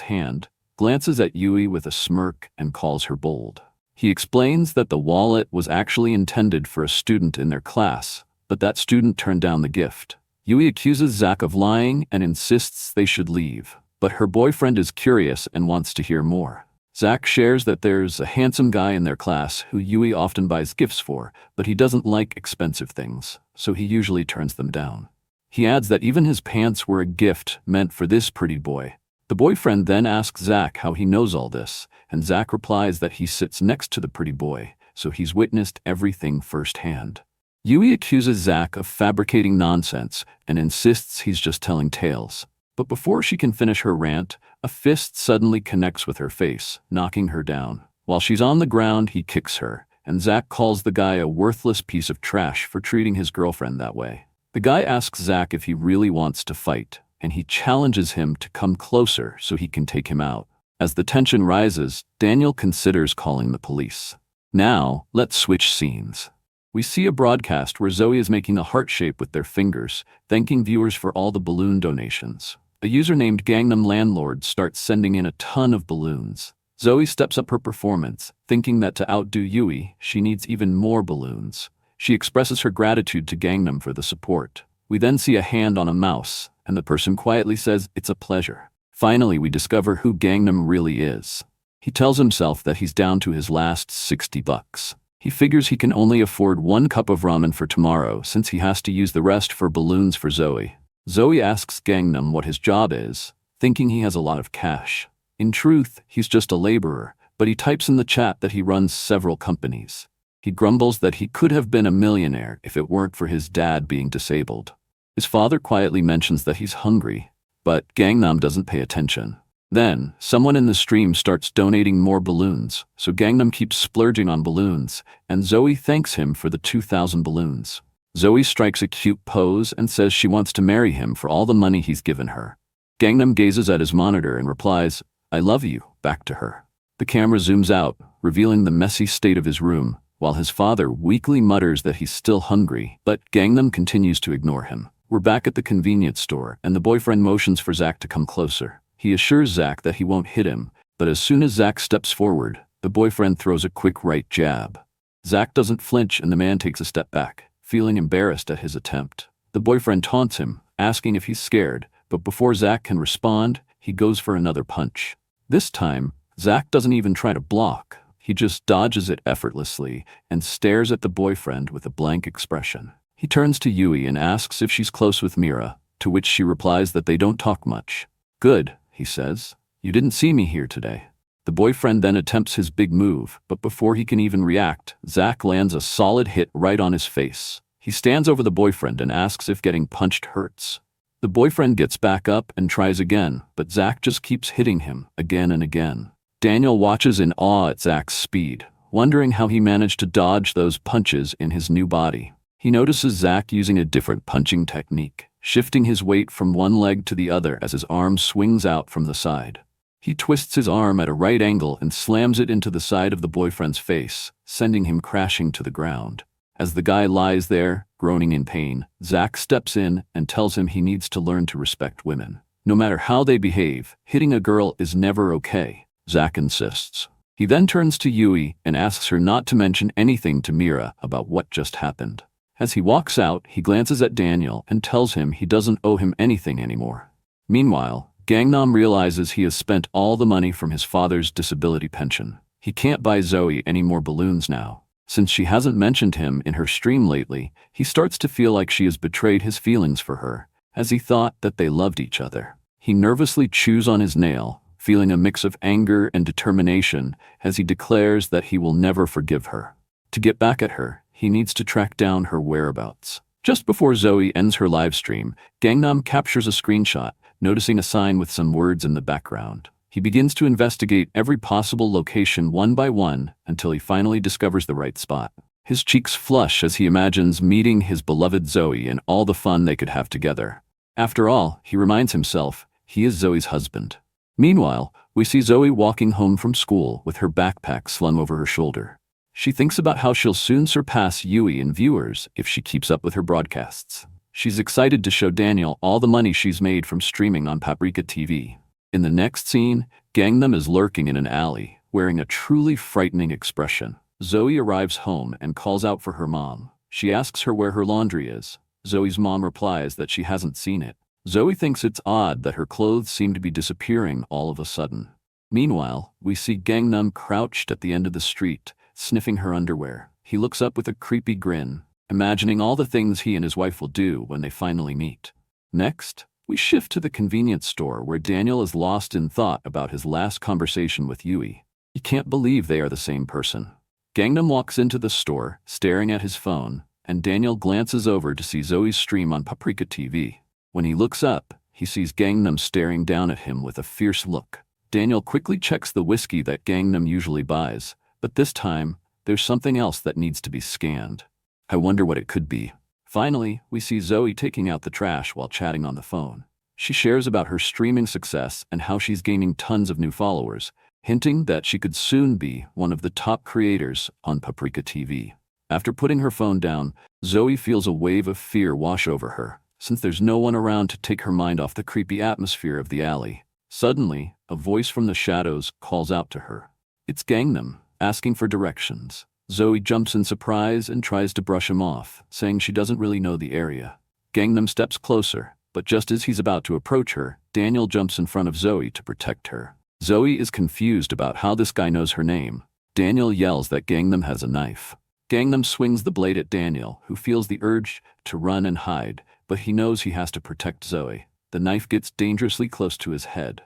hand, glances at Yui with a smirk, and calls her bold. He explains that the wallet was actually intended for a student in their class, but that student turned down the gift. Yui accuses Zach of lying and insists they should leave, but her boyfriend is curious and wants to hear more. Zach shares that there's a handsome guy in their class who Yui often buys gifts for, but he doesn't like expensive things, so he usually turns them down. He adds that even his pants were a gift meant for this pretty boy. The boyfriend then asks Zach how he knows all this, and Zach replies that he sits next to the pretty boy, so he's witnessed everything firsthand. Yui accuses Zach of fabricating nonsense and insists he's just telling tales. But before she can finish her rant, a fist suddenly connects with her face, knocking her down. While she's on the ground, he kicks her, and Zach calls the guy a worthless piece of trash for treating his girlfriend that way. The guy asks Zach if he really wants to fight, and he challenges him to come closer so he can take him out. As the tension rises, Daniel considers calling the police. Now, let's switch scenes. We see a broadcast where Zoe is making a heart shape with their fingers, thanking viewers for all the balloon donations. A user named Gangnam Landlord starts sending in a ton of balloons. Zoe steps up her performance, thinking that to outdo Yui, she needs even more balloons. She expresses her gratitude to Gangnam for the support. We then see a hand on a mouse, and the person quietly says, "It's a pleasure." Finally, we discover who Gangnam really is. He tells himself that he's down to his last $60. He figures he can only afford 1 cup of ramen for tomorrow since he has to use the rest for balloons for Zoe. Zoe asks Gangnam what his job is, thinking he has a lot of cash. In truth, he's just a laborer, but he types in the chat that he runs several companies. He grumbles that he could have been a millionaire if it weren't for his dad being disabled. His father quietly mentions that he's hungry, but Gangnam doesn't pay attention. Then, someone in the stream starts donating more balloons, so Gangnam keeps splurging on balloons, and Zoe thanks him for the 2,000 balloons. Zoe strikes a cute pose and says she wants to marry him for all the money he's given her. Gangnam gazes at his monitor and replies, "I love you," back to her. The camera zooms out, revealing the messy state of his room, while his father weakly mutters that he's still hungry, but Gangnam continues to ignore him. We're back at the convenience store, and the boyfriend motions for Zach to come closer. He assures Zach that he won't hit him, but as soon as Zach steps forward, the boyfriend throws a quick right jab. Zach doesn't flinch and the man takes a step back, feeling embarrassed at his attempt. The boyfriend taunts him, asking if he's scared, but before Zach can respond, he goes for another punch. This time, Zach doesn't even try to block. He just dodges it effortlessly and stares at the boyfriend with a blank expression. He turns to Yui and asks if she's close with Mira, to which she replies that they don't talk much. "Good," he says. "You didn't see me here today." The boyfriend then attempts his big move, but before he can even react, Zach lands a solid hit right on his face. He stands over the boyfriend and asks if getting punched hurts. The boyfriend gets back up and tries again, but Zach just keeps hitting him again and again. Daniel watches in awe at Zach's speed, wondering how he managed to dodge those punches in his new body. He notices Zach using a different punching technique, shifting his weight from one leg to the other as his arm swings out from the side. He twists his arm at a right angle and slams it into the side of the boyfriend's face, sending him crashing to the ground. As the guy lies there, groaning in pain, Zach steps in and tells him he needs to learn to respect women. No matter how they behave, hitting a girl is never okay, Zach insists. He then turns to Yui and asks her not to mention anything to Mira about what just happened. As he walks out, he glances at Daniel and tells him he doesn't owe him anything anymore. Meanwhile, Gangnam realizes he has spent all the money from his father's disability pension. He can't buy Zoe any more balloons now. Since she hasn't mentioned him in her stream lately, he starts to feel like she has betrayed his feelings for her, as he thought that they loved each other. He nervously chews on his nail, feeling a mix of anger and determination as he declares that he will never forgive her. To get back at her, he needs to track down her whereabouts. Just before Zoe ends her live stream, Gangnam captures a screenshot, noticing a sign with some words in the background. He begins to investigate every possible location one by one until he finally discovers the right spot. His cheeks flush as he imagines meeting his beloved Zoe and all the fun they could have together. After all, he reminds himself, he is Zoe's husband. Meanwhile, we see Zoe walking home from school with her backpack slung over her shoulder. She thinks about how she'll soon surpass Yui in viewers if she keeps up with her broadcasts. She's excited to show Daniel all the money she's made from streaming on Paprika TV. In the next scene, Gangnam is lurking in an alley, wearing a truly frightening expression. Zoe arrives home and calls out for her mom. She asks her where her laundry is. Zoe's mom replies that she hasn't seen it. Zoe thinks it's odd that her clothes seem to be disappearing all of a sudden. Meanwhile, we see Gangnam crouched at the end of the street, sniffing her underwear. He looks up with a creepy grin, imagining all the things he and his wife will do when they finally meet. Next, we shift to the convenience store where Daniel is lost in thought about his last conversation with Yui. He can't believe they are the same person. Gangnam walks into the store, staring at his phone, and Daniel glances over to see Zoe's stream on Paprika TV. When he looks up, he sees Gangnam staring down at him with a fierce look. Daniel quickly checks the whiskey that Gangnam usually buys, but this time, there's something else that needs to be scanned. I wonder what it could be. Finally, we see Zoe taking out the trash while chatting on the phone. She shares about her streaming success and how she's gaining tons of new followers, hinting that she could soon be one of the top creators on Paprika TV. After putting her phone down, Zoe feels a wave of fear wash over her, since there's no one around to take her mind off the creepy atmosphere of the alley. Suddenly, a voice from the shadows calls out to her. It's Gangnam, asking for directions. Zoe jumps in surprise and tries to brush him off, saying she doesn't really know the area. Gangnam steps closer, but just as he's about to approach her, Daniel jumps in front of Zoe to protect her. Zoe is confused about how this guy knows her name. Daniel yells that Gangnam has a knife. Gangnam swings the blade at Daniel, who feels the urge to run and hide, but he knows he has to protect Zoe. The knife gets dangerously close to his head.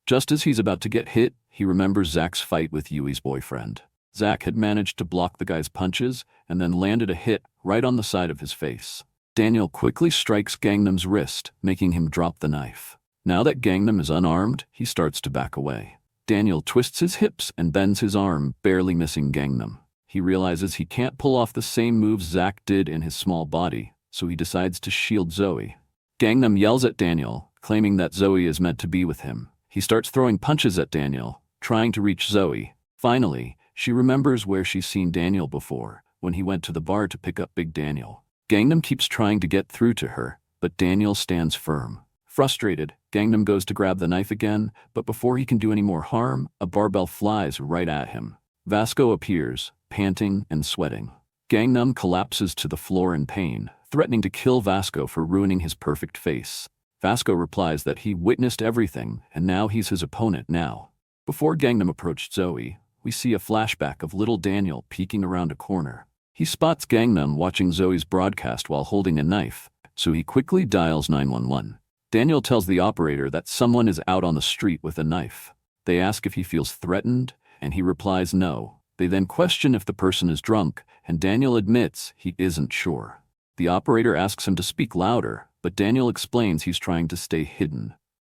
Just as he's about to get hit, he remembers Zach's fight with Yui's boyfriend. Zach had managed to block the guy's punches and then landed a hit right on the side of his face. Daniel quickly strikes Gangnam's wrist, making him drop the knife. Now that Gangnam is unarmed, he starts to back away. Daniel twists his hips and bends his arm, barely missing Gangnam. He realizes he can't pull off the same moves Zach did in his small body, so he decides to shield Zoe. Gangnam yells at Daniel, claiming that Zoe is meant to be with him. He starts throwing punches at Daniel, trying to reach Zoe. Finally, she remembers where she's seen Daniel before, when he went to the bar to pick up Big Daniel. Gangnam keeps trying to get through to her, but Daniel stands firm. Frustrated, Gangnam goes to grab the knife again, but before he can do any more harm, a barbell flies right at him. Vasco appears, panting and sweating. Gangnam collapses to the floor in pain, threatening to kill Vasco for ruining his perfect face. Vasco replies that he witnessed everything and now he's his opponent now. Before Gangnam approached Zoe, we see a flashback of little Daniel peeking around a corner. He spots Gangnam watching Zoe's broadcast while holding a knife, so he quickly dials 911. Daniel tells the operator that someone is out on the street with a knife. They ask if he feels threatened, and he replies no. They then question if the person is drunk, and Daniel admits he isn't sure. The operator asks him to speak louder, but Daniel explains he's trying to stay hidden.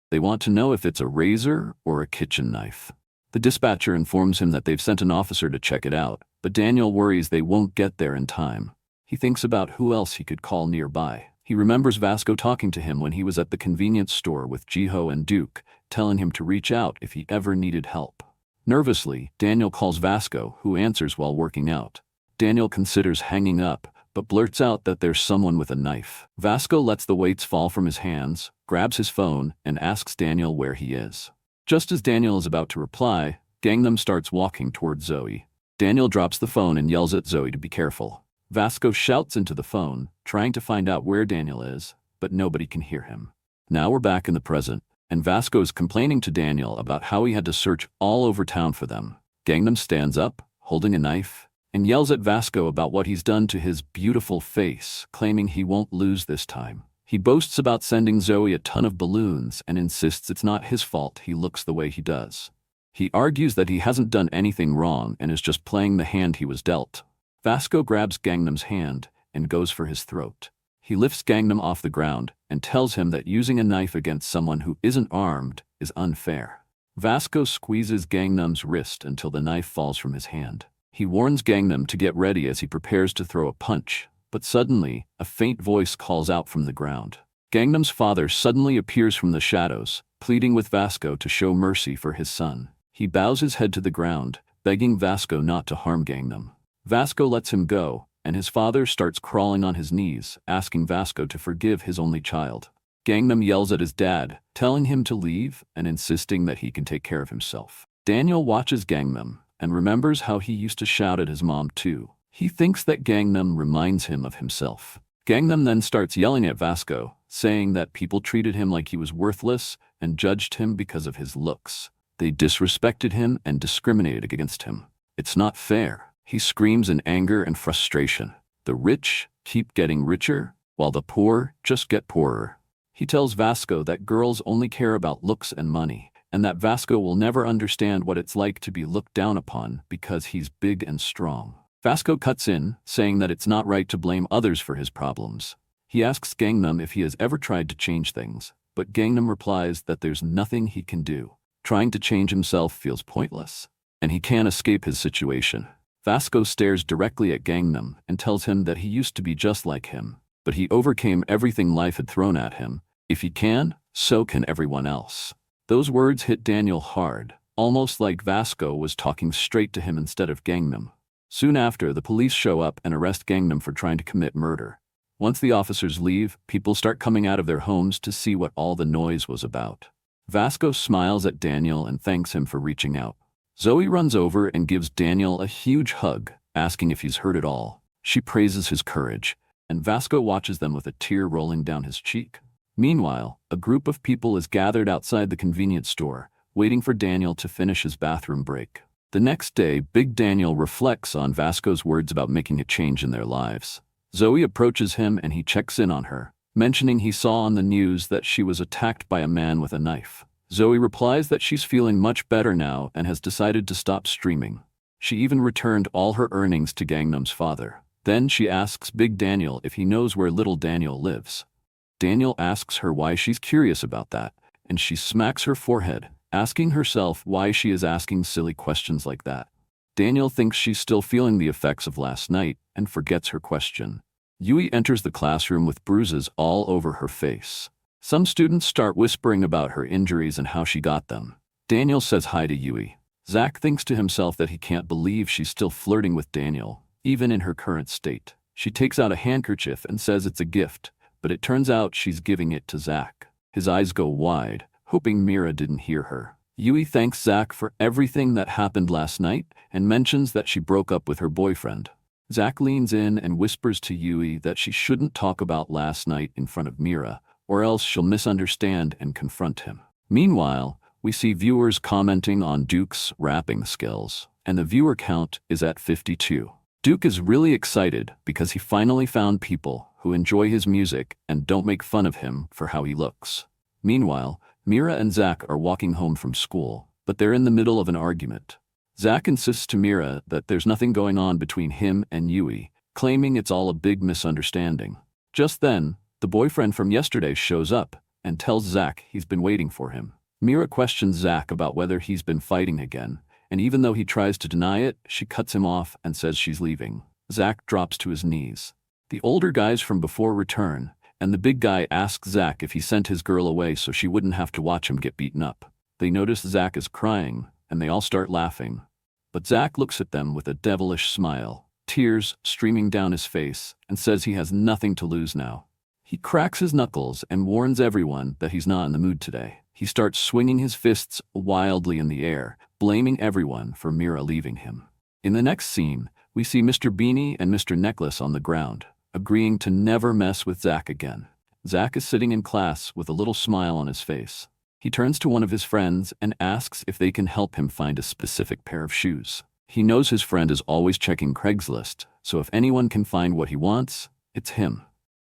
They want to know if it's a razor or a kitchen knife. The dispatcher informs him that they've sent an officer to check it out, but Daniel worries they won't get there in time. He thinks about who else he could call nearby. He remembers Vasco talking to him when he was at the convenience store with Jiho and Duke, telling him to reach out if he ever needed help. Nervously, Daniel calls Vasco, who answers while working out. Daniel considers hanging up, but blurts out that there's someone with a knife. Vasco lets the weights fall from his hands, grabs his phone, and asks Daniel where he is. Just as Daniel is about to reply, Gangnam starts walking towards Zoe. Daniel drops the phone and yells at Zoe to be careful. Vasco shouts into the phone, trying to find out where Daniel is, but nobody can hear him. Now we're back in the present, and Vasco is complaining to Daniel about how he had to search all over town for them. Gangnam stands up, holding a knife, and yells at Vasco about what he's done to his beautiful face, claiming he won't lose this time. He boasts about sending Zoe a ton of balloons and insists it's not his fault he looks the way he does. He argues that he hasn't done anything wrong and is just playing the hand he was dealt. Vasco grabs Gangnam's hand and goes for his throat. He lifts Gangnam off the ground and tells him that using a knife against someone who isn't armed is unfair. Vasco squeezes Gangnam's wrist until the knife falls from his hand. He warns Gangnam to get ready as he prepares to throw a punch, but suddenly, a faint voice calls out from the ground. Gangnam's father suddenly appears from the shadows, pleading with Vasco to show mercy for his son. He bows his head to the ground, begging Vasco not to harm Gangnam. Vasco lets him go, and his father starts crawling on his knees, asking Vasco to forgive his only child. Gangnam yells at his dad, telling him to leave and insisting that he can take care of himself. Daniel watches Gangnam and remembers how he used to shout at his mom too. He thinks that Gangnam reminds him of himself. Gangnam then starts yelling at Vasco, saying that people treated him like he was worthless and judged him because of his looks. They disrespected him and discriminated against him. It's not fair. He screams in anger and frustration. The rich keep getting richer, while the poor just get poorer. He tells Vasco that girls only care about looks and money, and that Vasco will never understand what it's like to be looked down upon because he's big and strong. Vasco cuts in, saying that it's not right to blame others for his problems. He asks Gangnam if he has ever tried to change things, but Gangnam replies that there's nothing he can do. Trying to change himself feels pointless, and he can't escape his situation. Vasco stares directly at Gangnam and tells him that he used to be just like him, but he overcame everything life had thrown at him. If he can, so can everyone else. Those words hit Daniel hard, almost like Vasco was talking straight to him instead of Gangnam. Soon after, the police show up and arrest Gangnam for trying to commit murder. Once the officers leave, people start coming out of their homes to see what all the noise was about. Vasco smiles at Daniel and thanks him for reaching out. Zoe runs over and gives Daniel a huge hug, asking if he's heard it all. She praises his courage, and Vasco watches them with a tear rolling down his cheek. Meanwhile, a group of people is gathered outside the convenience store, waiting for Daniel to finish his bathroom break. The next day, Big Daniel reflects on Vasco's words about making a change in their lives. Zoe approaches him and he checks in on her, mentioning he saw on the news that she was attacked by a man with a knife. Zoe replies that she's feeling much better now and has decided to stop streaming. She even returned all her earnings to Gangnam's father. Then she asks Big Daniel if he knows where little Daniel lives. Daniel asks her why she's curious about that, and she smacks her forehead, asking herself why she is asking silly questions like that. Daniel thinks she's still feeling the effects of last night and forgets her question. Yui enters the classroom with bruises all over her face. Some students start whispering about her injuries and how she got them. Daniel says hi to Yui. Zach thinks to himself that he can't believe she's still flirting with Daniel, even in her current state. She takes out a handkerchief and says it's a gift, but it turns out she's giving it to Zach. His eyes go wide, hoping Mira didn't hear her. Yui thanks Zach for everything that happened last night and mentions that she broke up with her boyfriend. Zach leans in and whispers to Yui that she shouldn't talk about last night in front of Mira, or else she'll misunderstand and confront him. Meanwhile, we see viewers commenting on Duke's rapping skills, and the viewer count is at 52. Duke is really excited because he finally found people who enjoy his music and don't make fun of him for how he looks. Meanwhile, Mira and Zach are walking home from school, but they're in the middle of an argument. Zach insists to Mira that there's nothing going on between him and Yui, claiming it's all a big misunderstanding. Just then, the boyfriend from yesterday shows up and tells Zach he's been waiting for him. Mira questions Zach about whether he's been fighting again, and even though he tries to deny it, she cuts him off and says she's leaving. Zach drops to his knees. The older guys from before return, and the big guy asks Zach if he sent his girl away so she wouldn't have to watch him get beaten up. They notice Zach is crying, and they all start laughing. But Zach looks at them with a devilish smile, tears streaming down his face, and says he has nothing to lose now. He cracks his knuckles and warns everyone that he's not in the mood today. He starts swinging his fists wildly in the air, blaming everyone for Mira leaving him. In the next scene, we see Mr. Beanie and Mr. Necklace on the ground, agreeing to never mess with Zach again. Zach is sitting in class with a little smile on his face. He turns to one of his friends and asks if they can help him find a specific pair of shoes. He knows his friend is always checking Craigslist, so if anyone can find what he wants, it's him.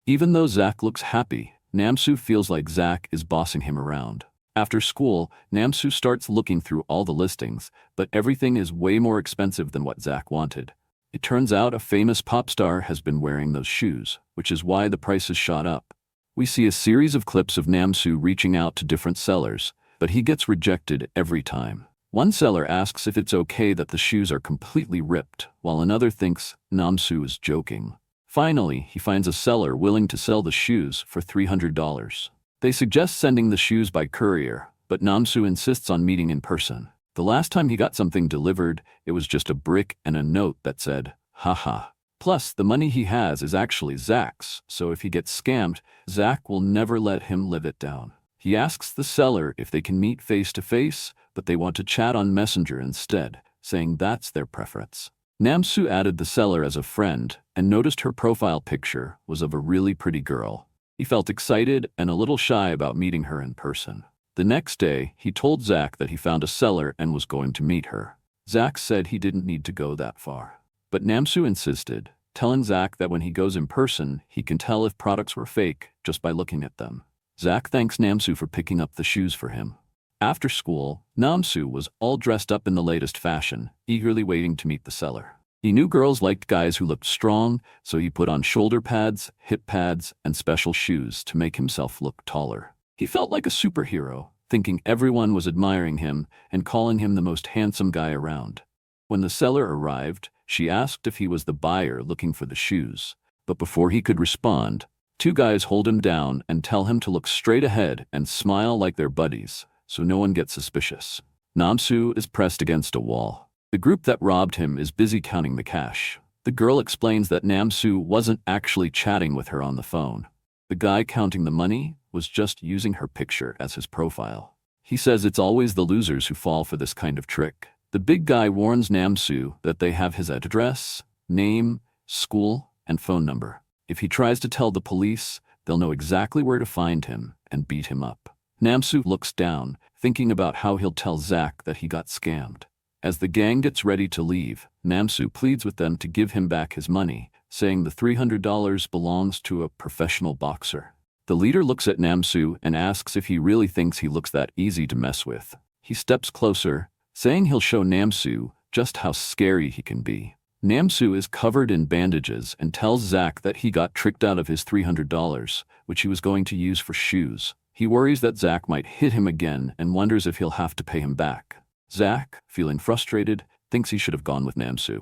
Even though Zach looks happy, Namsu feels like Zach is bossing him around. After school, Namsu starts looking through all the listings, but everything is way more expensive than what Zach wanted. It turns out a famous pop star has been wearing those shoes, which is why the prices shot up. We see a series of clips of Namsu reaching out to different sellers, but he gets rejected every time. One seller asks if it's okay that the shoes are completely ripped, while another thinks Namsu is joking. Finally, he finds a seller willing to sell the shoes for $300. They suggest sending the shoes by courier, but Namsu insists on meeting in person. The last time he got something delivered, it was just a brick and a note that said, haha. Plus, the money he has is actually Zach's, so if he gets scammed, Zach will never let him live it down. He asks the seller if they can meet face to face, but they want to chat on Messenger instead, saying that's their preference. Namsu added the seller as a friend and noticed her profile picture was of a really pretty girl. He felt excited and a little shy about meeting her in person. The next day, he told Zach that he found a seller and was going to meet her. Zach said he didn't need to go that far. But Namsu insisted, telling Zach that when he goes in person, he can tell if products were fake just by looking at them. Zach thanks Namsu for picking up the shoes for him. After school, Namsu was all dressed up in the latest fashion, eagerly waiting to meet the seller. He knew girls liked guys who looked strong, so he put on shoulder pads, hip pads, and special shoes to make himself look taller. He felt like a superhero, thinking everyone was admiring him and calling him the most handsome guy around. When the seller arrived, she asked if he was the buyer looking for the shoes. But before he could respond, two guys hold him down and tell him to look straight ahead and smile like they're buddies, so no one gets suspicious. Namsu is pressed against a wall. The group that robbed him is busy counting the cash. The girl explains that Namsu wasn't actually chatting with her on the phone. The guy counting the money was just using her picture as his profile. He says it's always the losers who fall for this kind of trick. The big guy warns Namsu that they have his address, name, school, and phone number. If he tries to tell the police, they'll know exactly where to find him and beat him up. Namsu looks down, thinking about how he'll tell Zach that he got scammed. As the gang gets ready to leave, Namsu pleads with them to give him back his money, saying the $300 belongs to a professional boxer. The leader looks at Namsu and asks if he really thinks he looks that easy to mess with. He steps closer, saying he'll show Namsu just how scary he can be. Namsu is covered in bandages and tells Zach that he got tricked out of his $300, which he was going to use for shoes. He worries that Zach might hit him again and wonders if he'll have to pay him back. Zach, feeling frustrated, thinks he should have gone with Namsu.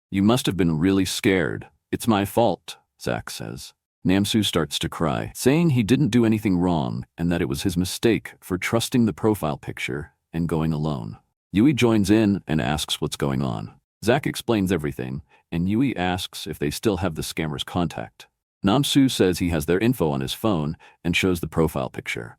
"You must have been really scared. It's my fault," Zach says. Namsu starts to cry, saying he didn't do anything wrong and that it was his mistake for trusting the profile picture and going alone. Yui joins in and asks what's going on. Zach explains everything, and Yui asks if they still have the scammer's contact. Namsu says he has their info on his phone and shows the profile picture.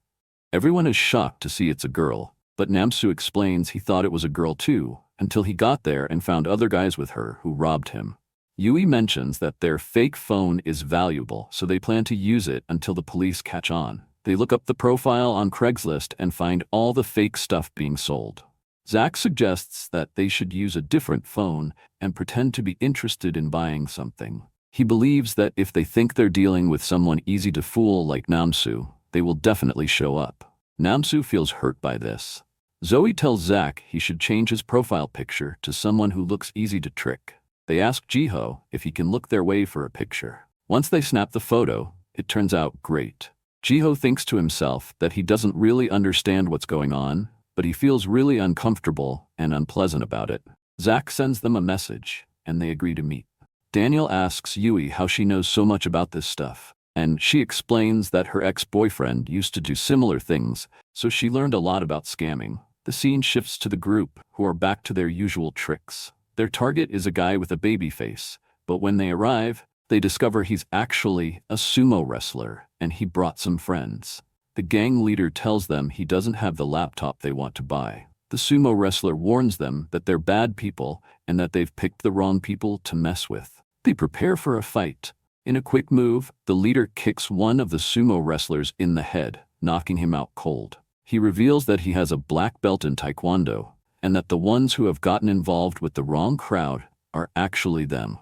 Everyone is shocked to see it's a girl, but Namsu explains he thought it was a girl too, until he got there and found other guys with her who robbed him. Yui mentions that their fake phone is valuable, so they plan to use it until the police catch on. They look up the profile on Craigslist and find all the fake stuff being sold. Zach suggests that they should use a different phone and pretend to be interested in buying something. He believes that if they think they're dealing with someone easy to fool like Namsu, they will definitely show up. Namsu feels hurt by this. Zoe tells Zach he should change his profile picture to someone who looks easy to trick. They ask Jiho if he can look their way for a picture. Once they snap the photo, it turns out great. Jiho thinks to himself that he doesn't really understand what's going on, but he feels really uncomfortable and unpleasant about it. Zach sends them a message, and they agree to meet. Daniel asks Yui how she knows so much about this stuff, and she explains that her ex-boyfriend used to do similar things, so she learned a lot about scamming. The scene shifts to the group, who are back to their usual tricks. Their target is a guy with a baby face, but when they arrive, they discover he's actually a sumo wrestler, and he brought some friends. The gang leader tells them he doesn't have the laptop they want to buy. The sumo wrestler warns them that they're bad people and that they've picked the wrong people to mess with. They prepare for a fight. In a quick move, the leader kicks one of the sumo wrestlers in the head, knocking him out cold. He reveals that he has a black belt in Taekwondo, and that the ones who have gotten involved with the wrong crowd are actually them.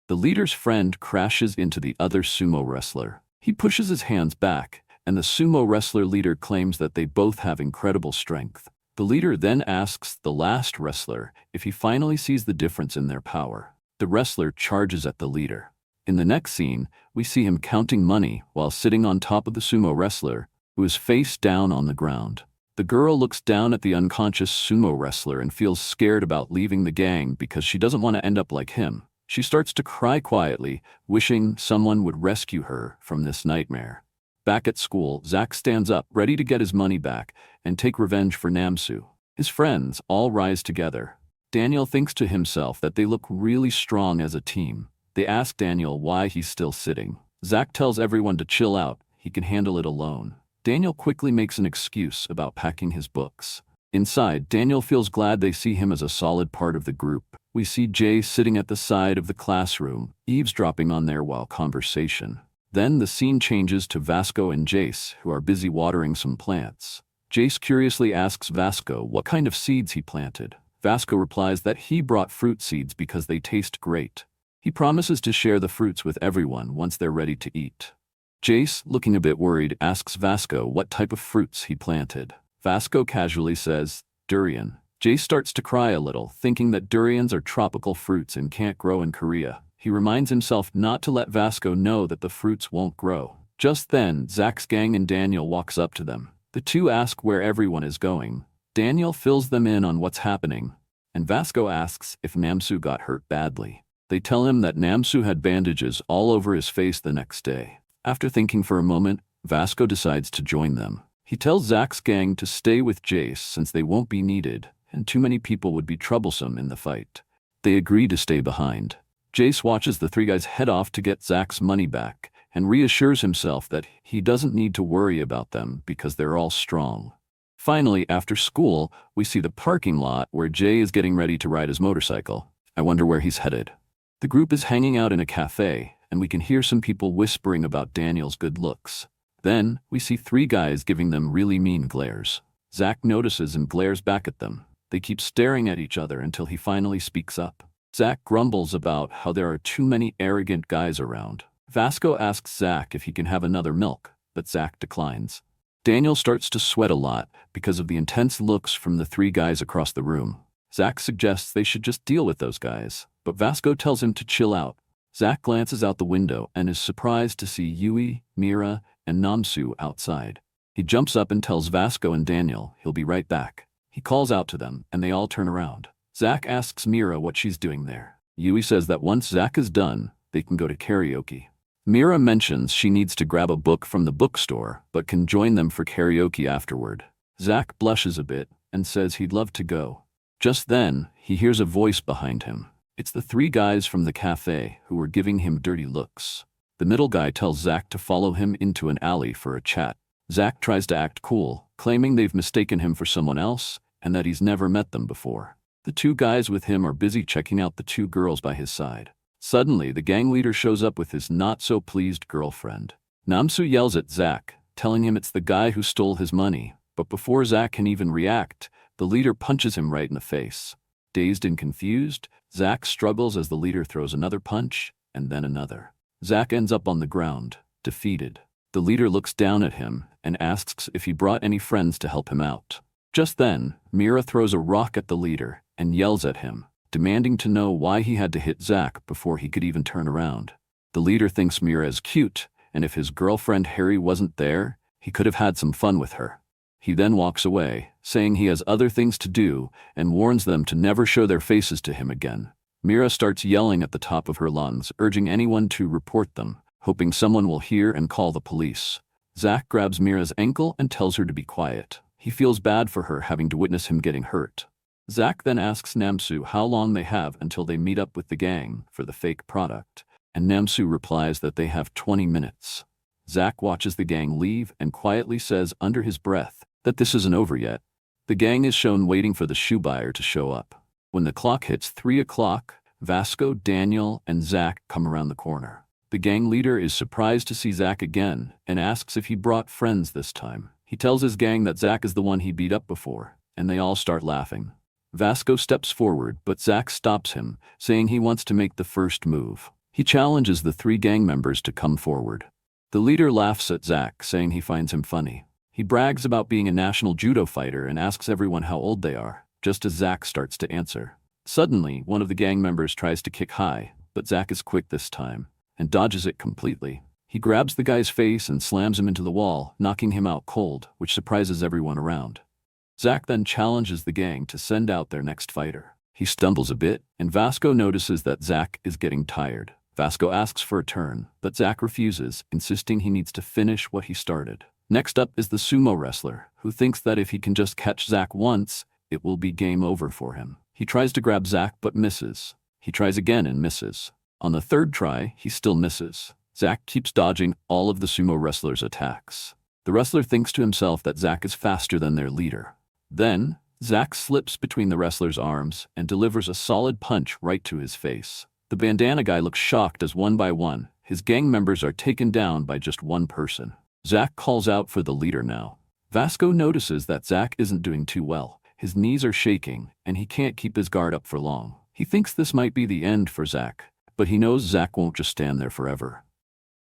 The leader's friend crashes into the other sumo wrestler. He pushes his hands back, and the sumo wrestler leader claims that they both have incredible strength. The leader then asks the last wrestler if he finally sees the difference in their power. The wrestler charges at the leader. In the next scene, we see him counting money while sitting on top of the sumo wrestler, who is face down on the ground. The girl looks down at the unconscious sumo wrestler and feels scared about leaving the gang because she doesn't want to end up like him. She starts to cry quietly, wishing someone would rescue her from this nightmare. Back at school, Zack stands up, ready to get his money back and take revenge for Namsu. His friends all rise together. Daniel thinks to himself that they look really strong as a team. They ask Daniel why he's still sitting. Zack tells everyone to chill out, he can handle it alone. Daniel quickly makes an excuse about packing his books. Inside, Daniel feels glad they see him as a solid part of the group. We see Jay sitting at the side of the classroom, eavesdropping on their wild conversation. Then the scene changes to Vasco and Jace, who are busy watering some plants. Jace curiously asks Vasco what kind of seeds he planted. Vasco replies that he brought fruit seeds because they taste great. He promises to share the fruits with everyone once they're ready to eat. Jace, looking a bit worried, asks Vasco what type of fruits he planted. Vasco casually says, durian. Jace starts to cry a little, thinking that durians are tropical fruits and can't grow in Korea. He reminds himself not to let Vasco know that the fruits won't grow. Just then, Zack's gang and Daniel walks up to them. The two ask where everyone is going. Daniel fills them in on what's happening, and Vasco asks if Namsu got hurt badly. They tell him that Namsu had bandages all over his face the next day. After thinking for a moment, Vasco decides to join them. He tells Zack's gang to stay with Jace since they won't be needed, and too many people would be troublesome in the fight. They agree to stay behind. Jace watches the three guys head off to get Zack's money back, and reassures himself that he doesn't need to worry about them because they're all strong. Finally, after school, we see the parking lot where Jay is getting ready to ride his motorcycle. I wonder where he's headed. The group is hanging out in a cafe, and we can hear some people whispering about Daniel's good looks. Then, we see three guys giving them really mean glares. Zack notices and glares back at them. They keep staring at each other until he finally speaks up. Zack grumbles about how there are too many arrogant guys around. Vasco asks Zack if he can have another milk, but Zack declines. Daniel starts to sweat a lot because of the intense looks from the three guys across the room. Zack suggests they should just deal with those guys, but Vasco tells him to chill out. Zack glances out the window and is surprised to see Yui, Mira, and Namsu outside. He jumps up and tells Vasco and Daniel he'll be right back. He calls out to them, and they all turn around. Zack asks Mira what she's doing there. Yui says that once Zack is done, they can go to karaoke. Mira mentions she needs to grab a book from the bookstore, but can join them for karaoke afterward. Zack blushes a bit and says he'd love to go. Just then, he hears a voice behind him. It's the three guys from the cafe who were giving him dirty looks. The middle guy tells Zack to follow him into an alley for a chat. Zack tries to act cool, claiming they've mistaken him for someone else and that he's never met them before. The two guys with him are busy checking out the two girls by his side. Suddenly, the gang leader shows up with his not-so-pleased girlfriend. Namsu yells at Zack, telling him it's the guy who stole his money, but before Zack can even react, the leader punches him right in the face. Dazed and confused, Zack struggles as the leader throws another punch, and then another. Zack ends up on the ground, defeated. The leader looks down at him and asks if he brought any friends to help him out. Just then, Mira throws a rock at the leader and yells at him, demanding to know why he had to hit Zack before he could even turn around. The leader thinks Mira is cute, and if his girlfriend Harry wasn't there, he could have had some fun with her. He then walks away, saying he has other things to do, and warns them to never show their faces to him again. Mira starts yelling at the top of her lungs, urging anyone to report them, hoping someone will hear and call the police. Zack grabs Mira's ankle and tells her to be quiet. He feels bad for her having to witness him getting hurt. Zach then asks Namsu how long they have until they meet up with the gang for the fake product, and Namsu replies that they have 20 minutes. Zach watches the gang leave and quietly says under his breath that this isn't over yet. The gang is shown waiting for the shoe buyer to show up. When the clock hits 3 o'clock, Vasco, Daniel, and Zach come around the corner. The gang leader is surprised to see Zach again and asks if he brought friends this time. He tells his gang that Zach is the one he beat up before, and they all start laughing. Vasco steps forward, but Zach stops him, saying he wants to make the first move. He challenges the 3 gang members to come forward. The leader laughs at Zach, saying he finds him funny. He brags about being a national judo fighter and asks everyone how old they are, just as Zach starts to answer. Suddenly, one of the gang members tries to kick high, but Zach is quick this time and dodges it completely. He grabs the guy's face and slams him into the wall, knocking him out cold, which surprises everyone around. Zach then challenges the gang to send out their next fighter. He stumbles a bit, and Vasco notices that Zach is getting tired. Vasco asks for a turn, but Zach refuses, insisting he needs to finish what he started. Next up is the sumo wrestler, who thinks that if he can just catch Zach once, it will be game over for him. He tries to grab Zach but misses. He tries again and misses. On the 3rd try, he still misses. Zach keeps dodging all of the sumo wrestler's attacks. The wrestler thinks to himself that Zach is faster than their leader. Then, Zach slips between the wrestler's arms and delivers a solid punch right to his face. The bandana guy looks shocked as one by one, his gang members are taken down by just one person. Zach calls out for the leader now. Vasco notices that Zach isn't doing too well. His knees are shaking, and he can't keep his guard up for long. He thinks this might be the end for Zach, but he knows Zach won't just stand there forever.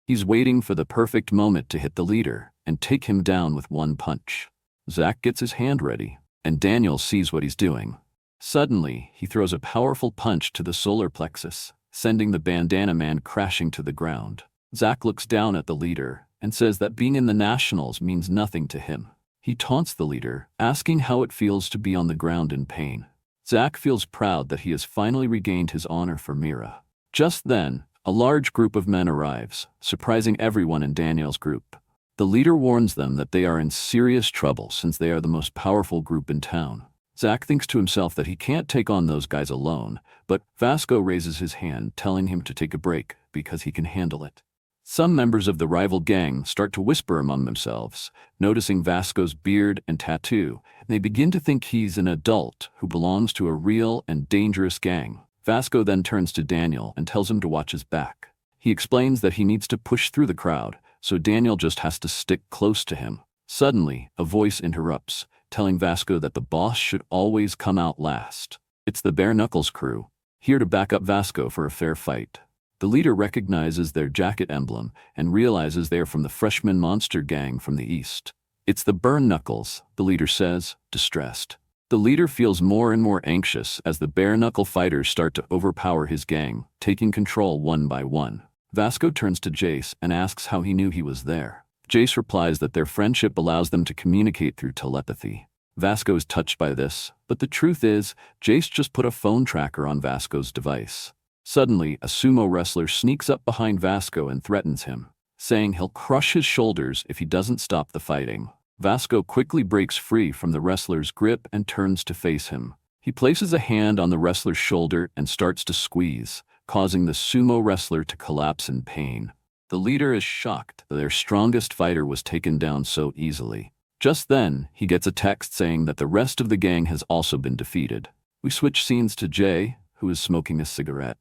He's waiting for the perfect moment to hit the leader and take him down with one punch. Zach gets his hand ready, and Daniel sees what he's doing. Suddenly, he throws a powerful punch to the solar plexus, sending the bandana man crashing to the ground. Zach looks down at the leader and says that being in the Nationals means nothing to him. He taunts the leader, asking how it feels to be on the ground in pain. Zach feels proud that he has finally regained his honor for Mira. Just then, a large group of men arrives, surprising everyone in Daniel's group. The leader warns them that they are in serious trouble since they are the most powerful group in town. Zach thinks to himself that he can't take on those guys alone, but Vasco raises his hand, telling him to take a break because he can handle it. Some members of the rival gang start to whisper among themselves, noticing Vasco's beard and tattoo, and they begin to think he's an adult who belongs to a real and dangerous gang. Vasco then turns to Daniel and tells him to watch his back. He explains that he needs to push through the crowd, so Daniel just has to stick close to him. Suddenly, a voice interrupts, telling Vasco that the boss should always come out last. It's the Bare Knuckles crew, here to back up Vasco for a fair fight. The leader recognizes their jacket emblem and realizes they are from the freshman monster gang from the east. It's the Bare Knuckles, the leader says, distressed. The leader feels more and more anxious as the bare knuckle fighters start to overpower his gang, taking control one by one. Vasco turns to Jace and asks how he knew he was there. Jace replies that their friendship allows them to communicate through telepathy. Vasco is touched by this, but the truth is, Jace just put a phone tracker on Vasco's device. Suddenly, a sumo wrestler sneaks up behind Vasco and threatens him, saying he'll crush his shoulders if he doesn't stop the fighting. Vasco quickly breaks free from the wrestler's grip and turns to face him. He places a hand on the wrestler's shoulder and starts to squeeze, causing the sumo wrestler to collapse in pain. The leader is shocked that their strongest fighter was taken down so easily. Just then, he gets a text saying that the rest of the gang has also been defeated. We switch scenes to Jay, who is smoking a cigarette.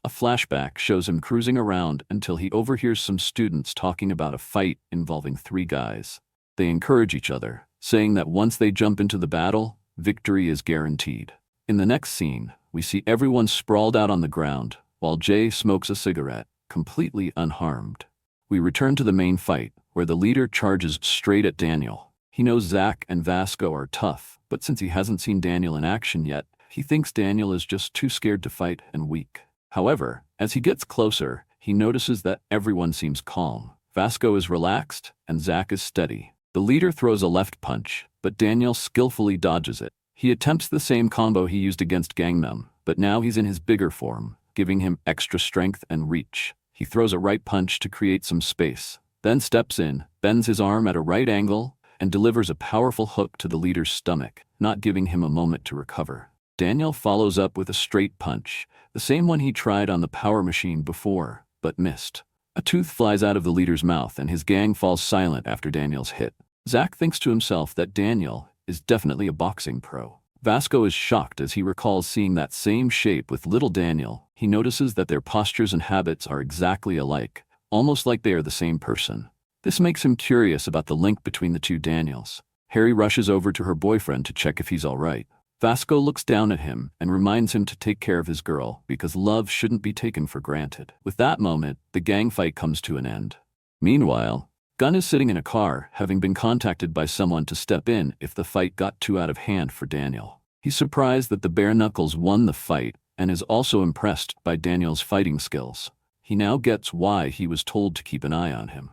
A flashback shows him cruising around until he overhears some students talking about a fight involving 3 guys. They encourage each other, saying that once they jump into the battle, victory is guaranteed. In the next scene, we see everyone sprawled out on the ground, while Jay smokes a cigarette, completely unharmed. We return to the main fight, where the leader charges straight at Daniel. He knows Zach and Vasco are tough, but since he hasn't seen Daniel in action yet, he thinks Daniel is just too scared to fight and weak. However, as he gets closer, he notices that everyone seems calm. Vasco is relaxed, and Zach is steady. The leader throws a left punch, but Daniel skillfully dodges it. He attempts the same combo he used against Gangnam, but now he's in his bigger form, giving him extra strength and reach. He throws a right punch to create some space, then steps in, bends his arm at a right angle, and delivers a powerful hook to the leader's stomach, not giving him a moment to recover. Daniel follows up with a straight punch, the same one he tried on the power machine before, but missed. A tooth flies out of the leader's mouth and his gang falls silent after Daniel's hit. Zack thinks to himself that Daniel is definitely a boxing pro. Vasco is shocked as he recalls seeing that same shape with little Daniel. He notices that their postures and habits are exactly alike, almost like they are the same person. This makes him curious about the link between the two Daniels. Harry rushes over to her boyfriend to check if he's all right. Vasco looks down at him and reminds him to take care of his girl because love shouldn't be taken for granted. With that moment, the gang fight comes to an end. Meanwhile, Gunn is sitting in a car, having been contacted by someone to step in if the fight got too out of hand for Daniel. He's surprised that the Bare Knuckles won the fight and is also impressed by Daniel's fighting skills. He now gets why he was told to keep an eye on him.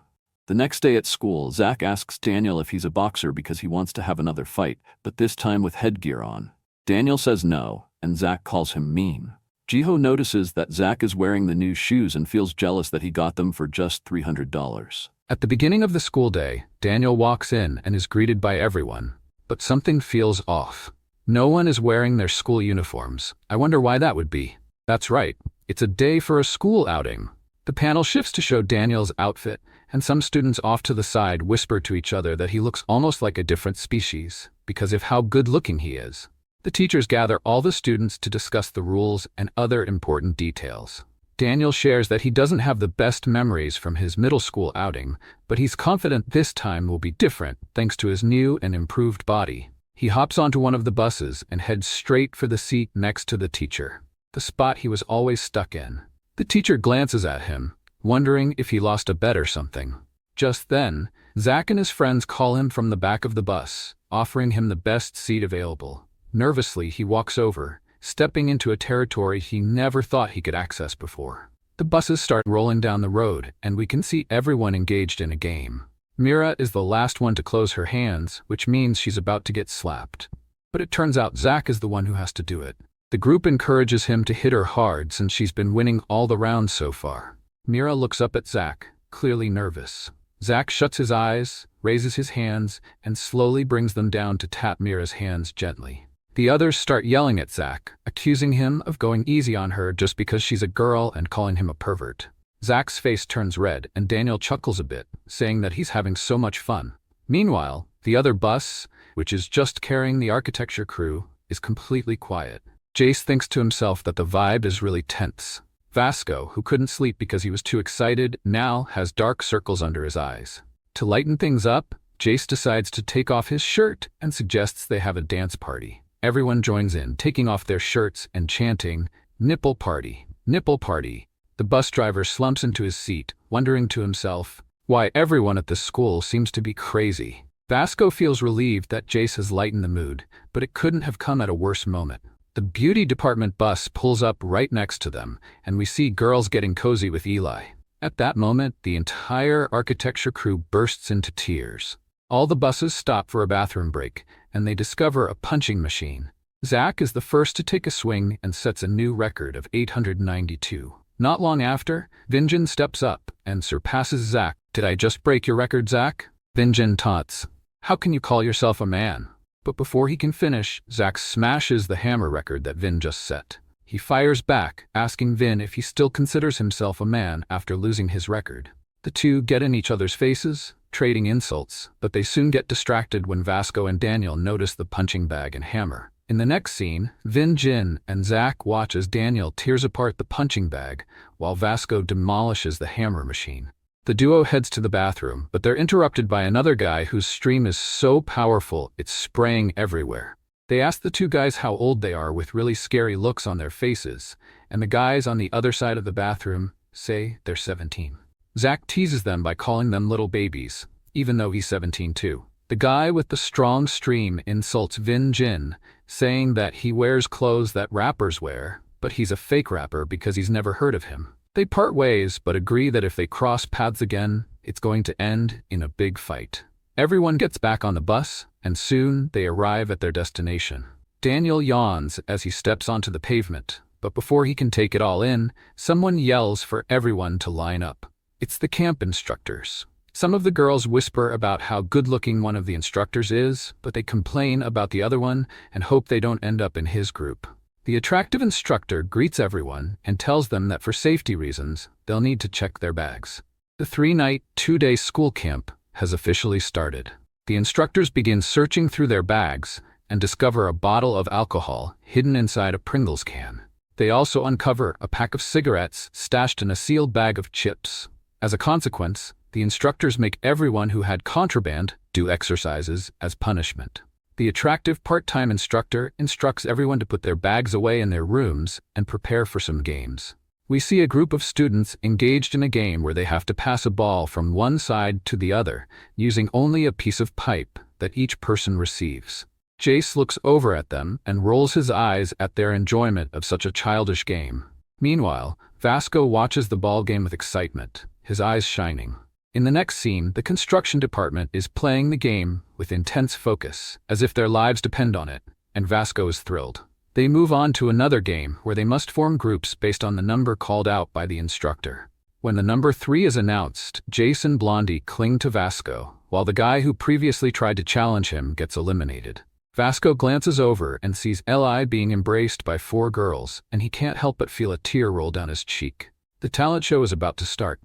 The next day at school, Zack asks Daniel if he's a boxer because he wants to have another fight, but this time with headgear on. Daniel says no, and Zack calls him mean. Jiho notices that Zack is wearing the new shoes and feels jealous that he got them for just $300. At the beginning of the school day, Daniel walks in and is greeted by everyone, but something feels off. No one is wearing their school uniforms. I wonder why that would be. That's right, it's a day for a school outing. The panel shifts to show Daniel's outfit, and some students off to the side whisper to each other that he looks almost like a different species because of how good-looking he is. The teachers gather all the students to discuss the rules and other important details. Daniel shares that he doesn't have the best memories from his middle school outing, but he's confident this time will be different thanks to his new and improved body. He hops onto one of the buses and heads straight for the seat next to the teacher, the spot he was always stuck in. The teacher glances at him, wondering if he lost a bet or something. Just then, Zack and his friends call him from the back of the bus, offering him the best seat available. Nervously, he walks over, stepping into a territory he never thought he could access before. The buses start rolling down the road, and we can see everyone engaged in a game. Mira is the last one to close her hands, which means she's about to get slapped. But it turns out Zack is the one who has to do it. The group encourages him to hit her hard since she's been winning all the rounds so far. Mira looks up at Zack, clearly nervous. Zack shuts his eyes, raises his hands, and slowly brings them down to tap Mira's hands gently. The others start yelling at Zack, accusing him of going easy on her just because she's a girl and calling him a pervert. Zack's face turns red and Daniel chuckles a bit, saying that he's having so much fun. Meanwhile, the other bus, which is just carrying the architecture crew, is completely quiet. Jace thinks to himself that the vibe is really tense. Vasco, who couldn't sleep because he was too excited, now has dark circles under his eyes. To lighten things up, Jace decides to take off his shirt and suggests they have a dance party. Everyone joins in, taking off their shirts and chanting, "Nipple party, nipple party." The bus driver slumps into his seat, wondering to himself, why everyone at this school seems to be crazy. Vasco feels relieved that Jace has lightened the mood, but it couldn't have come at a worse moment. The beauty department bus pulls up right next to them, and we see girls getting cozy with Eli. At that moment, the entire architecture crew bursts into tears. All the buses stop for a bathroom break, and they discover a punching machine. Zack is the first to take a swing and sets a new record of 892. Not long after, Vinjin steps up and surpasses Zack. "Did I just break your record, Zack?" Vinjin taunts. "How can you call yourself a man?" But before he can finish, Zack smashes the hammer record that Vin just set. He fires back, asking Vin if he still considers himself a man after losing his record. The two get in each other's faces, trading insults, but they soon get distracted when Vasco and Daniel notice the punching bag and hammer. In the next scene, Vin Jin and Zack watch as Daniel tears apart the punching bag, while Vasco demolishes the hammer machine. The duo heads to the bathroom, but they're interrupted by another guy whose stream is so powerful it's spraying everywhere. They ask the two guys how old they are with really scary looks on their faces, and the guys on the other side of the bathroom say they're 17. Zack teases them by calling them little babies, even though he's 17 too. The guy with the strong stream insults Vin Jin, saying that he wears clothes that rappers wear, but he's a fake rapper because he's never heard of him. They part ways, but agree that if they cross paths again, it's going to end in a big fight. Everyone gets back on the bus, and soon they arrive at their destination. Daniel yawns as he steps onto the pavement, but before he can take it all in, someone yells for everyone to line up. It's the camp instructors. Some of the girls whisper about how good-looking one of the instructors is, but they complain about the other one and hope they don't end up in his group. The attractive instructor greets everyone and tells them that for safety reasons, they'll need to check their bags. The 3-night, 2-day school camp has officially started. The instructors begin searching through their bags and discover a bottle of alcohol hidden inside a Pringles can. They also uncover a pack of cigarettes stashed in a sealed bag of chips. As a consequence, the instructors make everyone who had contraband do exercises as punishment. The attractive part-time instructor instructs everyone to put their bags away in their rooms and prepare for some games. We see a group of students engaged in a game where they have to pass a ball from one side to the other, using only a piece of pipe that each person receives. Jace looks over at them and rolls his eyes at their enjoyment of such a childish game. Meanwhile, Vasco watches the ball game with excitement, his eyes shining. In the next scene, the construction department is playing the game with intense focus, as if their lives depend on it, and Vasco is thrilled. They move on to another game where they must form groups based on the number called out by the instructor. When the number 3 is announced, Jace and Blondie cling to Vasco, while the guy who previously tried to challenge him gets eliminated. Vasco glances over and sees Li being embraced by 4 girls, and he can't help but feel a tear roll down his cheek. The talent show is about to start,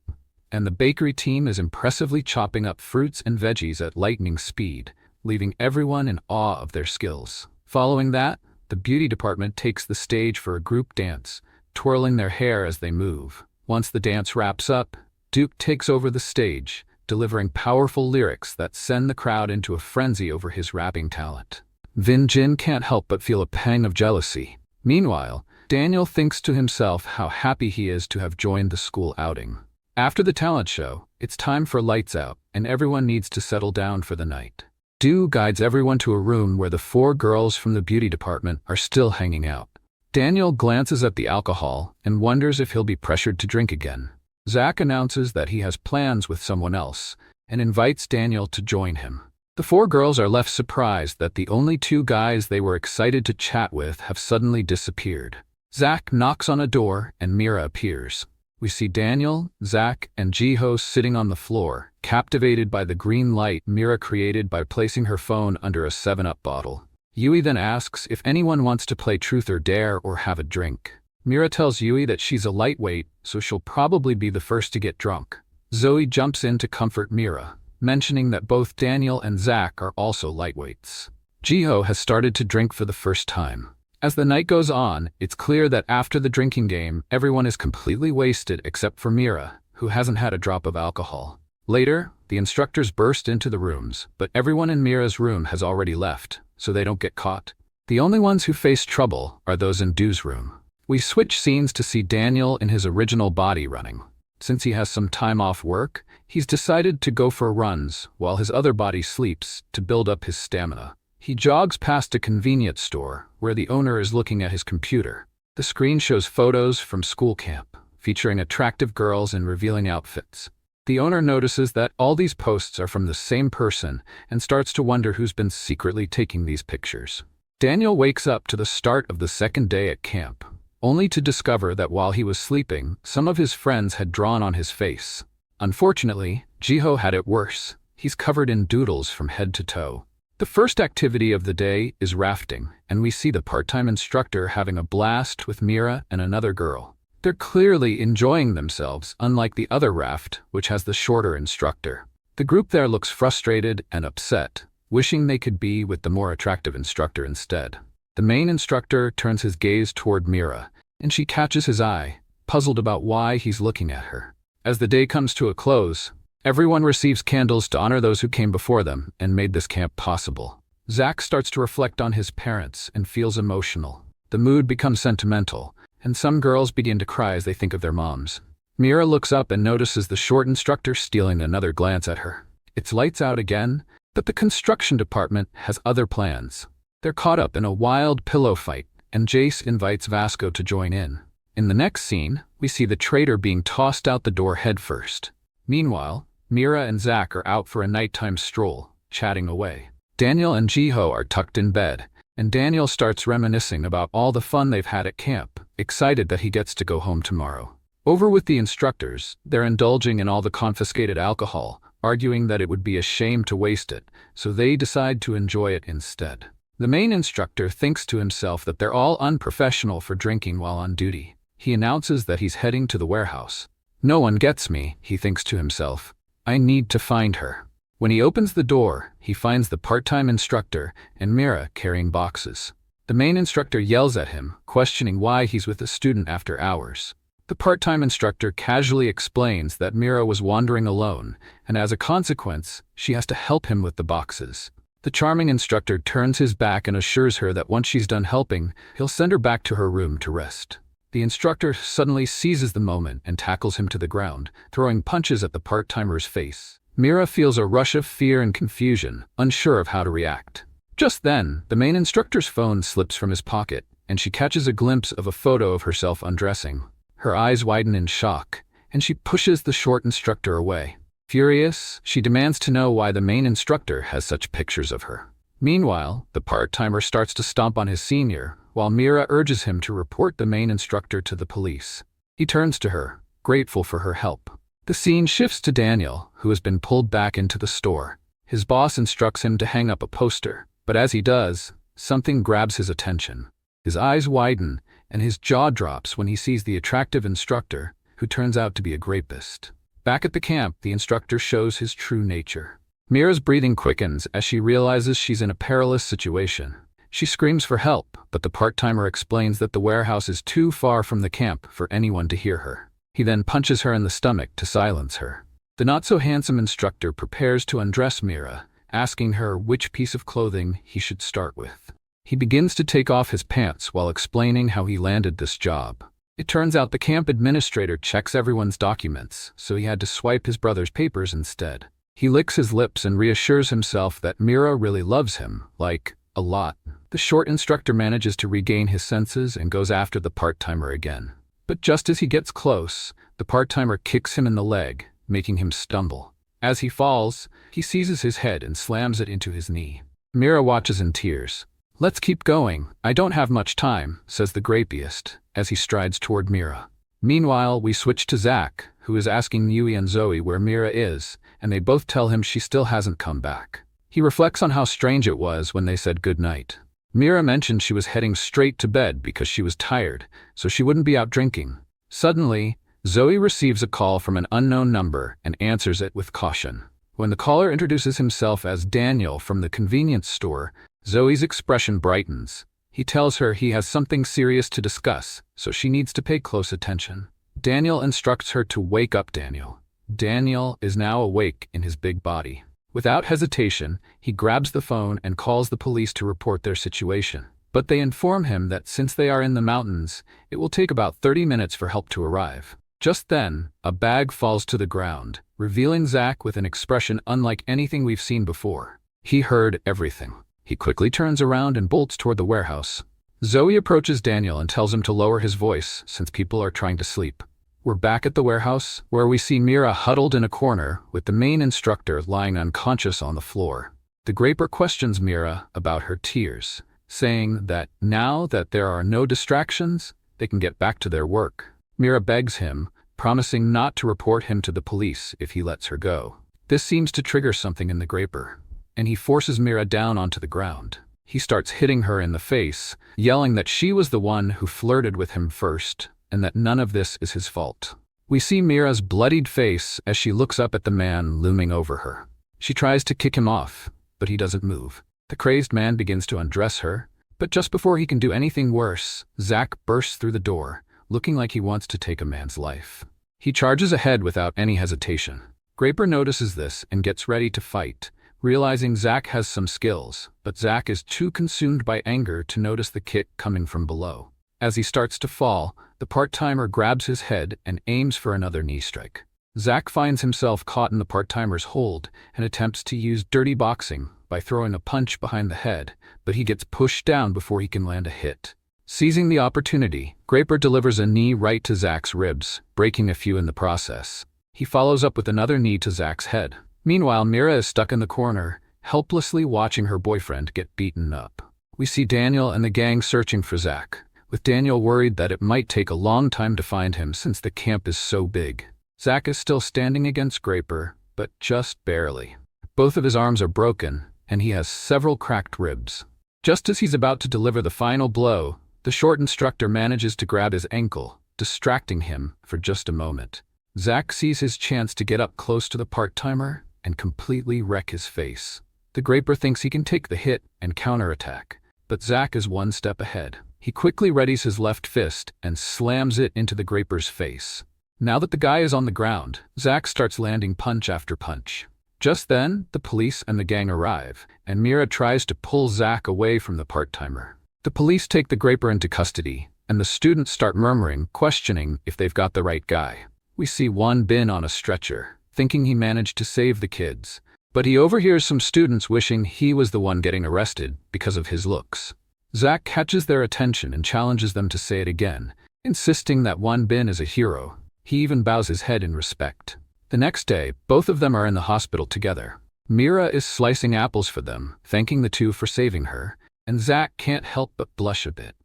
and the bakery team is impressively chopping up fruits and veggies at lightning speed, leaving everyone in awe of their skills. Following that, the beauty department takes the stage for a group dance, twirling their hair as they move. Once the dance wraps up, Duke takes over the stage, delivering powerful lyrics that send the crowd into a frenzy over his rapping talent. Vin Jin can't help but feel a pang of jealousy. Meanwhile, Daniel thinks to himself how happy he is to have joined the school outing. After the talent show, it's time for lights out, and everyone needs to settle down for the night. Du guides everyone to a room where the 4 girls from the beauty department are still hanging out. Daniel glances at the alcohol and wonders if he'll be pressured to drink again. Zach announces that he has plans with someone else and invites Daniel to join him. The 4 girls are left surprised that the only 2 guys they were excited to chat with have suddenly disappeared. Zach knocks on a door and Mira appears. We see Daniel, Zach, and Jiho sitting on the floor, captivated by the green light Mira created by placing her phone under a 7-Up bottle. Yui then asks if anyone wants to play Truth or Dare or have a drink. Mira tells Yui that she's a lightweight, so she'll probably be the first to get drunk. Zoe jumps in to comfort Mira, mentioning that both Daniel and Zach are also lightweights. Jiho has started to drink for the first time. As the night goes on, it's clear that after the drinking game, everyone is completely wasted except for Mira, who hasn't had a drop of alcohol. Later, the instructors burst into the rooms, but everyone in Mira's room has already left, so they don't get caught. The only ones who face trouble are those in Du's room. We switch scenes to see Daniel in his original body running. Since he has some time off work, he's decided to go for runs while his other body sleeps to build up his stamina. He jogs past a convenience store where the owner is looking at his computer. The screen shows photos from school camp, featuring attractive girls in revealing outfits. The owner notices that all these posts are from the same person and starts to wonder who's been secretly taking these pictures. Daniel wakes up to the start of the second day at camp, only to discover that while he was sleeping, some of his friends had drawn on his face. Unfortunately, Jiho had it worse. He's covered in doodles from head to toe. The first activity of the day is rafting, and we see the part-time instructor having a blast with Mira and another girl. They're clearly enjoying themselves, unlike the other raft, which has the shorter instructor. The group there looks frustrated and upset, wishing they could be with the more attractive instructor instead. The main instructor turns his gaze toward Mira, and she catches his eye, puzzled about why he's looking at her. As the day comes to a close, everyone receives candles to honor those who came before them and made this camp possible. Zach starts to reflect on his parents and feels emotional. The mood becomes sentimental, and some girls begin to cry as they think of their moms. Mira looks up and notices the short instructor stealing another glance at her. It's lights out again, but the construction department has other plans. They're caught up in a wild pillow fight, and Jace invites Vasco to join in. In the next scene, we see the traitor being tossed out the door headfirst. Meanwhile, Mira and Zach are out for a nighttime stroll, chatting away. Daniel and Jiho are tucked in bed, and Daniel starts reminiscing about all the fun they've had at camp, excited that he gets to go home tomorrow. Over with the instructors, they're indulging in all the confiscated alcohol, arguing that it would be a shame to waste it, so they decide to enjoy it instead. The main instructor thinks to himself that they're all unprofessional for drinking while on duty. He announces that he's heading to the warehouse. No one gets me, he thinks to himself. I need to find her. When he opens the door, he finds the part-time instructor and Mira carrying boxes. The main instructor yells at him, questioning why he's with a student after hours. The part-time instructor casually explains that Mira was wandering alone, and as a consequence, she has to help him with the boxes. The charming instructor turns his back and assures her that once she's done helping, he'll send her back to her room to rest. The instructor suddenly seizes the moment and tackles him to the ground, throwing punches at the part-timer's face. Mira feels a rush of fear and confusion, unsure of how to react. Just then, the main instructor's phone slips from his pocket, and she catches a glimpse of a photo of herself undressing. Her eyes widen in shock, and she pushes the short instructor away. Furious, she demands to know why the main instructor has such pictures of her. Meanwhile, the part-timer starts to stomp on his senior, while Mira urges him to report the main instructor to the police. He turns to her, grateful for her help. The scene shifts to Daniel, who has been pulled back into the store. His boss instructs him to hang up a poster, but as he does, something grabs his attention. His eyes widen, and his jaw drops when he sees the attractive instructor, who turns out to be a rapist. Back at the camp, the instructor shows his true nature. Mira's breathing quickens as she realizes she's in a perilous situation. She screams for help, but the part-timer explains that the warehouse is too far from the camp for anyone to hear her. He then punches her in the stomach to silence her. The not-so-handsome instructor prepares to undress Mira, asking her which piece of clothing he should start with. He begins to take off his pants while explaining how he landed this job. It turns out the camp administrator checks everyone's documents, so he had to swipe his brother's papers instead. He licks his lips and reassures himself that Mira really loves him, like, a lot. The short instructor manages to regain his senses and goes after the part-timer again. But just as he gets close, the part-timer kicks him in the leg, making him stumble. As he falls, he seizes his head and slams it into his knee. Mira watches in tears. Let's keep going. I don't have much time, says the grapist, as he strides toward Mira. Meanwhile, we switch to Zach, who is asking Yui and Zoe where Mira is, and they both tell him she still hasn't come back. He reflects on how strange it was when they said goodnight. Mira mentioned she was heading straight to bed because she was tired, so she wouldn't be out drinking. Suddenly, Zoe receives a call from an unknown number and answers it with caution. When the caller introduces himself as Daniel from the convenience store, Zoe's expression brightens. He tells her he has something serious to discuss, so she needs to pay close attention. Daniel instructs her to wake up Daniel. Daniel is now awake in his big body. Without hesitation, he grabs the phone and calls the police to report their situation. But they inform him that since they are in the mountains, it will take about 30 minutes for help to arrive. Just then, a bag falls to the ground, revealing Zach with an expression unlike anything we've seen before. He heard everything. He quickly turns around and bolts toward the warehouse. Zoe approaches Daniel and tells him to lower his voice since people are trying to sleep. We're back at the warehouse, where we see Mira huddled in a corner with the main instructor lying unconscious on the floor. The graper questions Mira about her tears, saying that now that there are no distractions, they can get back to their work. Mira begs him, promising not to report him to the police if he lets her go. This seems to trigger something in the graper, and he forces Mira down onto the ground. He starts hitting her in the face, yelling that she was the one who flirted with him first, and that none of this is his fault. We see Mira's bloodied face as she looks up at the man looming over her. She tries to kick him off, but he doesn't move. The crazed man begins to undress her, but just before he can do anything worse, Zach bursts through the door, looking like he wants to take a man's life. He charges ahead without any hesitation. Graper notices this and gets ready to fight, realizing Zach has some skills, but Zach is too consumed by anger to notice the kick coming from below. As he starts to fall, the part-timer grabs his head and aims for another knee strike. Zach finds himself caught in the part-timer's hold and attempts to use dirty boxing by throwing a punch behind the head, but he gets pushed down before he can land a hit. Seizing the opportunity, Graper delivers a knee right to Zach's ribs, breaking a few in the process. He follows up with another knee to Zach's head. Meanwhile, Mira is stuck in the corner, helplessly watching her boyfriend get beaten up. We see Daniel and the gang searching for Zach, with Daniel worried that it might take a long time to find him since the camp is so big. Zach is still standing against Graper, but just barely. Both of his arms are broken, and he has several cracked ribs. Just as he's about to deliver the final blow, the short instructor manages to grab his ankle, distracting him for just a moment. Zach sees his chance to get up close to the part-timer and completely wreck his face. The Graper thinks he can take the hit and counterattack, but Zach is one step ahead. He quickly readies his left fist and slams it into the Graper's face. Now that the guy is on the ground, Zach starts landing punch after punch. Just then, the police and the gang arrive, and Mira tries to pull Zach away from the part-timer. The police take the Graper into custody, and the students start murmuring, questioning if they've got the right guy. We see Won Bin on a stretcher, thinking he managed to save the kids, but he overhears some students wishing he was the one getting arrested because of his looks. Zach catches their attention and challenges them to say it again, insisting that Won Bin is a hero. He even bows his head in respect. The next day, both of them are in the hospital together. Mira is slicing apples for them, thanking the two for saving her, and Zach can't help but blush a bit.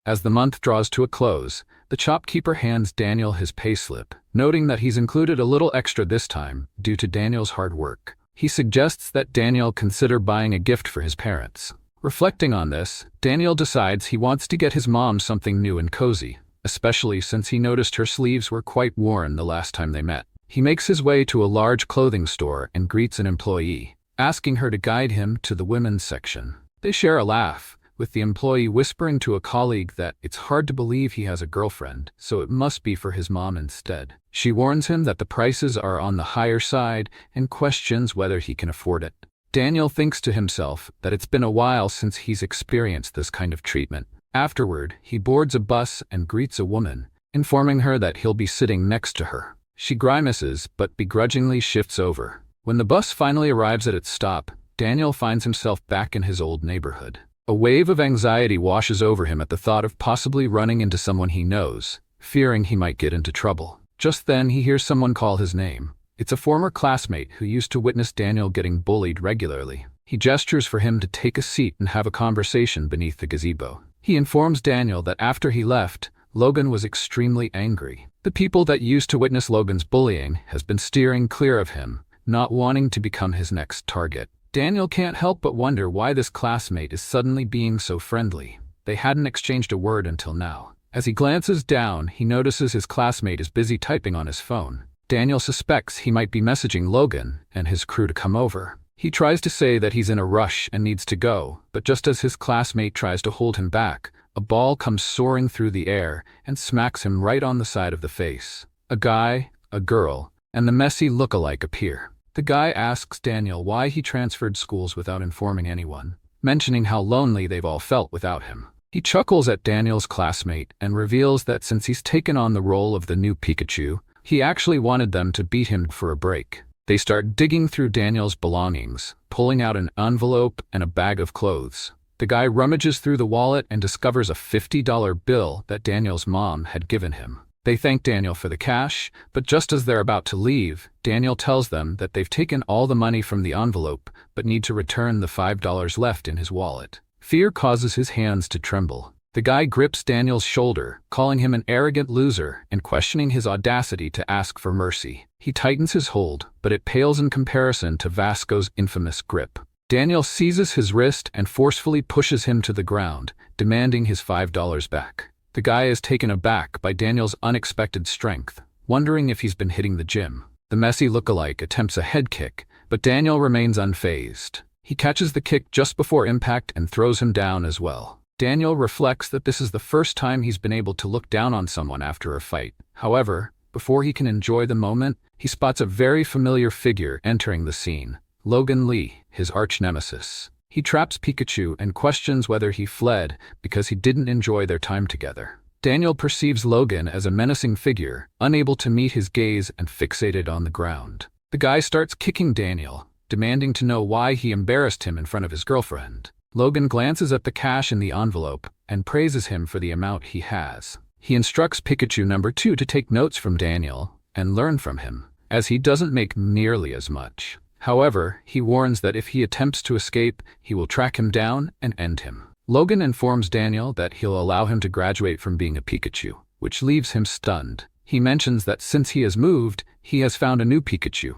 As the month draws to a close, the shopkeeper hands Daniel his payslip, noting that he's included a little extra this time due to Daniel's hard work. He suggests that Daniel consider buying a gift for his parents. Reflecting on this, Daniel decides he wants to get his mom something new and cozy, especially since he noticed her sleeves were quite worn the last time they met. He makes his way to a large clothing store and greets an employee, asking her to guide him to the women's section. They share a laugh, with the employee whispering to a colleague that it's hard to believe he has a girlfriend, so it must be for his mom instead. She warns him that the prices are on the higher side and questions whether he can afford it. Daniel thinks to himself that it's been a while since he's experienced this kind of treatment. Afterward, he boards a bus and greets a woman, informing her that he'll be sitting next to her. She grimaces, but begrudgingly shifts over. When the bus finally arrives at its stop, Daniel finds himself back in his old neighborhood. A wave of anxiety washes over him at the thought of possibly running into someone he knows, fearing he might get into trouble. Just then, he hears someone call his name. It's a former classmate who used to witness Daniel getting bullied regularly. He gestures for him to take a seat and have a conversation beneath the gazebo. He informs Daniel that after he left, Logan was extremely angry. The people that used to witness Logan's bullying has been steering clear of him, not wanting to become his next target. Daniel can't help but wonder why this classmate is suddenly being so friendly. They hadn't exchanged a word until now. As he glances down, he notices his classmate is busy typing on his phone. Daniel suspects he might be messaging Logan and his crew to come over. He tries to say that he's in a rush and needs to go, but just as his classmate tries to hold him back, a ball comes soaring through the air and smacks him right on the side of the face. A guy, a girl, and the messy look-alike appear. The guy asks Daniel why he transferred schools without informing anyone, mentioning how lonely they've all felt without him. He chuckles at Daniel's classmate and reveals that since he's taken on the role of the new Pikachu, he actually wanted them to beat him for a break. They start digging through Daniel's belongings, pulling out an envelope and a bag of clothes. The guy rummages through the wallet and discovers a $50 bill that Daniel's mom had given him. They thank Daniel for the cash, but just as they're about to leave, Daniel tells them that they've taken all the money from the envelope, but need to return the $5 left in his wallet. Fear causes his hands to tremble. The guy grips Daniel's shoulder, calling him an arrogant loser and questioning his audacity to ask for mercy. He tightens his hold, but it pales in comparison to Vasco's infamous grip. Daniel seizes his wrist and forcefully pushes him to the ground, demanding his $5 back. The guy is taken aback by Daniel's unexpected strength, wondering if he's been hitting the gym. The messy look-alike attempts a head kick, but Daniel remains unfazed. He catches the kick just before impact and throws him down as well. Daniel reflects that this is the first time he's been able to look down on someone after a fight. However, before he can enjoy the moment, he spots a very familiar figure entering the scene. Logan Lee, his arch-nemesis. He traps Pikachu and questions whether he fled because he didn't enjoy their time together. Daniel perceives Logan as a menacing figure, unable to meet his gaze and fixated on the ground. The guy starts kicking Daniel, demanding to know why he embarrassed him in front of his girlfriend. Logan glances at the cash in the envelope and praises him for the amount he has. He instructs Pikachu number 2 to take notes from Daniel and learn from him, as he doesn't make nearly as much. However, he warns that if he attempts to escape, he will track him down and end him. Logan informs Daniel that he'll allow him to graduate from being a Pikachu, which leaves him stunned. He mentions that since he has moved, he has found a new Pikachu.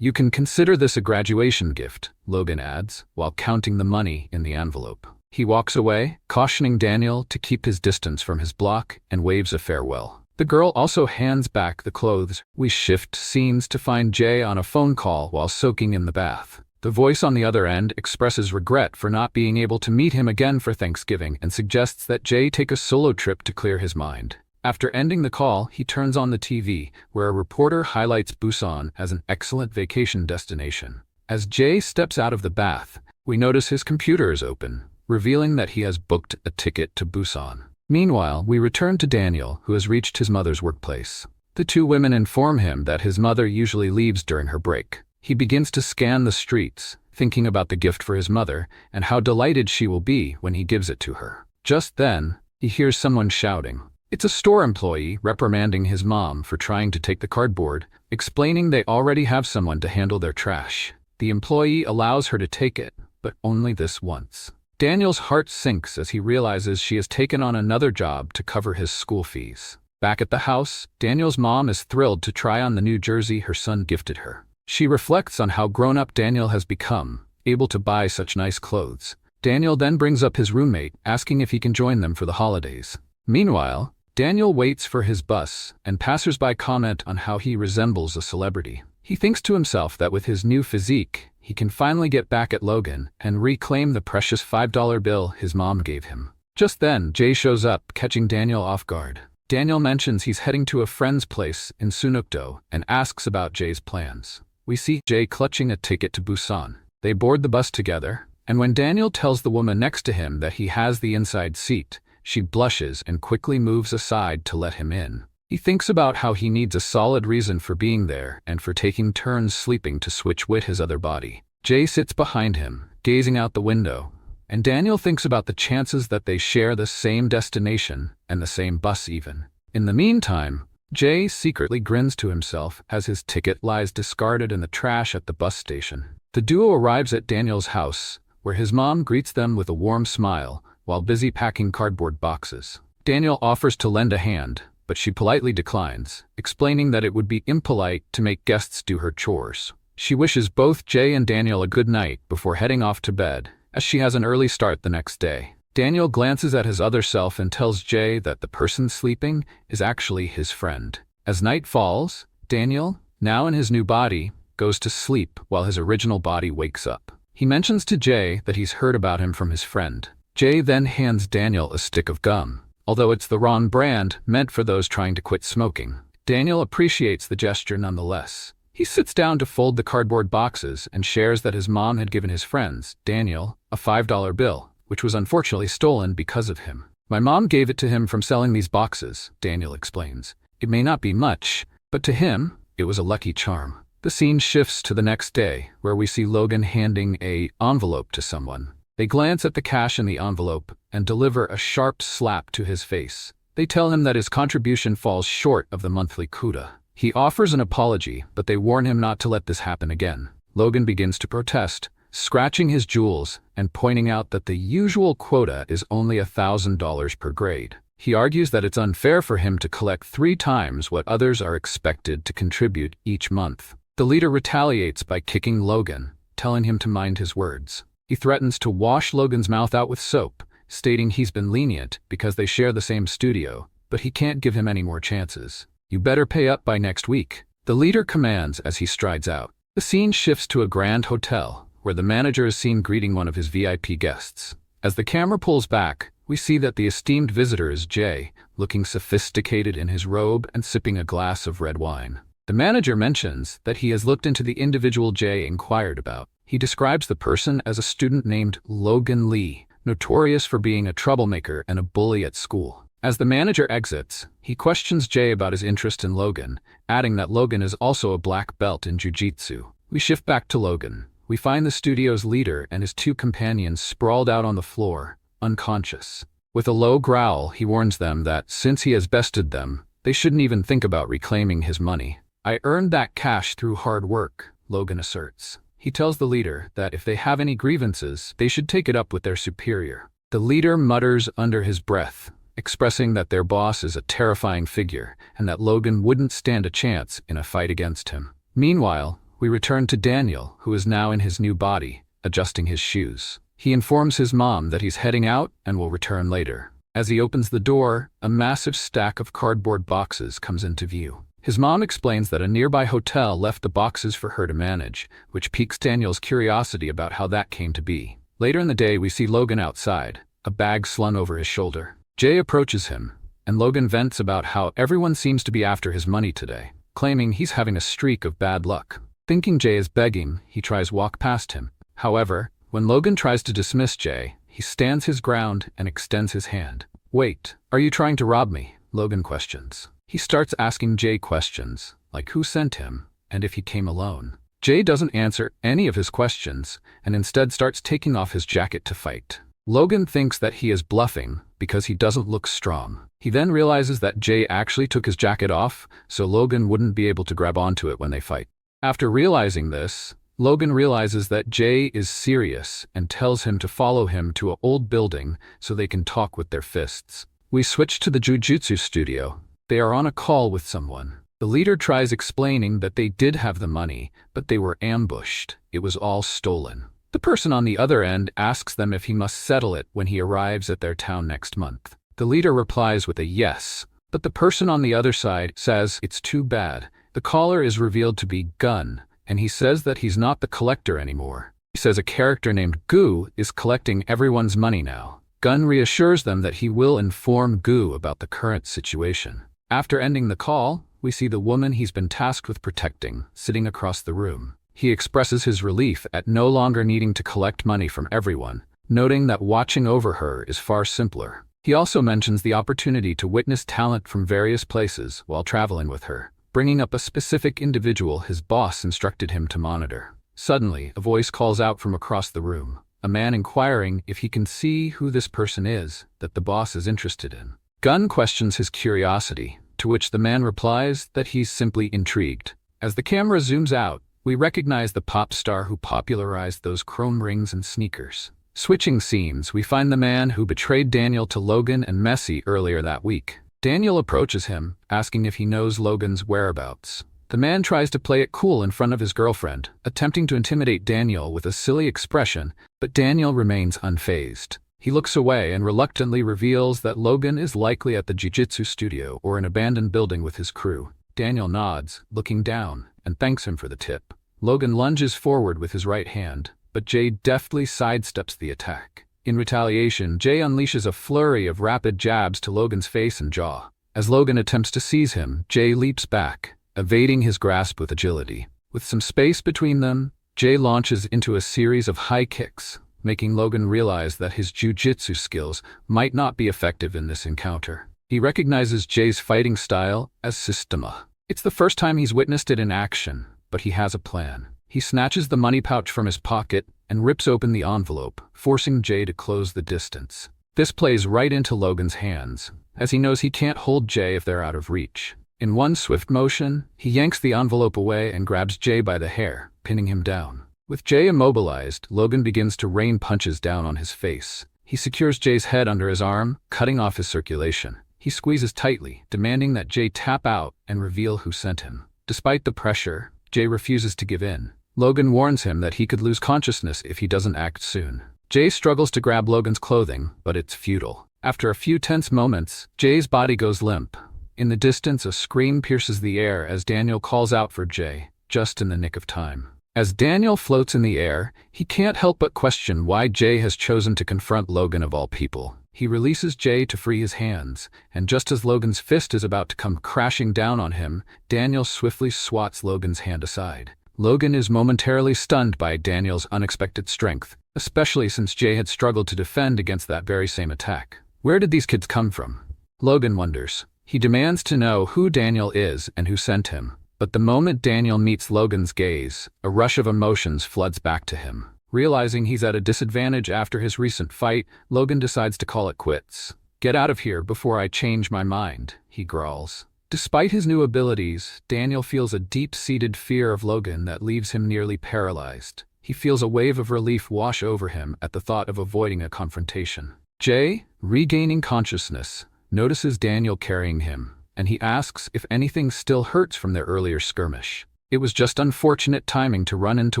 "You can consider this a graduation gift," Logan adds, while counting the money in the envelope. He walks away, cautioning Daniel to keep his distance from his block, and waves a farewell. The girl also hands back the clothes. We shift scenes to find Jay on a phone call while soaking in the bath. The voice on the other end expresses regret for not being able to meet him again for Thanksgiving and suggests that Jay take a solo trip to clear his mind. After ending the call, he turns on the TV, where a reporter highlights Busan as an excellent vacation destination. As Jay steps out of the bath, we notice his computer is open, revealing that he has booked a ticket to Busan. Meanwhile, we return to Daniel, who has reached his mother's workplace. The two women inform him that his mother usually leaves during her break. He begins to scan the streets, thinking about the gift for his mother and how delighted she will be when he gives it to her. Just then, he hears someone shouting. It's a store employee reprimanding his mom for trying to take the cardboard, explaining they already have someone to handle their trash. The employee allows her to take it, but only this once. Daniel's heart sinks as he realizes she has taken on another job to cover his school fees. Back at the house, Daniel's mom is thrilled to try on the new jersey her son gifted her. She reflects on how grown-up Daniel has become, able to buy such nice clothes. Daniel then brings up his roommate, asking if he can join them for the holidays. Meanwhile, Daniel waits for his bus, and passersby comment on how he resembles a celebrity. He thinks to himself that with his new physique, he can finally get back at Logan and reclaim the precious $5 bill his mom gave him. Just then, Jay shows up, catching Daniel off guard. Daniel mentions he's heading to a friend's place in Sunukdo and asks about Jay's plans. We see Jay clutching a ticket to Busan. They board the bus together, and when Daniel tells the woman next to him that he has the inside seat, she blushes and quickly moves aside to let him in. He thinks about how he needs a solid reason for being there and for taking turns sleeping to switch with his other body. Jay sits behind him, gazing out the window, and Daniel thinks about the chances that they share the same destination and the same bus even. In the meantime, Jay secretly grins to himself as his ticket lies discarded in the trash at the bus station. The duo arrives at Daniel's house, where his mom greets them with a warm smile while busy packing cardboard boxes. Daniel offers to lend a hand, but she politely declines, explaining that it would be impolite to make guests do her chores. She wishes both Jay and Daniel a good night before heading off to bed, as she has an early start the next day. Daniel glances at his other self and tells Jay that the person sleeping is actually his friend. As night falls, Daniel, now in his new body, goes to sleep while his original body wakes up. He mentions to Jay that he's heard about him from his friend. Jay then hands Daniel a stick of gum, although it's the wrong brand meant for those trying to quit smoking. Daniel appreciates the gesture nonetheless. He sits down to fold the cardboard boxes and shares that his mom had given his friends, Daniel, a $5 bill, which was unfortunately stolen because of him. My mom gave it to him from selling these boxes, Daniel explains. It may not be much, but to him, it was a lucky charm. The scene shifts to the next day, where we see Logan handing an envelope to someone. They glance at the cash in the envelope and deliver a sharp slap to his face. They tell him that his contribution falls short of the monthly quota. He offers an apology, but they warn him not to let this happen again. Logan begins to protest, scratching his jewels and pointing out that the usual quota is only $1,000 per grade. He argues that it's unfair for him to collect 3 times what others are expected to contribute each month. The leader retaliates by kicking Logan, telling him to mind his words. He threatens to wash Logan's mouth out with soap, stating he's been lenient because they share the same studio, but he can't give him any more chances. You better pay up by next week, the leader commands as he strides out. The scene shifts to a grand hotel, where the manager is seen greeting one of his VIP guests. As the camera pulls back, we see that the esteemed visitor is Jay, looking sophisticated in his robe and sipping a glass of red wine. The manager mentions that he has looked into the individual Jay inquired about. He describes the person as a student named Logan Lee, notorious for being a troublemaker and a bully at school. As the manager exits, he questions Jay about his interest in Logan, adding that Logan is also a black belt in jiu-jitsu. We shift back to Logan. We find the studio's leader and his 2 companions sprawled out on the floor, unconscious. With a low growl, he warns them that since he has bested them, they shouldn't even think about reclaiming his money. I earned that cash through hard work, Logan asserts. He tells the leader that if they have any grievances, they should take it up with their superior. The leader mutters under his breath, expressing that their boss is a terrifying figure and that Logan wouldn't stand a chance in a fight against him. Meanwhile, we return to Daniel, who is now in his new body, adjusting his shoes. He informs his mom that he's heading out and will return later. As he opens the door, a massive stack of cardboard boxes comes into view. His mom explains that a nearby hotel left the boxes for her to manage, which piques Daniel's curiosity about how that came to be. Later in the day, we see Logan outside, a bag slung over his shoulder. Jay approaches him, and Logan vents about how everyone seems to be after his money today, claiming he's having a streak of bad luck. Thinking Jay is begging, he tries walk past him. However, when Logan tries to dismiss Jay, he stands his ground and extends his hand. "Wait, are you trying to rob me?" Logan questions. He starts asking Jay questions, like who sent him, and if he came alone. Jay doesn't answer any of his questions, and instead starts taking off his jacket to fight. Logan thinks that he is bluffing because he doesn't look strong. He then realizes that Jay actually took his jacket off, so Logan wouldn't be able to grab onto it when they fight. After realizing this, Logan realizes that Jay is serious and tells him to follow him to an old building so they can talk with their fists. We switch to the jujutsu studio. They are on a call with someone. The leader tries explaining that they did have the money, but they were ambushed. It was all stolen. The person on the other end asks them if he must settle it when he arrives at their town next month. The leader replies with a yes, but the person on the other side says it's too bad. The caller is revealed to be Gun, and he says that he's not the collector anymore. He says a character named Gu is collecting everyone's money now. Gun reassures them that he will inform Gu about the current situation. After ending the call, we see the woman he's been tasked with protecting, sitting across the room. He expresses his relief at no longer needing to collect money from everyone, noting that watching over her is far simpler. He also mentions the opportunity to witness talent from various places while traveling with her, bringing up a specific individual his boss instructed him to monitor. Suddenly, a voice calls out from across the room, a man inquiring if he can see who this person is that the boss is interested in. Gun questions his curiosity, to which the man replies that he's simply intrigued. As the camera zooms out, we recognize the pop star who popularized those chrome rings and sneakers. Switching scenes, we find the man who betrayed Daniel to Logan and Messi earlier that week. Daniel approaches him, asking if he knows Logan's whereabouts. The man tries to play it cool in front of his girlfriend, attempting to intimidate Daniel with a silly expression, but Daniel remains unfazed. He looks away and reluctantly reveals that Logan is likely at the jiu-jitsu studio or an abandoned building with his crew. Daniel nods, looking down, and thanks him for the tip. Logan lunges forward with his right hand, but Jay deftly sidesteps the attack. In retaliation, Jay unleashes a flurry of rapid jabs to Logan's face and jaw. As Logan attempts to seize him, Jay leaps back, evading his grasp with agility. With some space between them, Jay launches into a series of high kicks, making Logan realize that his jiu-jitsu skills might not be effective in this encounter. He recognizes Jay's fighting style as Systema. It's the first time he's witnessed it in action, but he has a plan. He snatches the money pouch from his pocket and rips open the envelope, forcing Jay to close the distance. This plays right into Logan's hands, as he knows he can't hold Jay if they're out of reach. In one swift motion, he yanks the envelope away and grabs Jay by the hair, pinning him down. With Jay immobilized, Logan begins to rain punches down on his face. He secures Jay's head under his arm, cutting off his circulation. He squeezes tightly, demanding that Jay tap out and reveal who sent him. Despite the pressure, Jay refuses to give in. Logan warns him that he could lose consciousness if he doesn't act soon. Jay struggles to grab Logan's clothing, but it's futile. After a few tense moments, Jay's body goes limp. In the distance, a scream pierces the air as Daniel calls out for Jay, just in the nick of time. As Daniel floats in the air, he can't help but question why Jay has chosen to confront Logan of all people. He releases Jay to free his hands, and just as Logan's fist is about to come crashing down on him, Daniel swiftly swats Logan's hand aside. Logan is momentarily stunned by Daniel's unexpected strength, especially since Jay had struggled to defend against that very same attack. Where did these kids come from? Logan wonders. He demands to know who Daniel is and who sent him. But the moment Daniel meets Logan's gaze, a rush of emotions floods back to him. Realizing he's at a disadvantage after his recent fight, Logan decides to call it quits. "Get out of here before I change my mind," he growls. Despite his new abilities, Daniel feels a deep-seated fear of Logan that leaves him nearly paralyzed. He feels a wave of relief wash over him at the thought of avoiding a confrontation. Jay, regaining consciousness, notices Daniel carrying him, and he asks if anything still hurts from their earlier skirmish. "It was just unfortunate timing to run into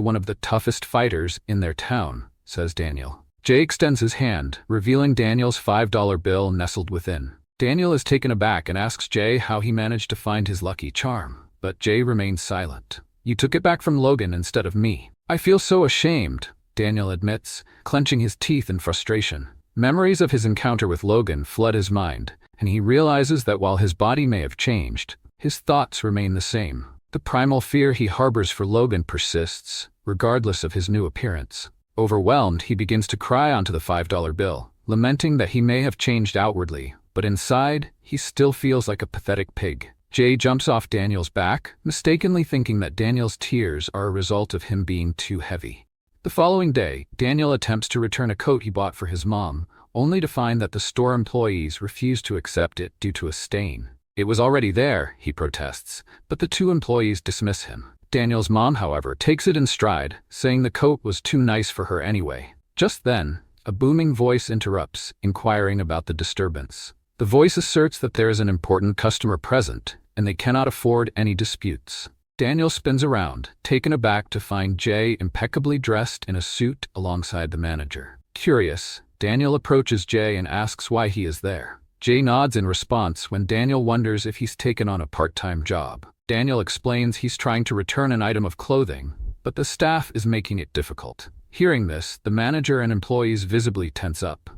one of the toughest fighters in their town," says Daniel. Jay extends his hand, revealing Daniel's $5 bill nestled within. Daniel is taken aback and asks Jay how he managed to find his lucky charm, but Jay remains silent. "You took it back from Logan instead of me. I feel so ashamed," Daniel admits, clenching his teeth in frustration. Memories of his encounter with Logan flood his mind, and he realizes that while his body may have changed, his thoughts remain the same. The primal fear he harbors for Logan persists, regardless of his new appearance. Overwhelmed, he begins to cry onto the $5 bill, lamenting that he may have changed outwardly, but inside, he still feels like a pathetic pig. Jay jumps off Daniel's back, mistakenly thinking that Daniel's tears are a result of him being too heavy. The following day, Daniel attempts to return a coat he bought for his mom, only to find that the store employees refuse to accept it due to a stain. "It was already there," he protests, but the two employees dismiss him. Daniel's mom, however, takes it in stride, saying the coat was too nice for her anyway. Just then, a booming voice interrupts, inquiring about the disturbance. The voice asserts that there is an important customer present, and they cannot afford any disputes. Daniel spins around, taken aback to find Jay impeccably dressed in a suit alongside the manager. Curious, Daniel approaches Jay and asks why he is there. Jay nods in response when Daniel wonders if he's taken on a part-time job. Daniel explains he's trying to return an item of clothing, but the staff is making it difficult. Hearing this, the manager and employees visibly tense up.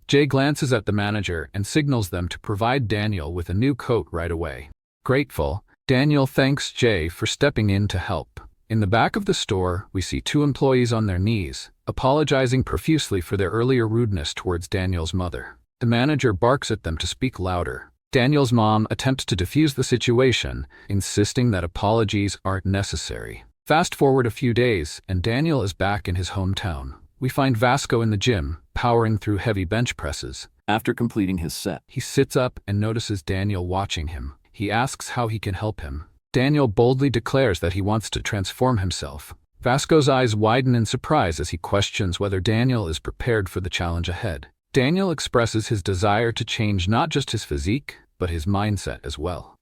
Jay glances at the manager and signals them to provide Daniel with a new coat right away. Grateful, Daniel thanks Jay for stepping in to help. In the back of the store, we see two employees on their knees, apologizing profusely for their earlier rudeness towards Daniel's mother. The manager barks at them to speak louder. Daniel's mom attempts to defuse the situation, insisting that apologies aren't necessary. Fast forward a few days, and Daniel is back in his hometown. We find Vasco in the gym, powering through heavy bench presses. After completing his set, He sits up and notices Daniel watching him. He asks how he can help him. Daniel boldly declares that he wants to transform himself. Vasco's eyes widen in surprise as he questions whether Daniel is prepared for the challenge ahead. Daniel expresses his desire to change not just his physique, but his mindset as well.